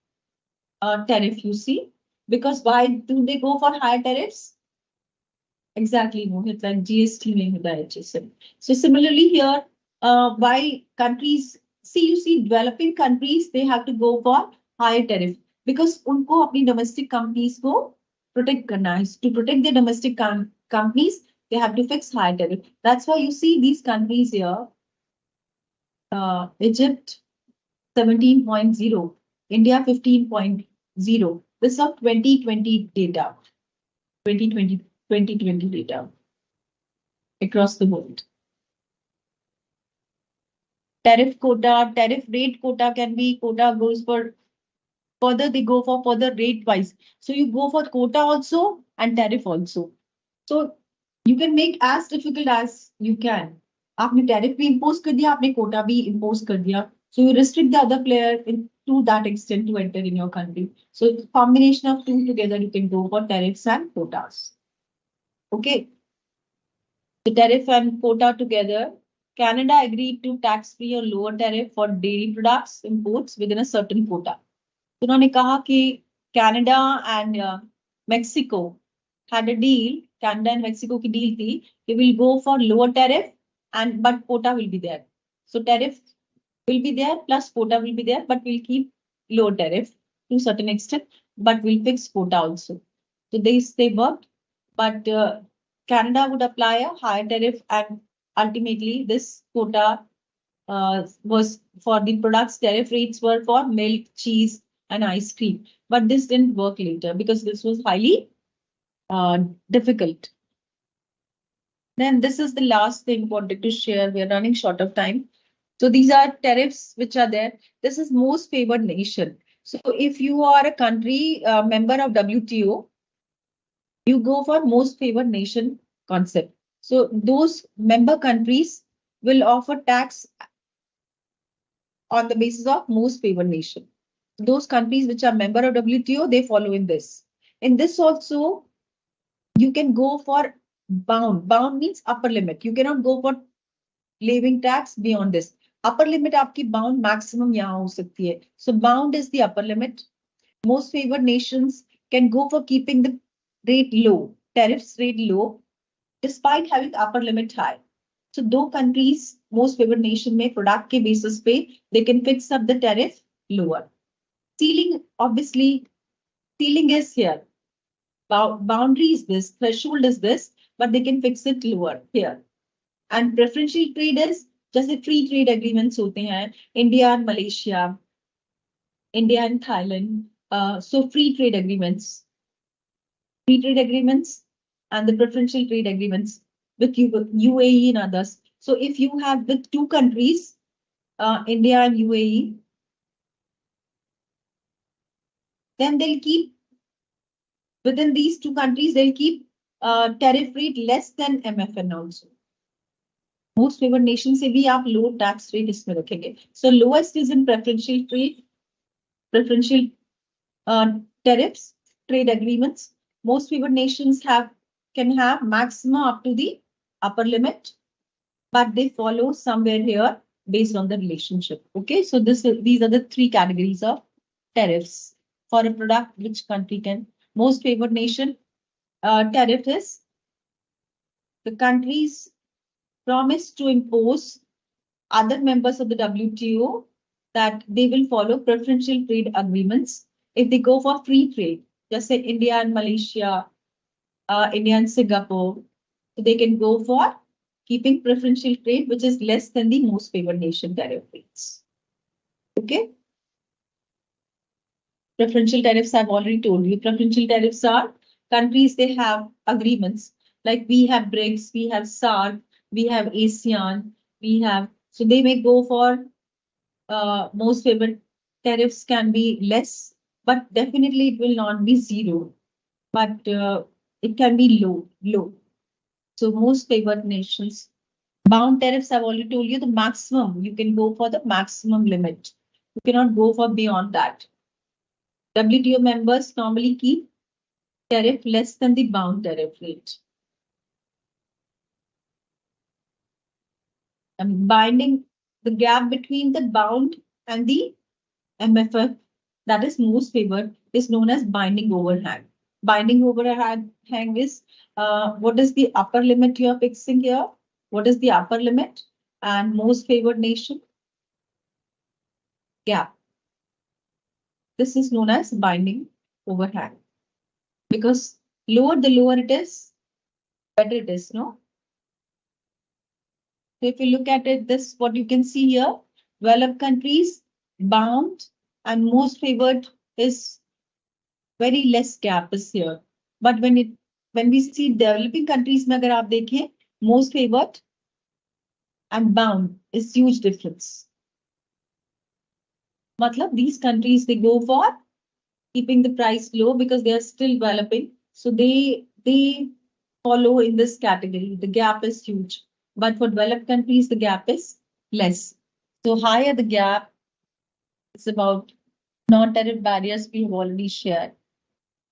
tariff, you see. Because why do they go for higher tariffs? Exactly, Mohit, like GST में होता है HSM. So similarly here, why countries, you see developing countries, they have to go for higher tariff. Because उनको अपनी domestic companies को protect करना है. To protect their domestic companies, they have to fix high tariff. That's why you see these countries here. Egypt 17.0, India 15.0. This is of 2020 data. 2020 data across the world. Tariff quota, tariff rate quota can be, quota goes for further, they go for further rate wise. So you go for quota also and tariff also. So you can make as difficult as you can. आपने tariff भी impose कर दिया, आपने quota भी impose कर दिया. So you restrict the other player to that extent to enter in your country. So combination of two together, you can go for tariffs and quotas. Okay. The tariff and quota together. Canada agreed to tax-free or lower tariff for dairy products imports within a certain quota. उन्होंने कहा कि Canada and Mexico had a deal, Canada and Mexico ki deal thi, they will go for lower tariff but quota will be there. So tariff will be there plus quota will be there, but we'll keep low tariff to a certain extent, but we'll fix quota also. So they worked, but Canada would apply a higher tariff, and ultimately this quota was for the products. Tariff rates were for milk, cheese, and ice cream, but this didn't work later because this was highly difficult. Then this is the last thing wanted to share. We are running short of time. So these are tariffs which are there. This is most favored nation. So if you are a country member of WTO, you go for most favored nation concept. So those member countries will offer tax on the basis of most favored nation. Those countries which are member of WTO, they follow in this. In this also, you can go for bound. Bound means upper limit. You cannot go for levying tax beyond this. Upper limit आपकी bound maximum यहाँ हो सकती है. So bound is the upper limit. Most favored nations can go for keeping the rate low, tariffs rate low, despite having upper limit high. So दो countries, most favored nation में product के basis पे they can fix up the tariff lower. Ceiling, obviously, ceiling is here. Boundary is this, threshold is this, but they can fix it lower here. And preferential trade is जैसे free trade agreements होते हैं, India and Malaysia, India and Thailand. So free trade agreements and the preferential trade agreements with UAE and others. So if you have with two countries, India and UAE, then they'll keep within these two countries, they'll keep tariff rate less than MFN also. Most favored nation से भी आप low tax rate इसमें रखेंगे. So lowest is in preferential trade, preferential tariffs, trade agreements. Most favored nations can have maximum up to the upper limit, but they follow somewhere here based on the relationship. Okay, so these are the three categories of tariffs for a product which country can. Most favored nation tariff is the countries promise to impose other members of the WTO that they will follow preferential trade agreements if they go for free trade. Just say India and Malaysia, India and Singapore, so they can go for keeping preferential trade, which is less than the most favored nation tariff rates. Okay. Preferential tariffs, I've already told you. Preferential tariffs are countries, they have agreements. Like we have BRICS, we have SAARC, we have ASEAN, we have, so they may go for most favored tariffs can be less, but definitely it will not be zero, but it can be low. So most favored nations. Bound tariffs, I've already told you the maximum, you can go for the maximum limit. You cannot go for beyond that. WTO members normally keep tariff less than the bound tariff rate. And binding, the gap between the bound and the MFF, that is most favored, is known as binding overhang. Binding overhang is what is the upper limit you are fixing here? What is the upper limit? And most favored nation gap. This is known as binding overhang. Because lower the lower it is, better it is, no? So if you look at it, this what you can see here, developed countries, bound, and most favored is very less gap is here. But when we see developing countries में अगर आप देखें, most favored and bound is huge difference. मतलब these countries, they go for keeping the price low because they are still developing. So they follow in this category. The gap is huge. But for developed countries, the gap is less. So higher the gap, it's about non-tariff barriers we have already shared.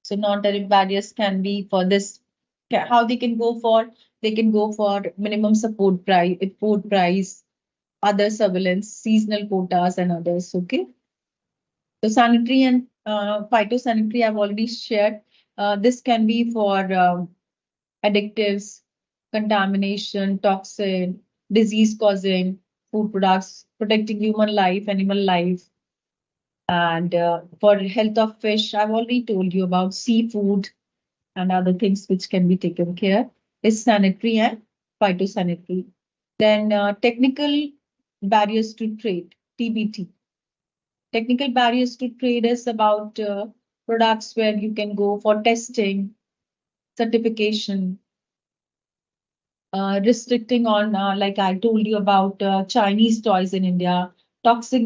So non-tariff barriers can be for this. How they can go for? They can go for minimum support price, import price, other surveillance, seasonal quotas, and others. Okay. So sanitary and phytosanitary I've already shared. This can be for additives, contamination, toxin, disease-causing food products, protecting human life, animal life. And for health of fish, I've already told you about seafood and other things which can be taken care is sanitary and phytosanitary. Then technical barriers to trade, TBT. Technical barriers to trade is about products where you can go for testing, certification, restricting on, like I told you about Chinese toys in India, toxic,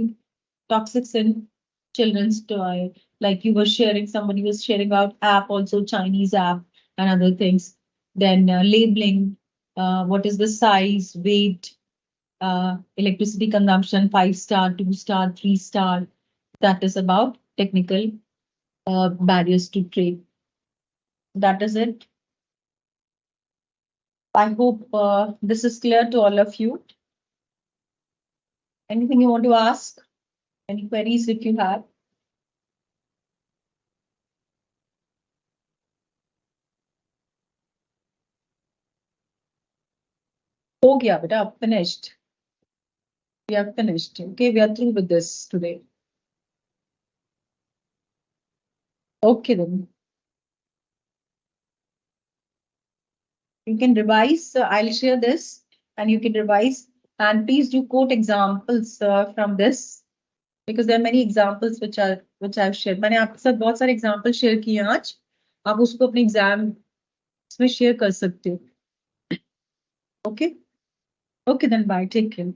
toxics in children's toy. Like you were sharing, somebody was sharing about app, also Chinese app and other things. Then labeling, what is the size, weight, electricity consumption, 5-star, 2-star, 3-star. That is about technical barriers to trade. That is it. I hope this is clear to all of you. Anything you want to ask? Any queries if you have? Oh, yeah, beta, finished. We are finished. Okay, we are through with this today. Okay, then. You can revise. I'll share this and you can revise. And please do quote examples from this because there are many examples which I've shared. मैंने आपके साथ बहुत सारे examples share किए हैं आज. आप उसको अपने exam में share कर सकते हो. Okay? Okay, then bye. Take care.